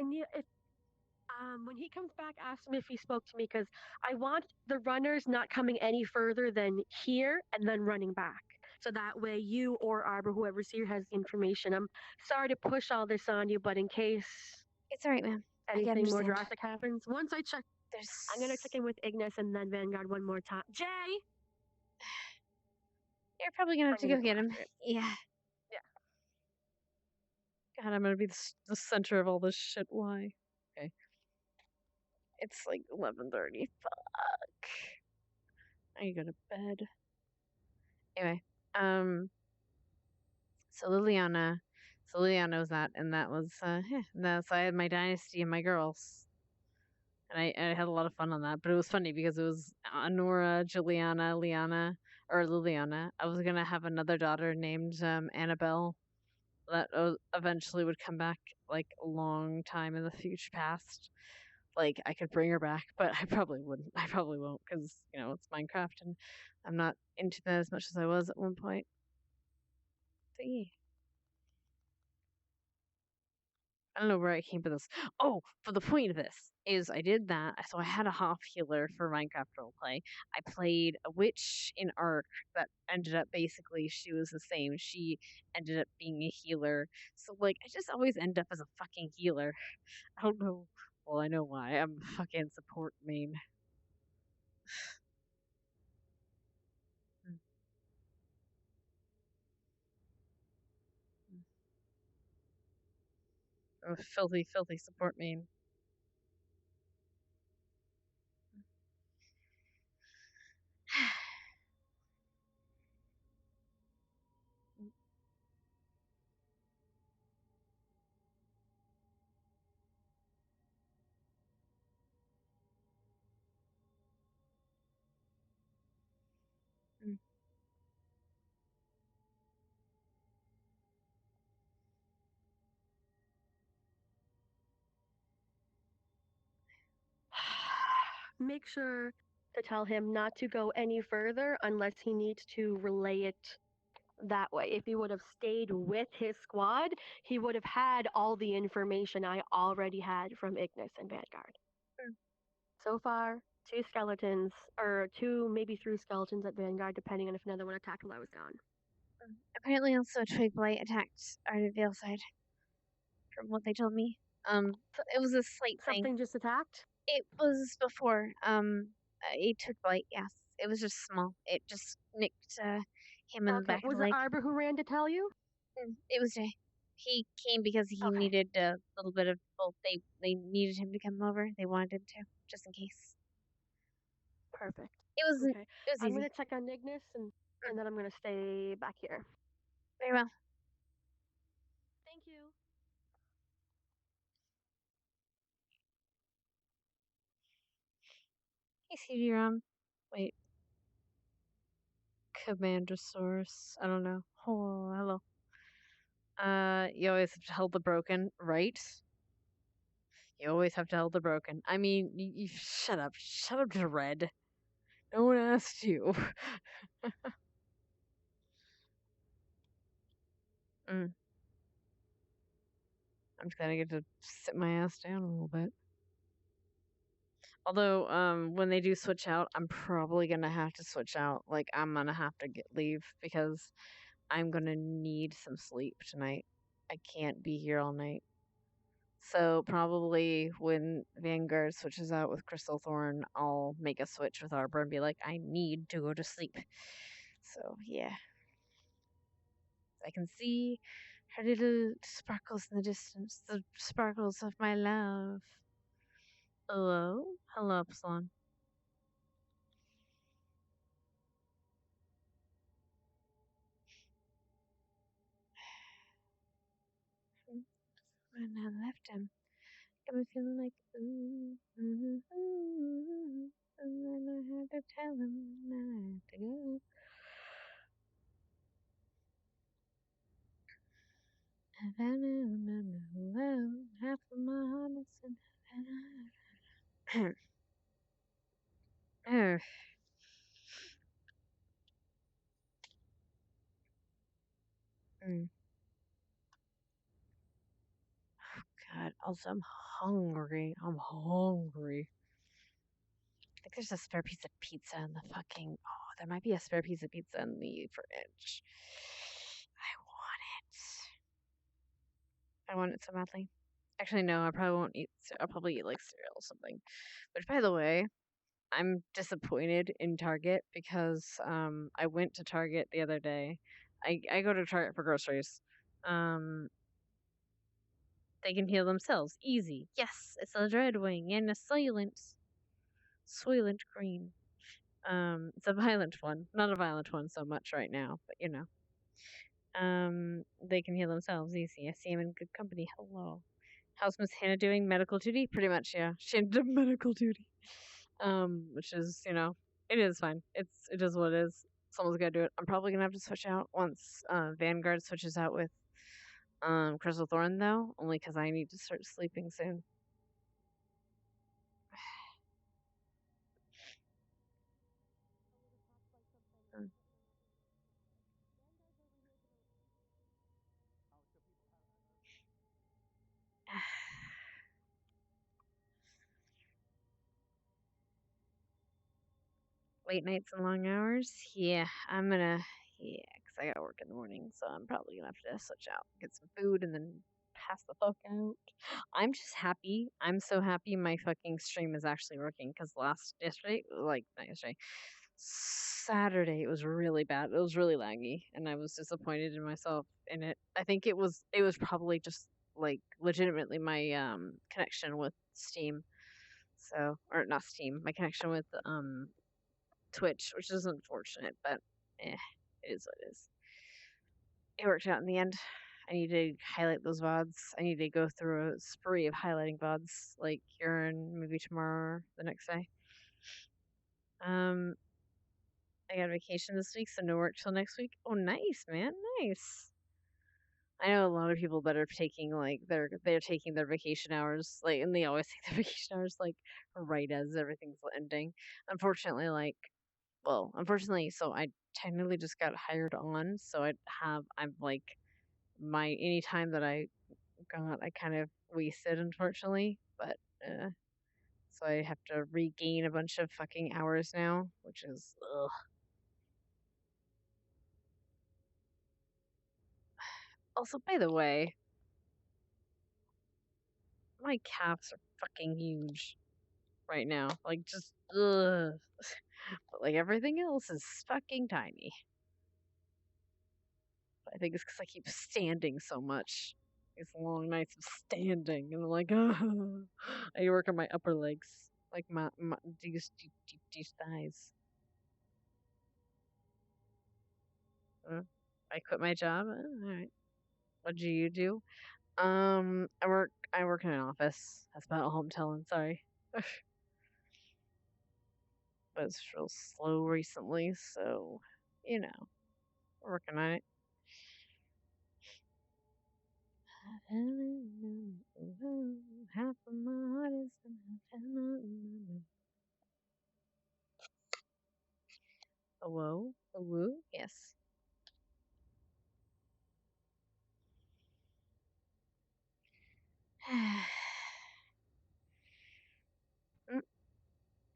When he comes back, ask him if he spoke to me, because I want the runners not coming any further than here and then running back. So that way you or Arbor, whoever's here, has the information. I'm sorry to push all this on you, but in case it's all right, ma'am. Anything more drastic happens, once I check, I'm gonna check in with Ignis and then Vanguard one more time. Jay, you're probably gonna have to go get him. Yeah. Yeah. God, I'm gonna be the center of all this shit. Why? Okay. It's like 11:30. Fuck. I go to bed. Anyway, so Liliana was that, and that was so I had my dynasty and my girls, and I had a lot of fun on that. But it was funny because it was Honora, Juliana, Liliana. I was gonna have another daughter named Annabelle that eventually would come back like a long time in the future past. Like I could bring her back, but I probably wouldn't. I probably won't because it's Minecraft and I'm not into that as much as I was at one point. So yeah. I don't know where I came with this. Oh, for the point of this is I did that. So I had a half healer for Minecraft roleplay. I played a witch in Ark that ended up basically she was the same. She ended up being a healer. So like I just always end up as a fucking healer. I don't know. Well, I know why. I'm a fucking support main. I'm a filthy, filthy support main. Make sure to tell him not to go any further unless he needs to relay it that way. If he would have stayed with his squad, he would have had all the information I already had from Ignis and Vanguard. So far, 2 skeletons, or 2, maybe 3 skeletons at Vanguard, depending on if another one attacked while I was gone. Apparently, also Twig Blight attacked our Veil side. From what they told me, it was a slight thing. Something just attacked? It was before. A Twig Blight. Yes, it was just small. It just nicked him in the back of Was the leg. it Arbor who ran to tell you? It was Jay. He came because he needed a little bit of both. They needed him to come over. They wanted him to, just in case. Perfect. It was. Okay. It was I'm easy. gonna check on Ignis and then I'm gonna stay back here. Very well. Thank you. Hey, CD-ROM. Wait. Commandosaurus. I don't know. Oh, hello. You always have to help the broken, right? You always have to help the broken. I mean, you shut up. Shut up, Dread. No one asked you. I'm just gonna get to sit my ass down a little bit. Although, when they do switch out, I'm probably gonna have to switch out. Like, I'm gonna have to leave because I'm gonna need some sleep tonight. I can't be here all night. So probably when Vanguard switches out with Crystal Thorn, I'll make a switch with Arbor and be like, I need to go to sleep. So yeah. I can see her little sparkles in the distance, the sparkles of my love. Hello? Hello, Epsilon. When I left him, got me feeling like, ooh, ooh, ooh, and then I had to tell him I had to go. And I know, half of my heart is in God, also I'm hungry. I'm hungry. I think there's a spare piece of pizza in the fucking. Oh, there might be a spare piece of pizza in the fridge. I want it so badly. Actually, no, I probably won't eat. I'll probably eat like cereal or something. Which, by the way, I'm disappointed in Target because I went to Target the other day. I go to Target for groceries. They can heal themselves. Easy. Yes, it's a Dread Wing and a Soylent Green. It's a violent one. Not a violent one so much right now, but you know. They can heal themselves easy. I see him in good company. Hello. How's Miss Hannah doing? Medical duty? Pretty much, yeah. She ended up medical duty. Which is, you know, it is fine. It is what it is. Someone's gotta do it. I'm probably gonna have to switch out once Vanguard switches out with Crystal Thorn though, only because I need to start sleeping soon. late nights and long hours. Yeah, I'm gonna. Yeah, because I gotta work in the morning, so I'm probably gonna have to switch out, get some food, and then pass the fuck out. I'm just happy. I'm so happy my fucking stream is actually working. Because yesterday, like not yesterday, Saturday, it was really bad. It was really laggy, and I was disappointed in myself in it. I think it was probably just like legitimately my connection with Steam. So, or not Steam, my connection with Twitch, which is unfortunate, but it is what it is. It worked out in the end. I need to highlight those VODs. I need to go through a spree of highlighting VODs, like here and maybe tomorrow or the next day. I got vacation this week, so no work till next week. Oh, nice, man, nice. I know a lot of people that are taking like they're taking their vacation hours, like, and they always take their vacation hours like right as everything's ending. Unfortunately, so I technically just got hired on, so I'm like my any time that I got, I kind of wasted, unfortunately. But so I have to regain a bunch of fucking hours now, which is ugh. Also, by the way, my calves are fucking huge right now. Like, just ugh. But like everything else is fucking tiny. I think it's because I keep standing so much. These long nights of standing, and I'm like, oh, I work on my upper legs, like my these thighs. I quit my job. All right. What do you do? I work in an office. That's about all I'm telling. Sorry. But it's real slow recently, so we're working on it. Half of my heart is hello, hello, yes.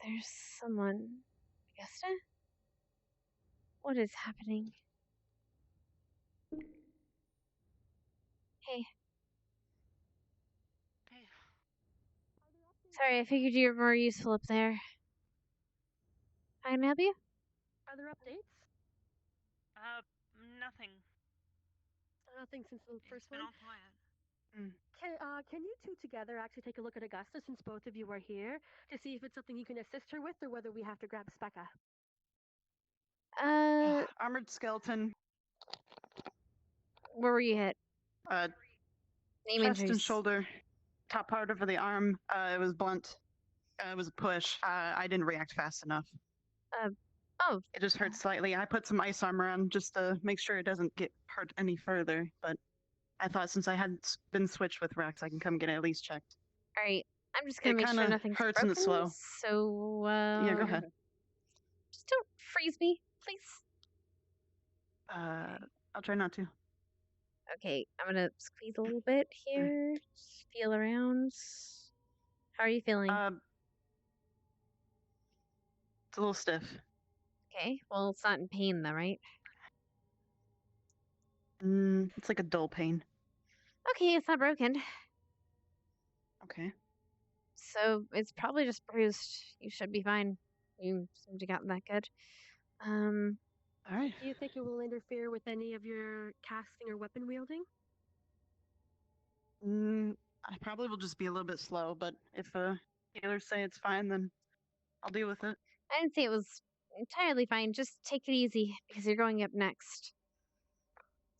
There's someone. Augusta? What is happening? Hey. Hey. Sorry, I figured you were more useful up there. I can help you? Are there updates? Nothing. Nothing since the first It's been one? all quiet. Can you two together actually take a look at Augusta since both of you are here to see if it's something you can assist her with or whether we have to grab Specca? Armored skeleton. Where were you hit? Chest injuries. and shoulder, top part of the arm. It was blunt. It was a push. I didn't react fast enough. Oh. It just hurt slightly. I put some ice armor on just to make sure it doesn't get hurt any further. But I thought since I hadn't been switched with Rex, I can come get it at least checked. All right. I'm just gonna make sure nothing's hurts broken. and it's slow. So Yeah, go ahead. Just don't freeze me, please. I'll try not to. Okay, I'm gonna squeeze a little bit here. Just feel around. How are you feeling? It's a little stiff. Okay, well, it's not in pain though, right? It's like a dull pain. Okay, it's not broken. Okay. So it's probably just bruised. You should be fine. You seem to have gotten that good. All right. Do you think it will interfere with any of your casting or weapon wielding? I probably will just be a little bit slow, but if healers say it's fine, then I'll deal with it. I didn't say it was entirely fine. Just take it easy because you're going up next.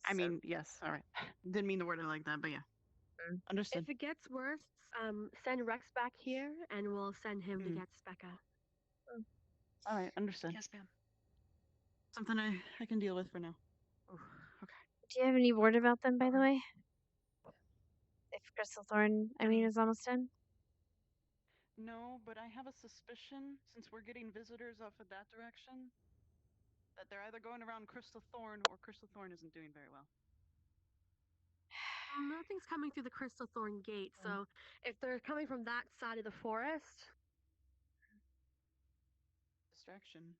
I mean, yes. All right. Didn't mean to word it like that, but yeah. Understood. If it gets worse, send Rex back here, and we'll send him to get Specca. All right, understood. Yes, ma'am. Something I can deal with for now. Ooh, okay. Do you have any word about them, by the way? If Crystal Thorn, is almost done? No, but I have a suspicion, since we're getting visitors off of that direction, that they're either going around Crystal Thorn or Crystal Thorn isn't doing very well. Nothing's coming through the Crystal Thorn gate, so if they're coming from that side of the forest... Distraction.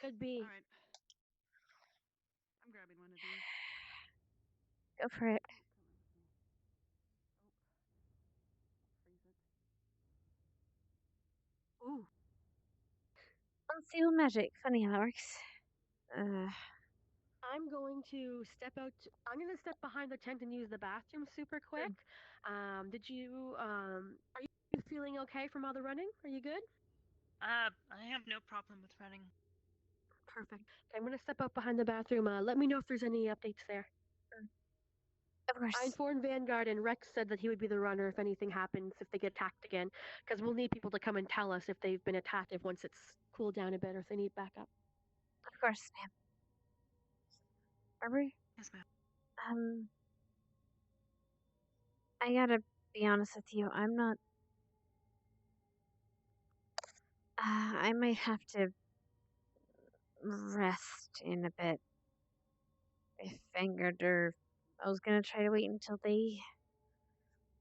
Could be. Alright. I'm grabbing one of these. Go for it. Ooh. Unsealed magic. Funny how that works. I'm going to step out. I'm going to step behind the tent and use the bathroom super quick. Are you feeling okay from all the running? Are you good? I have no problem with running. Perfect. Okay, I'm going to step out behind the bathroom. Let me know if there's any updates there. Of course. I informed Vanguard, and Rex said that he would be the runner if anything happens, if they get attacked again. Because we'll need people to come and tell us if they've been attacked, if once it's cooled down a bit, or if they need backup. Of course, ma'am. Barbara? Yes, ma'am. I gotta be honest with you. I'm not. I might have to rest in a bit. If Vanguard or I was gonna try to wait until they.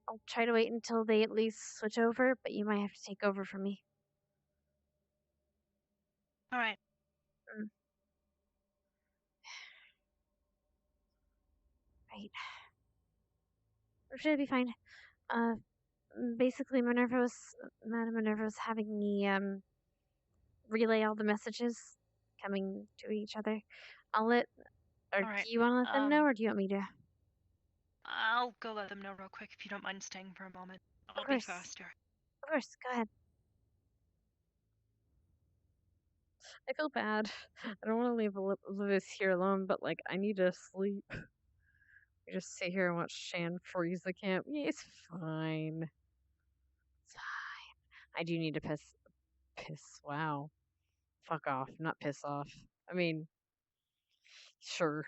I'll try to wait until they at least switch over, but you might have to take over for me. All right. Right. Or should I be fine? Basically, Madam Minerva was having me relay all the messages coming to each other. I'll let. Or All right. do you want to let them know, or do you want me to? I'll go let them know real quick if you don't mind staying for a moment. I'll be faster. Of course, go ahead. I feel bad. I don't want to leave Lewis here alone, but like I need to sleep. We just sit here and watch Shan freeze the camp. Yeah, it's fine. It's fine. I do need to piss. Wow. Fuck off. Not piss off. I mean, sure.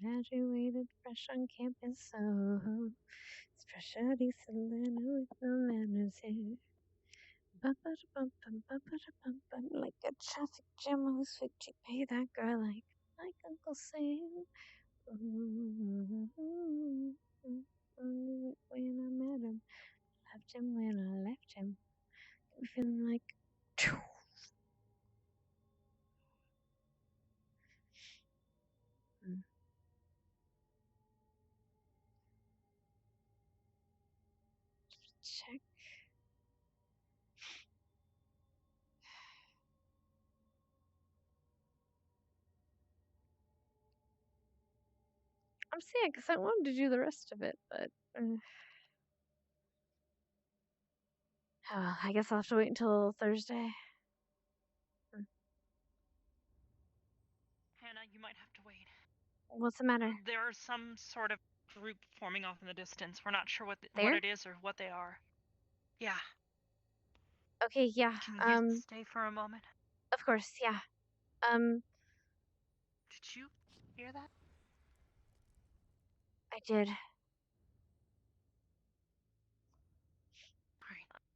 Graduated fresh on campus, so it's fresh out East Atlanta with no manners here. Like a traffic jam, I was quick to pay that girl like Uncle Sam. When I met him, left him when I left him. I'm feeling like. Check. I'm sad because I wanted to do the rest of it, but I guess I'll have to wait until Thursday. Hannah, you might have to wait. What's the matter? There are some sort of group forming off in the distance. We're not sure what it is or what they are. Yeah. Okay, yeah. Can you stay for a moment? Of course, yeah. Did you hear that? I did.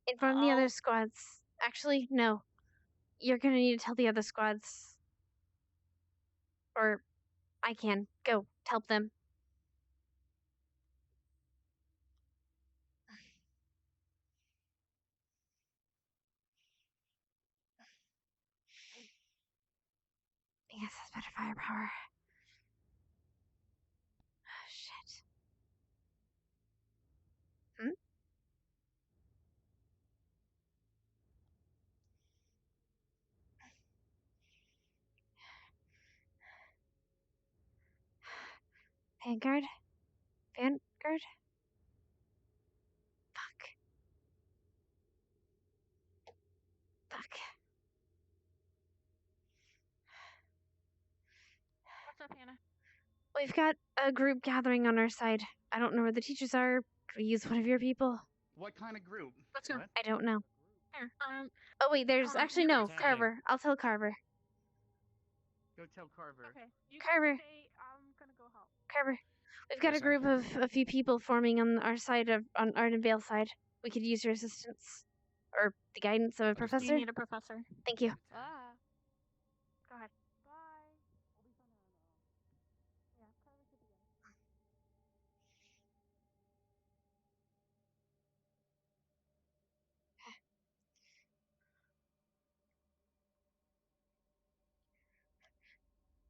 Inform the other squads. Actually, no. You're gonna need to tell the other squads. Or I can. Go. Help them. Yes, that's better firepower. Oh, shit. Vanguard? Vanguard? Fuck. What's up, Hannah? We've got a group gathering on our side. I don't know where the teachers are. Could we use one of your people? What kind of group? Let's go. I don't know. Here, Oh wait, there's actually no Carver. I'll tell Carver. Go tell Carver. Okay. You Carver. Say, I'm gonna go help. Carver. We've got a group of a few people forming on our side on Ardenvale side. We could use your assistance or the guidance of a professor. Do you need a professor? Thank you. Ah. Go ahead. Bye.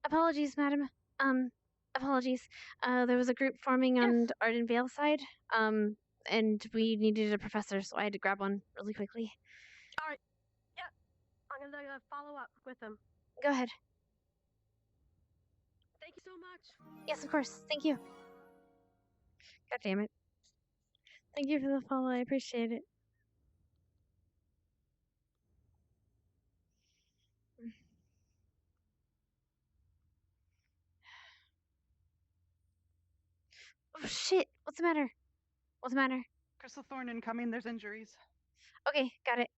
Apologies, madam. Apologies. There was a group forming on Ardenvale side. And we needed a professor, so I had to grab one really quickly. All right. Yeah. I'm gonna follow up with them. Go ahead. Thank you so much. Yes, of course. Thank you. God damn it. Thank you for the follow. I appreciate it. Oh shit! What's the matter? What's the matter? Crystal Thorn incoming. There's injuries. Okay, got it.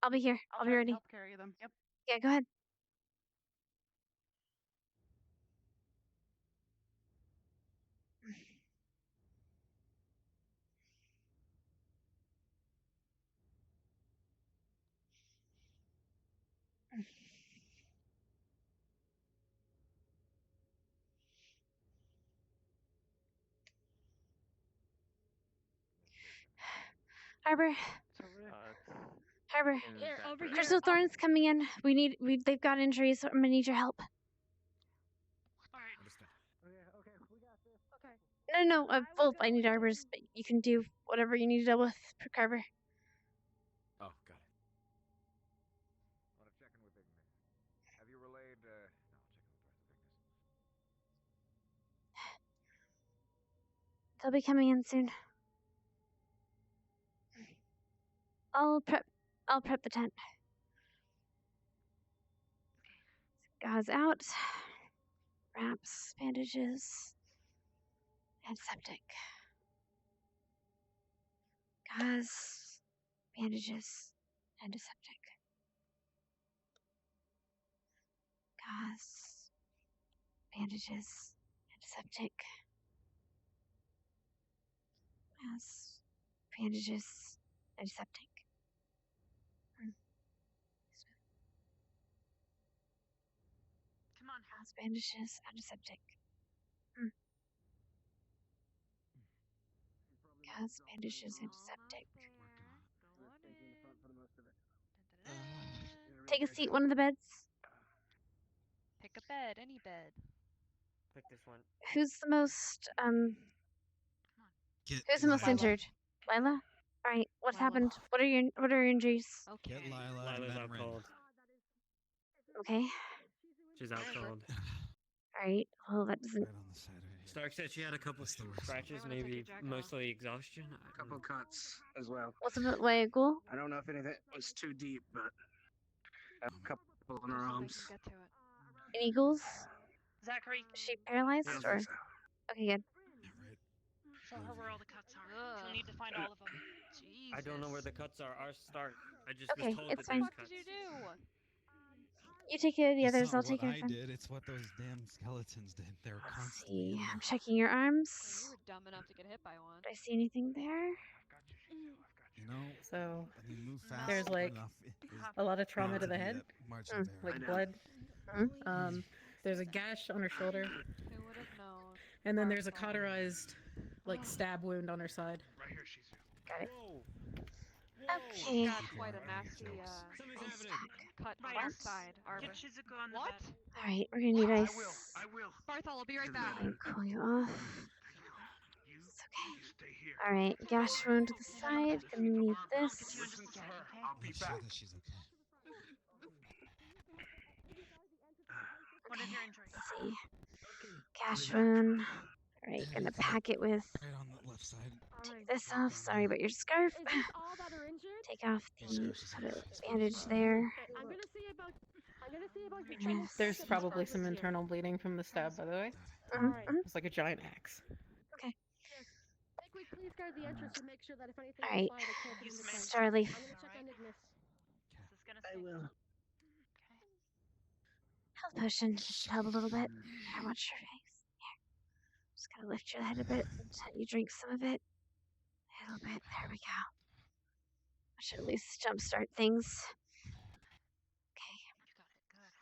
I'll be here. I'll be ready. Help carry them. Yep. Yeah, go ahead. Harbor. Harbor. Here, over here. Crystal Thorn's coming in. They've got injuries, so I'm gonna need your help. Okay. No, well, I need Arbor's, but you can do whatever you need to deal with, Carver. Oh, got it. Want to check in with Ignis. Have you relayed, no, I'll check in with the rest of Ignis. They'll be coming in soon. I'll prep the tent. Gauze out. Wraps, bandages, antiseptic. Gauze, bandages, antiseptic. Gauze, bandages, antiseptic. Gauze, bandages, antiseptic. Come on. Gauze, bandages, antiseptic. Gauze, bandages, antiseptic. Take a seat, one of the beds. Pick a bed, any bed. Pick this one. Who's the most Get who's the most Lila. injured? Lila? Alright, what happened? What are your injuries? Get Lila and Lila's then out Rin. cold. Okay. She's out cold. Alright, well that doesn't Stark said she had a couple scratches, maybe mostly exhaustion. A couple cuts as well. what's the way Ghoul? I don't know if anything was too deep, but a couple on her arms. Get to it. Any ghouls? Zachary. Is she paralyzed I don't or think so. okay, good. Show her where all the cuts are. She'll need to find all of them. Jesus. I don't know where the cuts are. Our Stark. I just Okay, was told it's that fine. there's What cuts. did you do? You take care of the It's others, not I'll take care what of I them. did, it's what those damn skeletons did. They were constantly See, in I'm there. checking your arms. You were dumb enough to get hit by one. Do I see anything there? You know, So when you move fast there's like enough, a lot of trauma bound to the be head, that margin of error. like blood. There's a gash on her shoulder, Who would have known? and then there's a cauterized, like stab wound on her side. Right here, she's Got it. Whoa. Okay. Got quite a nasty cut on her side. Arbor. Get Shizuko on the What? bed. Alright, we're gonna need ice. I will. Barthol, I'll be right back. And cool you off. You It's okay. stay here. Alright, gash wound to the side. Gonna need this. Listen to her. I'll be Make sure back. that she's okay. What is your injury? Let's see. Gash wound. Alright, gonna pack it with. Right on the left side. Take this off. Sorry about your scarf. Is this all that are injured? Take off the put a bandage there. I'm gonna see about your Yes. There's probably some internal bleeding from the stab, by the way. It's like a giant axe. Okay. Make we please guard the entrance and make sure that if anything Alright. fire, they can't get in the tent. Starleaf. I'm gonna check on Ignis. This is gonna I stay. will. Health potion. Just help a little bit. Here, watch your face. Here. Just gotta lift your head a bit until you drink some of it. A little bit. There we go. I should at least jumpstart things. Okay.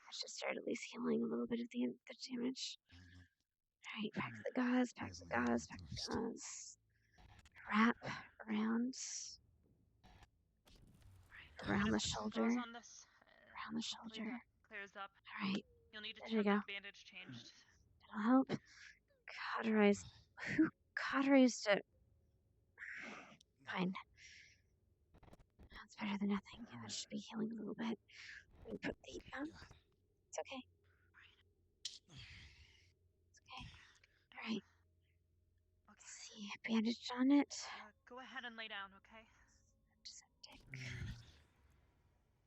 I should start at least healing a little bit of the damage. Alright, pack the gauze, pack the gauze, pack the gauze. Wrap around. Around the shoulder. Around the shoulder. Clears up. Alright. You'll need to There you have go. that bandage changed. That'll help. Cauterize. Who cauterized it? Fine. That's better than nothing. That should be healing a little bit. We put the It's okay. It's okay. Alright. Let's see. Bandage on it. Go ahead and lay down, okay?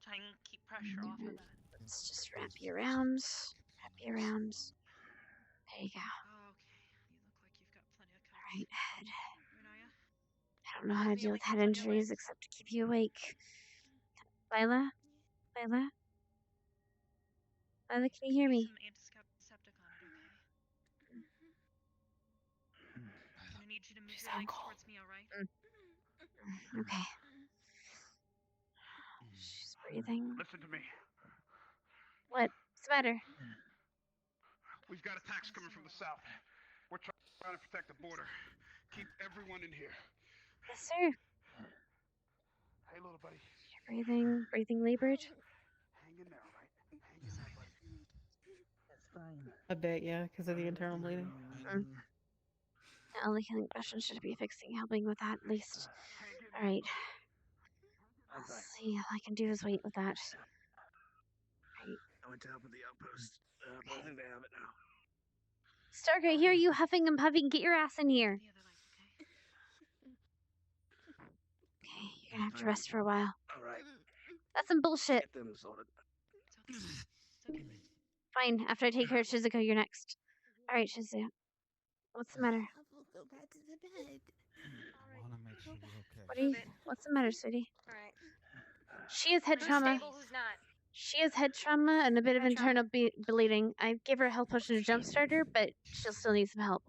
Try and keep pressure off of that. Let's just wrap you around. Wrap you around. There you go. Okay. You look like you've got plenty of cover. Alright, head. Renaya? I don't know how to deal with head injuries except to keep you awake. Lila? Lila? Lila, can you hear me? Some antiseptic on it, okay? I'm gonna need you to move your legs towards me, alright? Okay. She's breathing. Listen to me. What's the matter? We've got attacks coming from the south. We're trying to protect the border. Keep everyone in here. Yes, sir. Hey, little buddy. You're breathing labored. Hang in there, all right? Hang in there, buddy. It's fine. A bit, yeah, because of the internal bleeding. The only healing potion should be helping with that at least. Alright. Let's see. All I can do is wait with that. Right. I went to help with the outpost, but I think they have it now. Stark, I hear you huffing and puffing. Get your ass in here. Okay, you're gonna have to rest for a while. Alright. That's some bullshit. Get them sorted. Fine, after I take care of Shizuko, you're next. Alright, Shizu. What's the matter? Go back to the bed. I want to make sure you're okay. What's the matter, sweetie? Alright. She has head Who's trauma. stable, who's not? She has head trauma and a bit of internal bleeding. I gave her a health potion to jumpstart her, but she'll still need some help.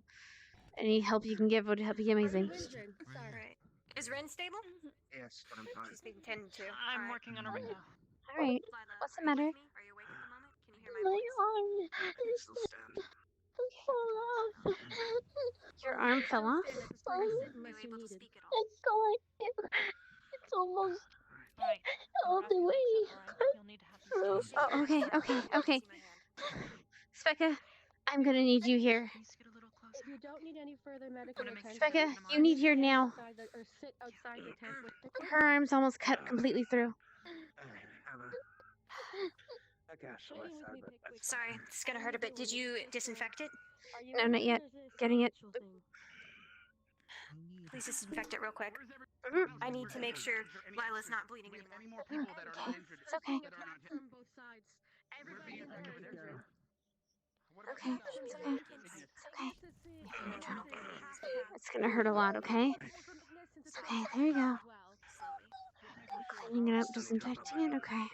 Any help you can give would help be amazing. Alright. Is Ren stable? Yes, but I'm fine. She's being tended to. I'm working on it right now. Alright. What's the matter? Are you awake at the moment? Can you hear my voice? arm Your arm fell off? Are you able to speak at all? It's almost Alright. all the way You'll need to have through. Oh, okay. Specca, I'm gonna need you here. If you don't need any further medical attention, Specca, you need here now. or sit outside the tent with Victor. Her arm's almost cut completely through. Sorry, it's gonna hurt a bit. Did you disinfect it? No, not yet. Getting it. Please disinfect it real quick. I need to make sure Lila's not bleeding anymore. It's okay. From both sides. Everybody is there. Okay, it's okay. It's okay. It's gonna hurt a lot, okay? It's okay, there you go. Cleaning it up, disinfecting it, okay.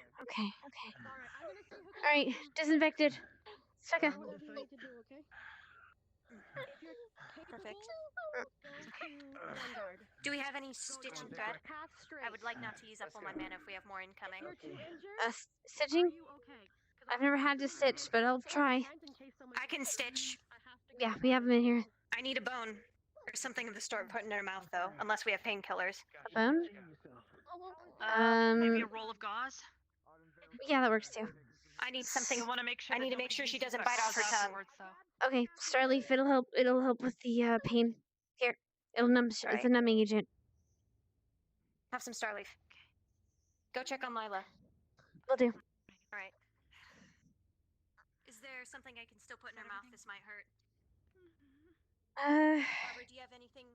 Alright, disinfected. Specca. Perfect. Do we have any stitch and thread? I would like not to use up all my mana if we have more incoming. Stitching? I've never had to stitch, but I'll try. I can stitch. Yeah, we have them in here. I need a bone. Or something of the sort put in her mouth, though, unless we have painkillers. A bone? Maybe a roll of gauze? Yeah, that works too. I need something. I want to make sure. I need to make sure she doesn't bite off her tongue. Okay, Starleaf, it'll help with the pain. Here, it'll numb. It's a numbing agent. Have some Starleaf. Go check on Lila. Will do. Alright. Is there something I can still put in her mouth? This might hurt. Barbara, do you have anything?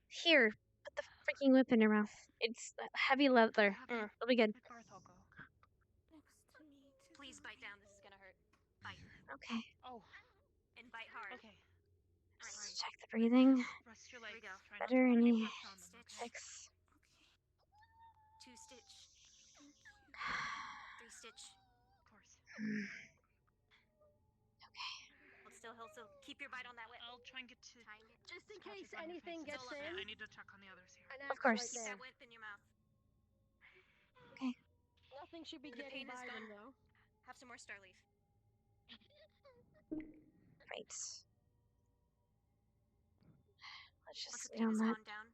Here, put the freaking whip in her mouth. It's heavy leather. It'll be good. Please bite down. This is gonna hurt. Bite. Okay. Oh. And bite hard. Okay. Just check the breathing. Rest your legs. Better any fix. 2 stitch. 3 stitch. Of course. Okay. Hold still, hold Crystal, keep your bite on that whip. I'll try and get to. Just in case anything gets in. I need to check on the others here. An Of axe course. Right Keep there. that whip in your mouth. Okay. Nothing should be The getting pain is by them gone. though. Have some more Starleaf. Right. Let's just Once the sit pain on is that. gone down,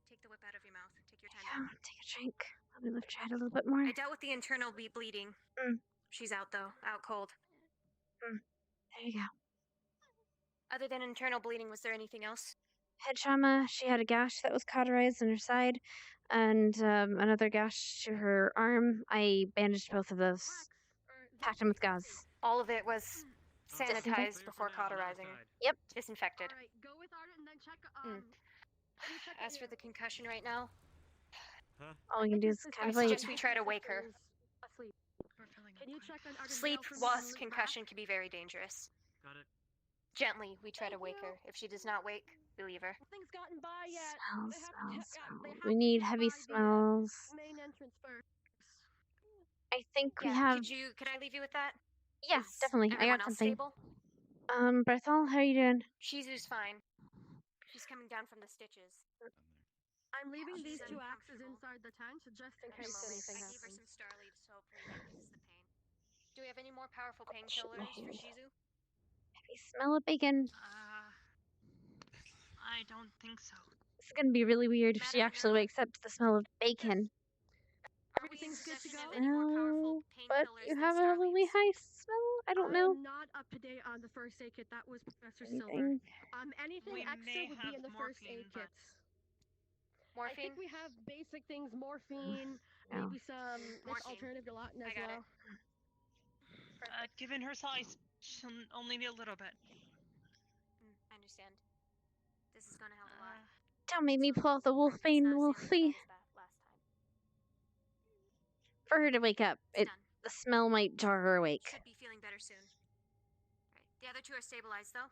take the whip out of your mouth. Take your time. Yeah, take a drink. Let me lift your head a little bit more. I dealt with the internal bleeding. She's out though, out cold. There you go. Other than internal bleeding, was there anything else? Head trauma. She had a gash that was cauterized on her side, and another gash to her arm. I bandaged both of those. Packed them with gauze. All of it was sanitized before cauterizing. Yep. Disinfected. Alright, go with Arden and then check As for the concussion right now, All we can do is I kind of wait. suggest we try to wake her. Asleep. Can you check on Arden's Sleep health whilst from concussion can be very dangerous. Got it. Gently, we try to wake her. If she does not wake, we leave her. Nothing's gotten by yet. Smells. We need heavy smells. Main entrance first. I think we Yeah, have. could I leave you with that? Yeah, Is definitely. I everyone got else something. stable? Berthel, how are you doing? Shizu's fine. She's coming down from the stitches. I'm leaving She's these two uncomfortable. axes inside the tent just in case anything I gave her happens. some Starleaf to hopefully that eases the pain. Do we have any more powerful Shit, my painkillers for hand. Shizu? Heavy smell of bacon. I don't think so. It's gonna be really weird if she actually wakes up to the smell of bacon. Everything's good to go. No, but you have a really high smell. I don't know. I'm not up to date on the first aid kit. That was Professor Silver. Anything? Anything We extra may would be have in the first morphine, aid but- kits. I Morphine? think we have basic things: morphine, No. maybe some Morphine. alternative gelatin as I got well. Given her size, she'll only need a little bit. I understand. This is gonna help a lot. Don't make me pull out the Wolfbane Wolfie. Last time. For her to wake up, the smell might jar her awake. Should be feeling better soon. Right. The other two are stabilized though.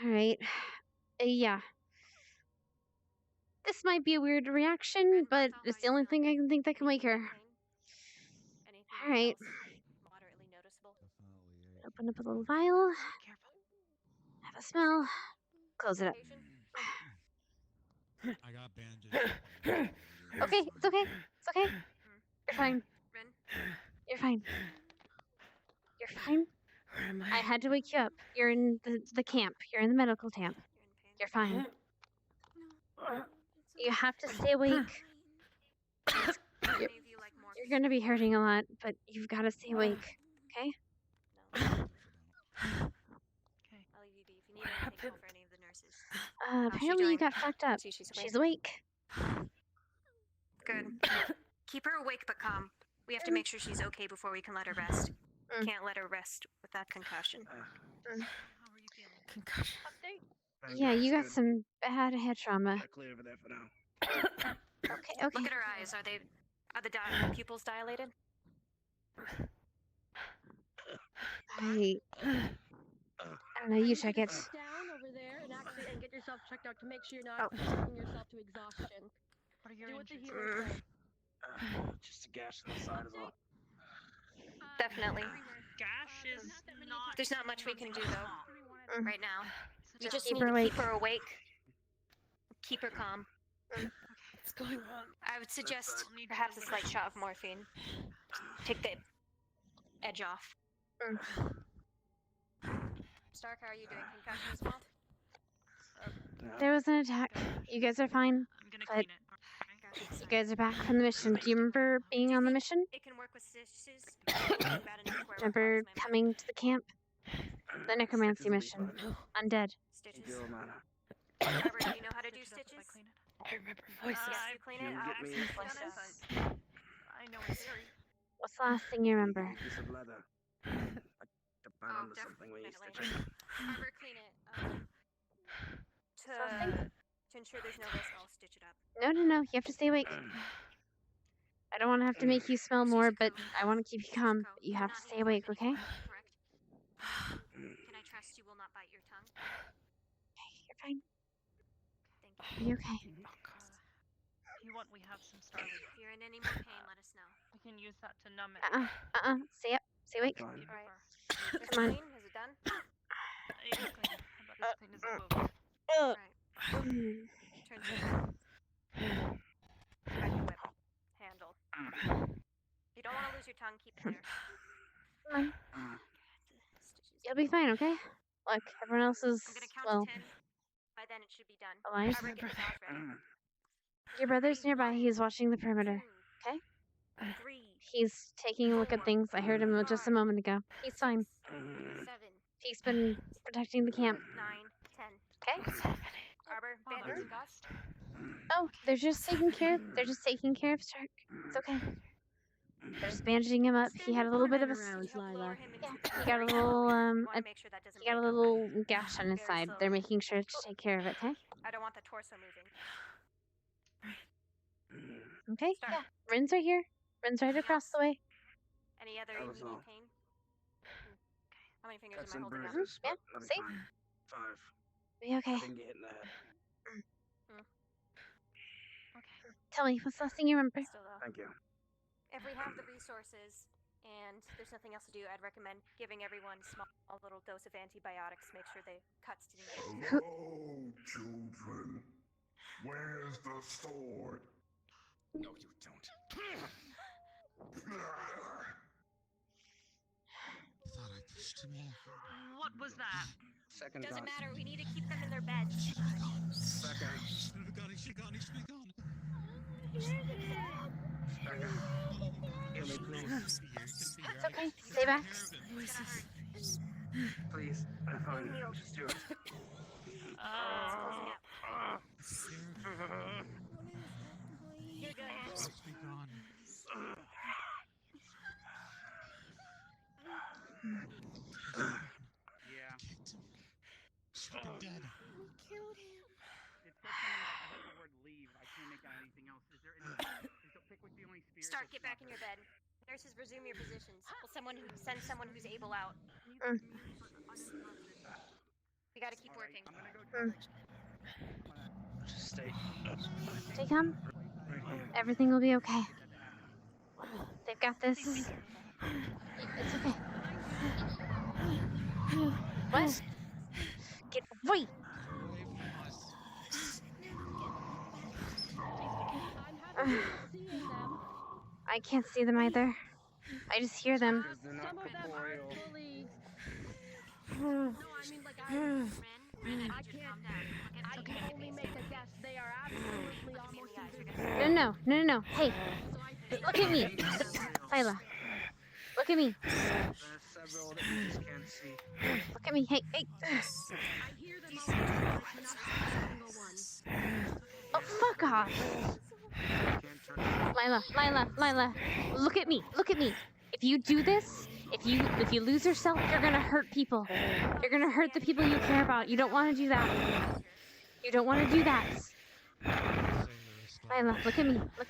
All right. Yeah. This might be a weird reaction, but it's the only thing I can think that can wake her. All right. Moderately noticeable. Open up a little vial. Have a smell. Close it up. I got bandages. Okay, it's okay. It's okay. You're fine. Rin? You're fine. You're fine. I had to wake you up. You're in the camp. You're in the medical camp. You're fine. You have to stay awake. You're gonna be hurting a lot, but you've got to stay awake. Okay? I'll leave you be. If you need anything, call for any of the nurses. Apparently you got fucked up. See, she's She's awake. Good. Keep her awake but calm. We have to make sure she's okay before we can let her rest. Can't let her rest with that concussion. Concussion. Update. Yeah, you got some bad head trauma. Clear over there for now. Okay. Look at her eyes. Are the pupils dilated? I don't know. You check it. Down over there and get yourself checked out to make sure you're not taking yourself to exhaustion. What are your Do what the injuries? healer said. Just a gash on the side is all. Definitely. Gash is not. There's not much we can do though, right now. We just Keep need her to awake. keep her awake. Keep her calm. What's going on? I would suggest perhaps a slight shot of morphine. Take the edge off. Stark, how are you doing? Concussion as well? There was an attack. You guys are fine. But you guys are back from the mission. Do you remember being on the mission? It can work with stitches. Remember coming to the camp? The necromancy mission. Undead. Stitches. Robert, do you know how to do stitches? I remember voices. Yes, you clean it. I'll Get me. ask you to flush it. I know in theory. What's the last thing you remember? Piece of leather. I bang onto something when you stitch it. Robert, clean it. To ensure there's no risk, I'll stitch it up. No. You have to stay awake. I don't want to have to make you smell more, but I want to keep you calm. But you have to stay awake, okay? Correct? Can I trust you will not bite your tongue? You're fine. Thank Are you okay? If you want, we have some Starleaf. If you're in any more pain, let us know. I can use that to numb it. Stay up. Stay awake. Alright. This Come on. clean? Is it done? It's clean. About as clean as it will be. Alright. Turn to grab your whip. Handle. You don't want to lose your tongue, keep it there. Come on. You'll be fine, okay? Look, everyone else is, I'm gonna count well, to 10. By then it should be done. alive. Barbara, get the sauce ready. Your brother's nearby. He's watching the perimeter. Okay? 3. He's taking a look at things. I heard him just a moment ago. He's fine. 7. He's been protecting the camp. 9. 10. Okay? Arbor, bandage and gust. Oh, they're just taking care. They're just taking care of Stark. It's okay. They're just bandaging him up. He had a little bit of a. Lila. Yeah, he got a little he got a little gash on his side. They're making sure to take care of it. Okay. I don't want the torso moving. Okay. Yeah. Rin's right here. Rin's right across the way. Any other immediate pain? Okay. How many fingers Cuts am I and holding up? bruises, Yeah. but I'm See? fine. 5. Be okay. Didn't get hit in the head. Tell me, what's the last thing you remember? Still though. Thank you. If we have the resources and there's nothing else to do, I'd recommend giving everyone a little dose of antibiotics. Make sure the cuts didn't get too. Hello, children. Where's the sword? No, you don't. Thought I pushed him off. What was that? Second Doesn't gun. matter. We need to keep them in their beds. Second. He should have gone. He should have gone. He should have gone. Second. Heal me, please. It's okay. Stay back. Please. I'm fine. Just do it. You're good. Be gone. Yeah. He's fucking dead. Killed him. It said something about the word leave. I can't make out anything else. Is there any? Is the Pickwick the only spirit? Start. Get back in your bed. Nurses, resume your positions. Will send someone who's able out. We gotta keep working. I'm gonna go Just stay. Stay calm. Everything will be okay. They've got this. It's okay. What? Get away! I can't see them either. I just hear them. They're not corporeal. No, I mean like I can only make a guess. They are absolutely almost invisible. No. Hey, look at me. Lila. Look at me. There's several that we just can't see. Look at me. Hey. I hear them all. I cannot see a single one. Oh, fuck off. Lila. Look at me. If you do this, if you lose yourself, you're gonna hurt people. You're gonna hurt the people you care about. You don't want to do that. Lila, look at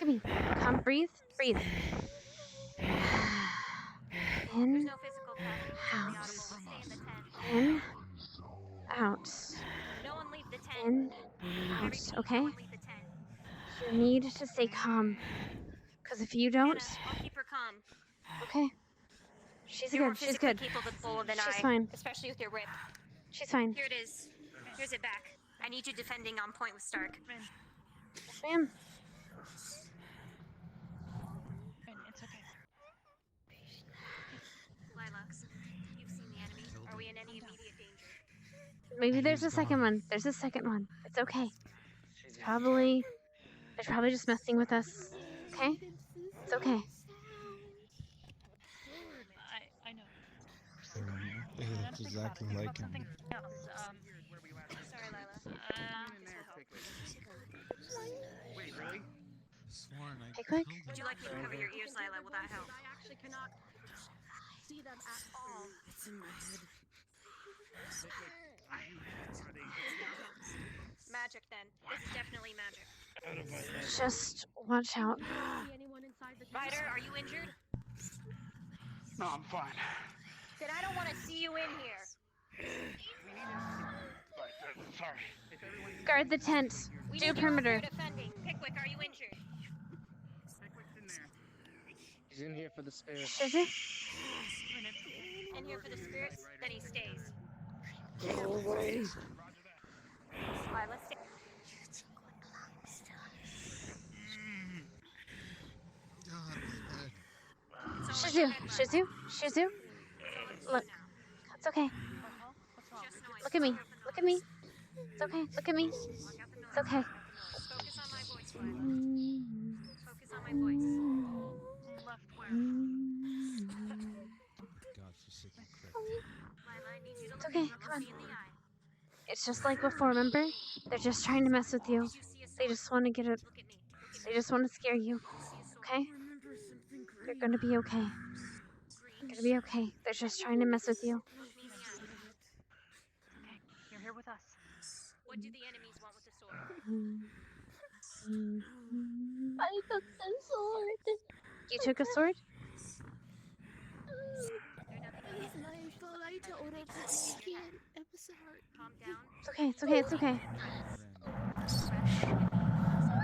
me. Come, breathe. In. There's no physical pattern. Out. Stay in the tent. In. Out. No one leave the tent. In. Out. Okay? No one leave the tent. You need to stay calm. Because if you don't... I'll keep her calm. Okay. She's You're more good. She's physically good. capable than She's I. fine. Especially with your whip. She's fine. Here it is. Here's it back. I need you defending on point with Stark. Yes, ma'am. It's okay. Lila, you've seen the enemy. Are we in any immediate danger? Maybe there's a second one. It's okay. They're probably just messing with us. Okay? It's okay. I know. They look exactly like him. Something else. Sorry, Lila. Wait, really? Sworn I Pickwick? Would you like me to cover your ears, Lila? Will that help? I actually cannot see them at all. It's in my head. Magic, then. This is definitely magic. Just watch out. See anyone inside the tent? Ryder, are you injured? No, I'm fine. Then I don't want to see you in here. Sorry. Guard the tent. Do perimeter. Defending. Pickwick, are you injured? Pickwick's in there. He's in here for the spirits. Shizu? In here for the spirits, then he stays. Go away. Lila, stay. Shizu? Look, it's okay. What's wrong? Look at me. Look at me. It's okay. Look at me. It's okay. Focus on my voice, Lila. Focus on my voice. Left where? God-forsaken crypt. Lila, I need you to It's okay. look Come on. me in the eye. It's just like before, remember? They're just trying to mess with you. They just want to get it. They just want to scare you. Okay? You're gonna be okay. You're gonna be okay. They're just trying to mess with you. Look me in the eye. Okay, you're here with us. What do the enemies want with the sword? I took the sword. You took a sword? Calm down. It's okay. It's okay. It's okay.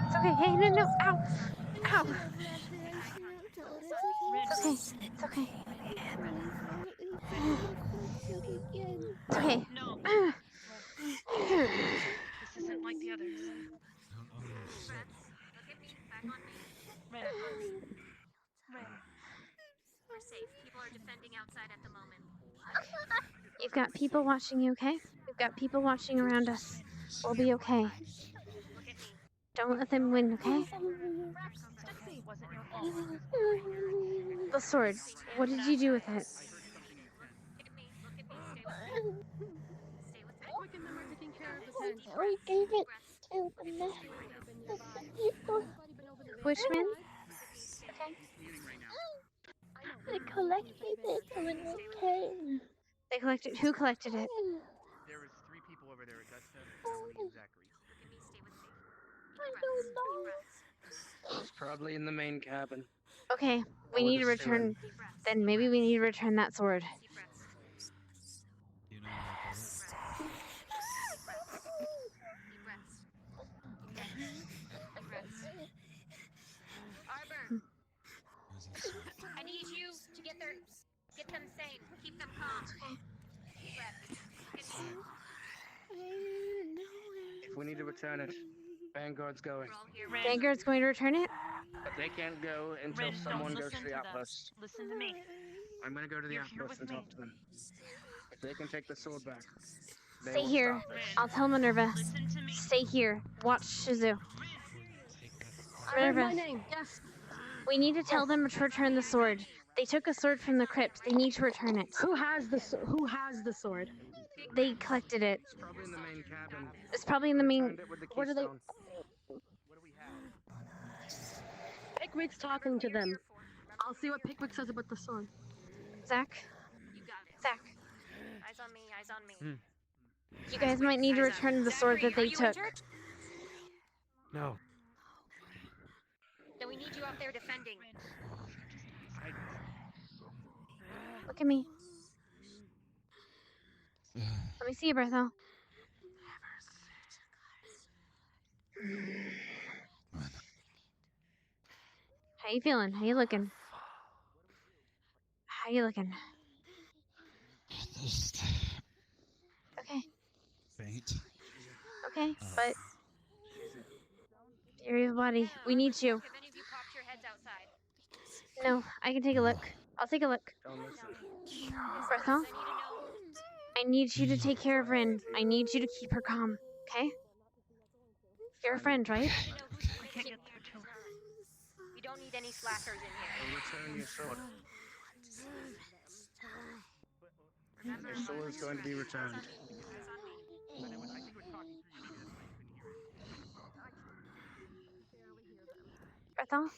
It's okay. Hey, no. Ow. Ow. It's okay. It's okay. It's okay. No. This isn't like the others. Look at me. Back on me. Ren. Ren. We're safe. People are defending outside at the moment. You've got people watching you, okay? We've got people watching around us. We'll be okay. Look at me. Don't let them win, okay? It wasn't your fault. The sword. What did you do with it? Look at me. Look at me. Stay with me. Stay with me. Quick, remember taking care of the tent. We gave it to the people. Which man? Okay. They collected it when we came. They collected. Who collected it? There was 3 people over there, Augusta. Melanie and Zachary. Look at me. Stay with me. Deep breaths. It's probably in the main cabin. Okay, we need to return. Then maybe we need to return that sword. Deep breaths. You know where I got it? Deep breaths. Deep breaths. Arbor, Where's that sword? I need you to get them sane. Keep them calm. Deep breaths. If we need to return it, Vanguard's going. We're all here. Vanguard's going to return it? But they can't go until Ren, someone don't goes to listen the to them. outpost. Listen to me. I'm gonna go to the You're here outpost and with talk me. to them. If they can take the sword back, they Stay will here. stop this. I'll tell Minerva. Listen to me. Stay here. Watch Shizu. I heard my Minerva, name. Yes. we need to tell them to return the sword. They took a sword from the crypt. They need to return it. Who has the sword? They collected it. It's probably in the main cabin. It's probably in the main. Returned it with the Where do they? keystone. What do we have? Pickwick's talking to them. I'll see what Pickwick says about the sword. Zach. You got it. Zach. Eyes on me. Eyes on me. You guys might need to return the sword that they took. No. Then we need you out there defending. Look at me. Let me see you, Berthel. How you feeling? How you looking? How you looking? Just Okay. faint. Okay, but your body. We need you. Have any of you popped your heads outside? No, I can take a look. I'll take a look. Don't listen. Berthel, I need you to take care of Rin. I need you to keep her calm, okay? You're a friend, right? We can't get there too. We don't need any slackers in here. Return your sword. Your sword is going to be returned. Berthel,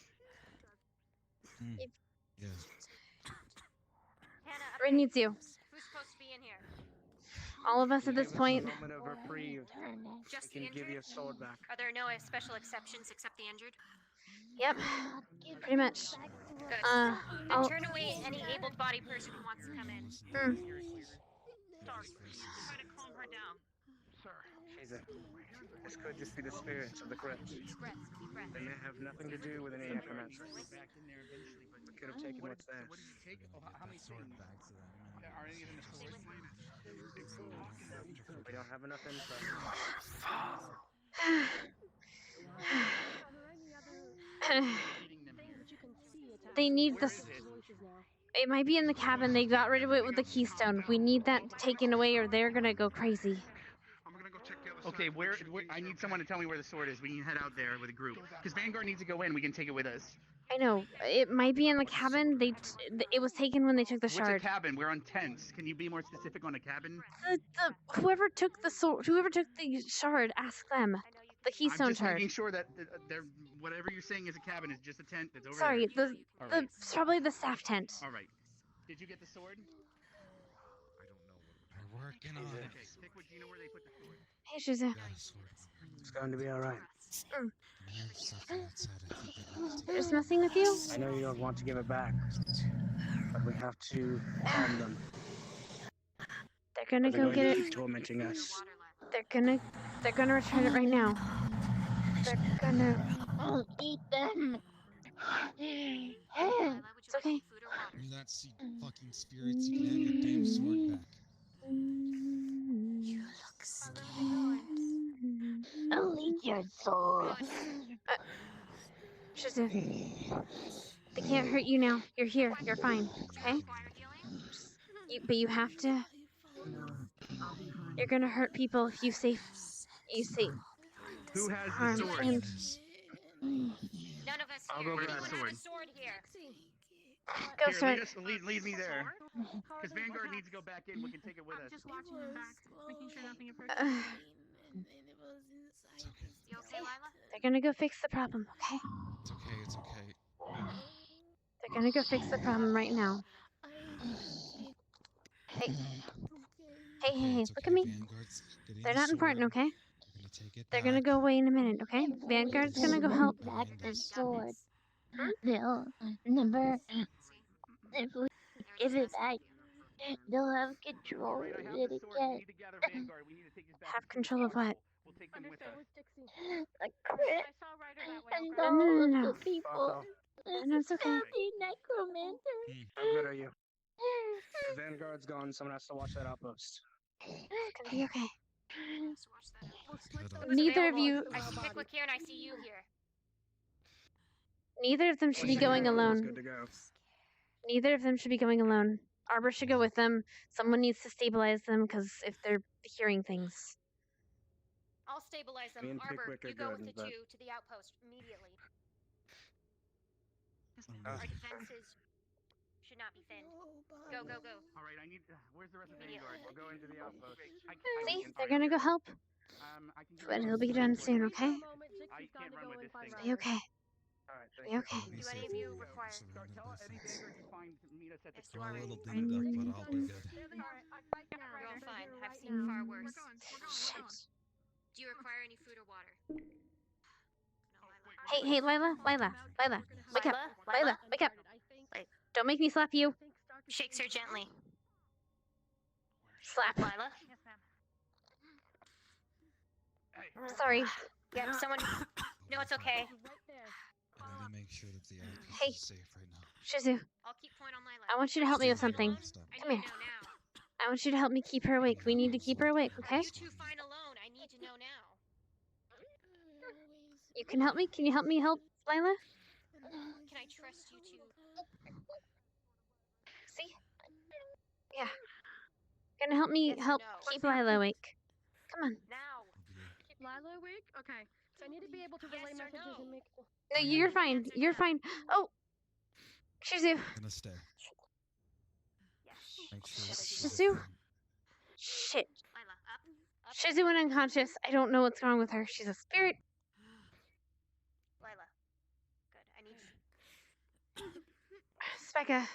Yeah. Hannah, Rin needs you. who's supposed to be in here? All of us at this point. Moment of reprieve. Just We the can give you injured? a sword back. Are there no special exceptions except the injured? Yep, pretty much. Good. Uh, Then I'll. turn away any able-bodied person who wants to come in. Mm. Sorry. Try to calm her down. Shizu, this could just be the spirits of the crypt. Deep breaths. Deep breaths. They may have nothing to do with any necromancy. could have taken what's there. What did you take? Oh, how many sword things? back to them. Are any of them the swords? We don't have enough info. They need this. It might be in the cabin. They got rid of it with the keystone. We need that taken away, or they're gonna go crazy. Okay, where I need someone to tell me where the sword is. We can head out there with a group. Because Vanguard needs to go in. We can take it with us. I know. It might be in the cabin. It was taken when they took the shard. What's a cabin? We're on tents. Can you be more specific on a cabin? Whoever took the shard, ask them. The keystone I'm just shard. making sure that whatever you're saying is a cabin is just a tent that's over Sorry, there. probably the staff tent. All right. Did you get the sword? We're working on it. Okay, pick what you know where they put the sword. Hey, Shizu. It's going to be alright. They're just messing with you? I know you don't want to give it back, but we have to harm them. They're gonna go get it. Keep tormenting us. They're gonna return it right now. They're gonna eat them. It's okay. You that see fucking spirits, you can have your damn sword back. You look scared. I'll eat your soul. Shizu. They can't hurt you now. You're here. You're fine. Okay? But you have to. You're gonna hurt people if you say. Who has harm the sword? and- None of us I'll here. go grab Anyone the have sword. a sword here? Go, Here, sword. lead me there. Because Vanguard needs to go back in. We can take it with us. Just watching the back, making sure nothing Uh, approaches. You okay, Lila? They're gonna go fix the problem, okay? It's okay, it's okay. They're gonna go fix the problem right now. Hey, look at me. They're not important, okay? They're gonna go away in a minute, okay? Vanguard's gonna go help. Back the sword. They'll never. If we give it back, they'll have control of it again. Have control of what? We'll take them with us. A crit. And No, all no, of no. the people. No, it's okay. The necromancer. How good are you? The Vanguard's gone. Someone has to watch that outpost. It's gonna be okay. Who's Neither of available? you. I see Pickwick here and I see you here. Neither of them should be going alone. Good to go. Neither of them should be going alone. Arbor should go with them. Someone needs to stabilize them, because if they're hearing things. I'll stabilize Me them. and Arbor, Pickwick are you go with good, the but- two to the outpost immediately. Oh. Our defenses should not be thinned. Go. All right, I need. Where's the rest of Vanguard? I'll go into the outpost. See? They're gonna go help. I can But it'll be done soon, okay? I can't run with this thing. Be okay. Alright, Be okay. Do any of you require? Tell any Vanguard you find to meet us at the Yes, you are A ready. little dinged up, but I'll be good. You're all fine. I've seen far worse. Shit. Do you require any food or water? Hey, Lila. Wake up. Lila, wake up. Don't make me slap you. Shakes her gently. Slap. Lila? Sorry. Yeah, someone. No, it's okay. I need to make sure that the outpost Hey. is safe right now. Shizu, I'll keep point on Lila. I want you to help me with something. I Come need here. to know now. I want you to help me keep her awake. We need to keep her awake, okay? You two fine alone. I need to know now. You can help me? Can you help me help Lila? Can I trust you to? See? Yeah. Gonna help me Yes or help no? keep Lila awake. Come on. Now. Keep Lila awake? Okay. So I need to be able to relay Yes or messages no? and make. No, you're fine. You're fine. Oh! Shizu. Gonna stay. Yes. Make sure. Shizu? Shit. Lila, up. Shizu went unconscious. I don't know what's wrong with her. She's a spirit. Lila. Good. Specca.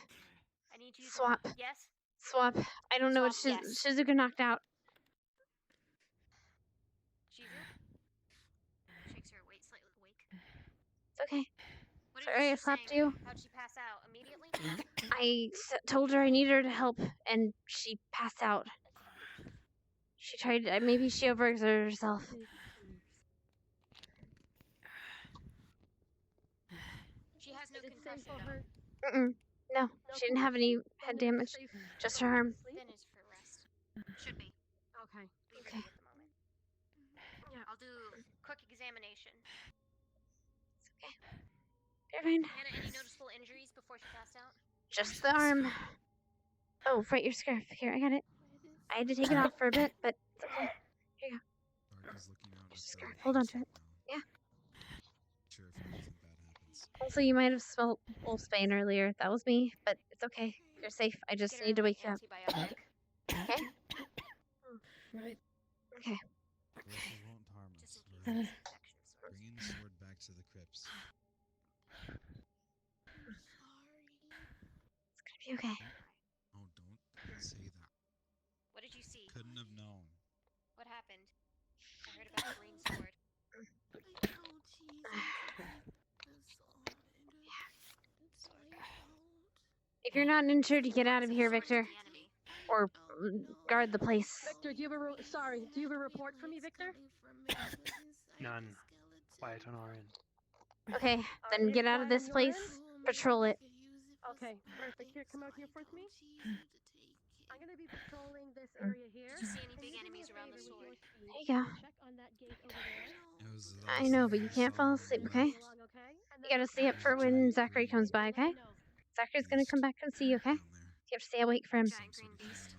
I need you. Swap. Yes. Swap. I don't know what Swap, yes. Shizuka knocked out. Shizu. Shakes her weight slightly awake. It's okay. What did Sorry I she slapped say? you. How'd she pass out? Immediately? I told her I needed her to help, and she passed out. She tried. Maybe she overexerted herself. She has no Is it safe concussion for though. her? No, she didn't have any head damage. Just her arm. Finished for rest. Should be. Okay. Leave her be at the moment. Yeah. I'll do quick examination. You're fine. Hannah, any noticeable injuries before she passed out? Just the arm. Oh, right, your scarf. Here, I got it. I had to take it off for a bit, but it's okay. Here you go. Dark is looking out at the Scarf. Hold on to it. Yeah. Sure if anything bad happens. Also, you might have smelled wolfsbane earlier. That was me, but it's okay. You're safe. I just need to wake you up. Okay? Right. Okay. Forces won't harm us. Right? Bringing the sword back to the crypts. It's gonna be okay. Oh, don't say that. What did you see? Couldn't have known. What happened? I heard about the green sword. If you're not injured, get out of here, Victor. Or guard the place. Victor, do you have do you have a report for me, Victor? None. Quiet on our end. Okay, then get out of this place. Patrol it. Okay, perfect. Here, come out here with me. I'm gonna be patrolling this area here. Did you see any big enemies around the sword? There you go. Check on that gate over there. I know, but you can't fall asleep, okay? You gotta stay up for when Zachary comes by, okay? Zachary's gonna come back and see you, okay? You have to stay awake for him. Giant green beast.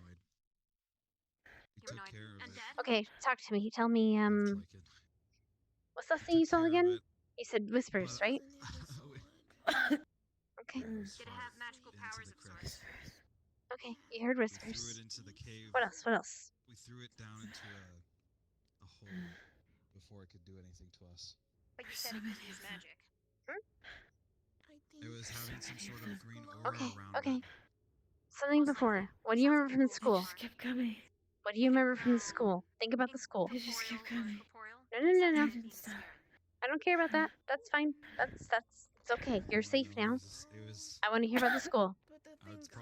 Humanoid. Undead? Okay, talk to me. Tell me, what's that thing you saw again? You said whispers, right? Okay. Did it have magical powers of sorts? Okay, you heard We threw whispers. it into the cave. What else? What else? We threw it down into a hole before it could do anything to us. But you said it could use magic. It was having some sort of green aura around Okay. it. Something before. What do you remember from the school? Just kept coming. What do you remember from the school? Think about the school. They just kept coming. No. I don't care about that. That's fine. It's okay. You're safe now. It was I want to hear about the school.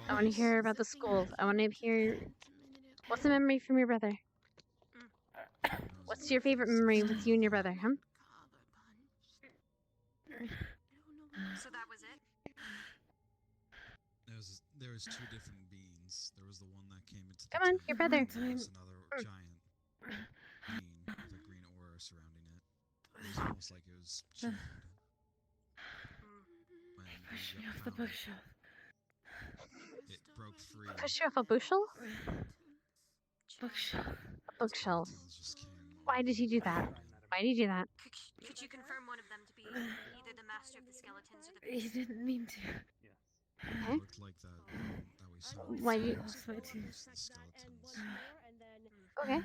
I want to hear about the school. I want to hear. What's the memory from your brother? What's your favorite memory with you and your brother, huh? So that was it? There was two different beings. There was the one that came into the Come on, tent, your brother. and there was another giant being with a green aura surrounding it. It was almost like it was chained. Push me off the bookshelf. It broke free. Push you off a bookshelf? Bookshelf. A bookshelf. Why did he do that? Why did he do that? Could you confirm one of them to be either the master of the skeletons or the beast? He didn't mean to. Okay. It looked like that we saw. Why you? The skeletons. Okay.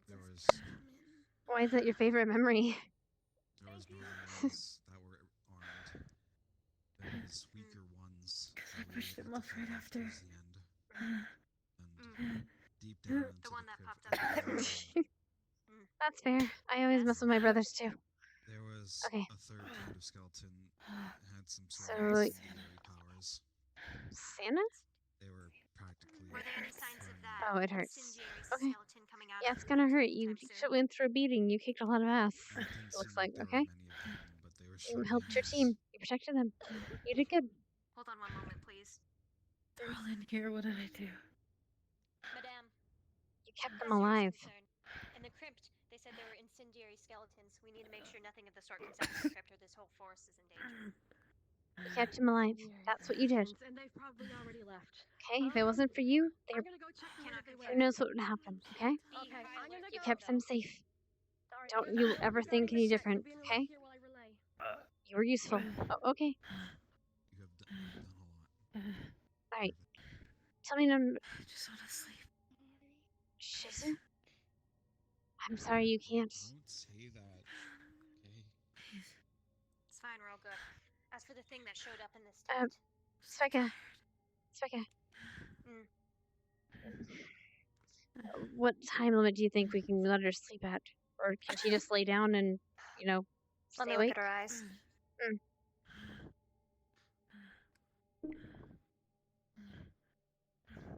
There was Why is that your favorite memory? normal ones that were armed. There was weaker ones. I pushed him off right after. Towards the end. And deep down into The one that crypt, popped up. That's fair. I always mess with my brothers too. there was Okay. a third kind of skeleton that had some sort So- of incendiary powers. Santa? They were practically. Were there any signs of that Oh, it hurts. incendiary Okay. skeleton coming out Yeah, of it's gonna hurt. You anytime soon? went through a beating. You kicked a lot of ass. It It looks like, there okay? were many of them, but they were You short helped your names. team. You protected them. You did good. Hold on one moment, please. They're all in here. What did I do? Madame, You kept as them far as you're alive. concerned, in the crypt, they said there were incendiary skeletons. We need to make sure nothing of the sort comes out of the crypt or this whole forest is in danger. You kept him alive. That's what you did. And they've probably already left. Okay? If it wasn't for you, I'm gonna go check where they who went. knows what would happen, okay? Okay, I'm gonna You go. kept them safe. Alright, Don't but you I'm gonna ever go think to any check. different, You're being okay? right here while I relay. You were useful. Oh, okay. You have done a lot. Alright. Tell me number. I just want to sleep. Shizu? I'm sorry you can't. Don't say that. Okay. It's fine, we're all good. As for the thing that showed up in this Uh, tent, Sveka. What time limit do you think we can let her sleep at? Or can she just lay down and, let stay me awake? look at her eyes.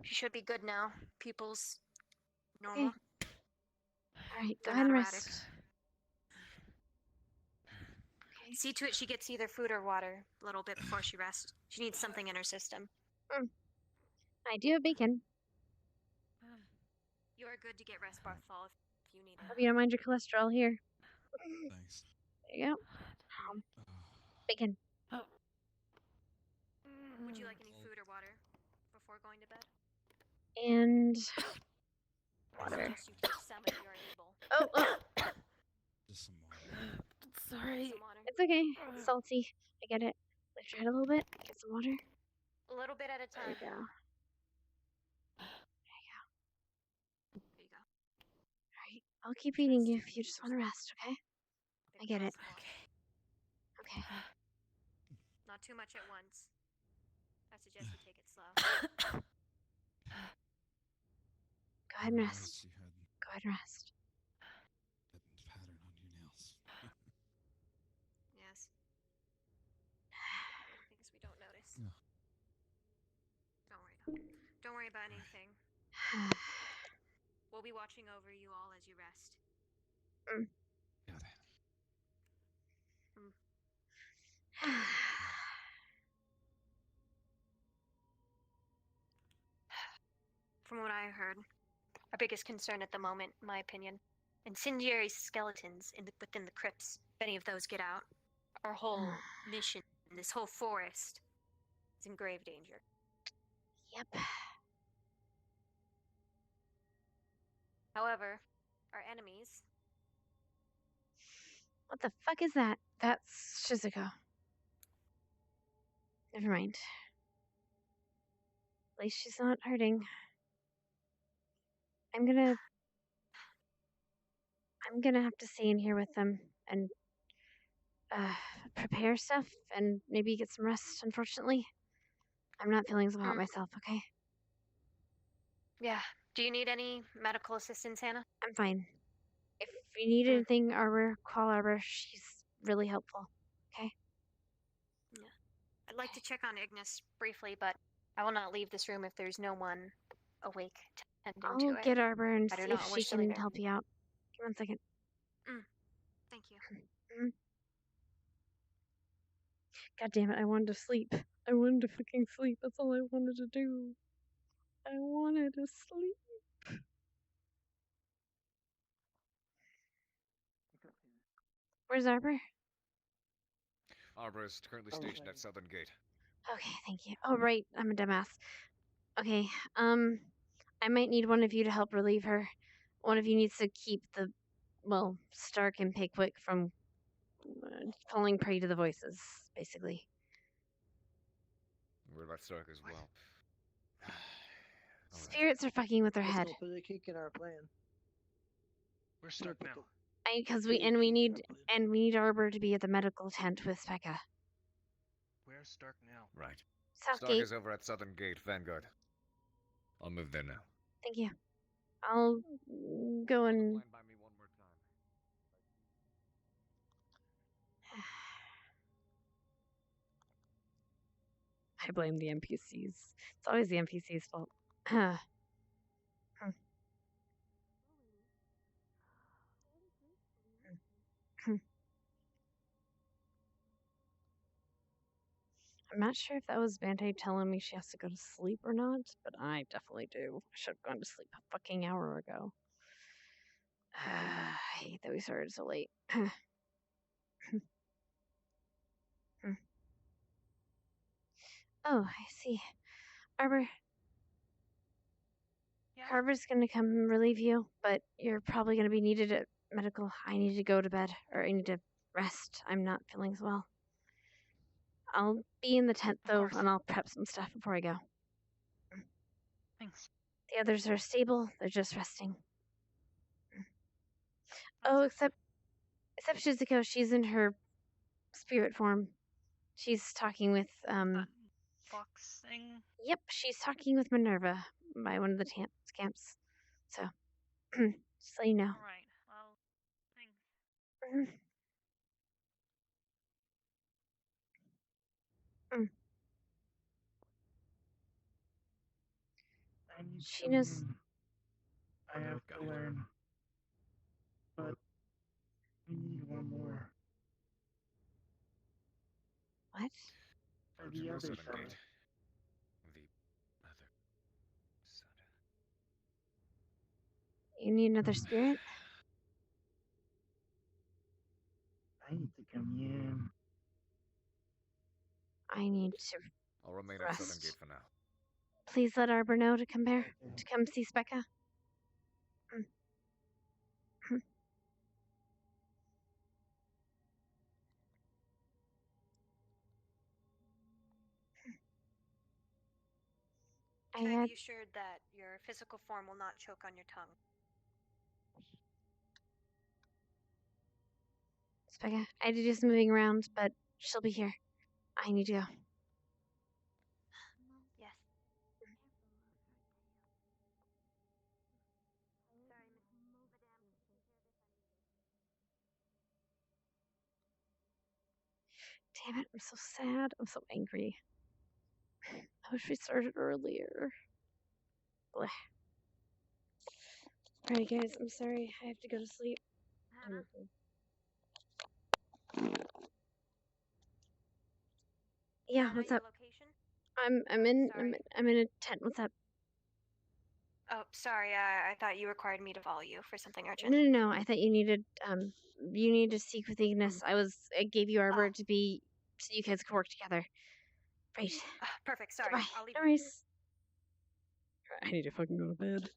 She should be good now. Pupils normal. Alright, go They're ahead and not rest. erratic. See to it she gets either food or water a little bit before she rests. She needs something in her system. I do have bacon. You are good to get rest, Barthol, if you need it. Hope you don't mind your cholesterol here. Thanks. There you go. Bacon. Would you like any food or water before going to bed? And I water. suggest you take some if you are able. Oh. Just some water. Sorry. Some water. It's okay. It's salty. I get it. Let's try it a little bit. Get some water. A little bit at a time. There you go. There you go. Alright. I'll keep eating you if you just want to rest, okay? I get it. Okay. Not too much at once. I suggest you take it slow. Go ahead and rest. You had Go ahead and rest. that pattern on your nails. Yes. Things we don't notice. No. Don't worry about anything. We'll be watching over you all as you rest. Got it. From what I heard, our biggest concern at the moment, in my opinion, incendiary skeletons within the crypts. If any of those get out, our whole mission, this whole forest, is in grave danger. Yep. However, our enemies... What the fuck is that? That's Shizuko. Never mind. At least she's not hurting. I'm gonna have to stay in here with them and prepare stuff and maybe get some rest, unfortunately. I'm not feeling so about myself, okay? Yeah. Do you need any medical assistance, Hannah? I'm fine. If you need anything, Arbor, call Arbor. She's really helpful. Okay? Yeah. I'd like to check on Ignis briefly, but I will not leave this room if there's no one awake tending to I'll it. get Arbor and I do see not if she wish to leave can it. help you out. Give me 1 second. Thank you. God damn it, I wanted to sleep. I wanted to fucking sleep. That's all I wanted to do. I wanted to sleep. Where's Arbor? Arbor is currently stationed at Southern Gate. Okay, thank you. Oh, right, I'm a dumbass. Okay, I might need one of you to help relieve her. One of you needs to keep Stark and Pickwick from falling prey to the voices, basically. What about Stark as well? Spirits are fucking with her head. Let's hope they kick in our plan. Where's Stark now? We need Arbor to be at the medical tent with Specca. Where's Stark now? Right. South Stark Gate. is over at Southern Gate, Vanguard. I'll move there now. Thank you. I'll go and... By me one more time. I blame the NPCs. It's always the NPCs' fault. I'm not sure if that was Band-Aid telling me she has to go to sleep or not, but I definitely do. I should have gone to sleep a fucking hour ago. I hate that we started so late. Oh, I see. Arbor. Yeah? Arbor's gonna come relieve you, but you're probably gonna be needed at medical. I need to go to bed, or I need to rest. I'm not feeling so well. I'll be in the tent, though, and I'll prep some stuff before I go. Thanks. The others are stable. They're just resting. Oh, except Shizuko, she's in her spirit form. She's talking with, Fox thing? Yep, she's talking with Minerva by one of the camps. So, just let you know. Alright, well, thanks. She knows. I have to learn. But we need one more. the other southern side. gate. The other side. You need another spirit? I need to come in. I need to I'll remain rest. at southern gate for now. Please let Arbor know to come there, to come see Specca. Can I be assured that your physical form will not choke on your tongue? Specca, I had to do some moving around, but she'll be here. I need to go. Yes. Damn it, I'm so sad. I'm so angry. I wish we started earlier. Blech. Alright, guys, I'm sorry. I have to go to sleep. Yeah, what's up? I'm in a tent. What's up? Oh, sorry. I thought you required me to follow you for something urgent. No. I thought you needed to seek with Ignis. I gave you Arbor to be so you guys could work together. Right. Perfect. Sorry. Goodbye. I'll leave. No worries. I need to fucking go to bed.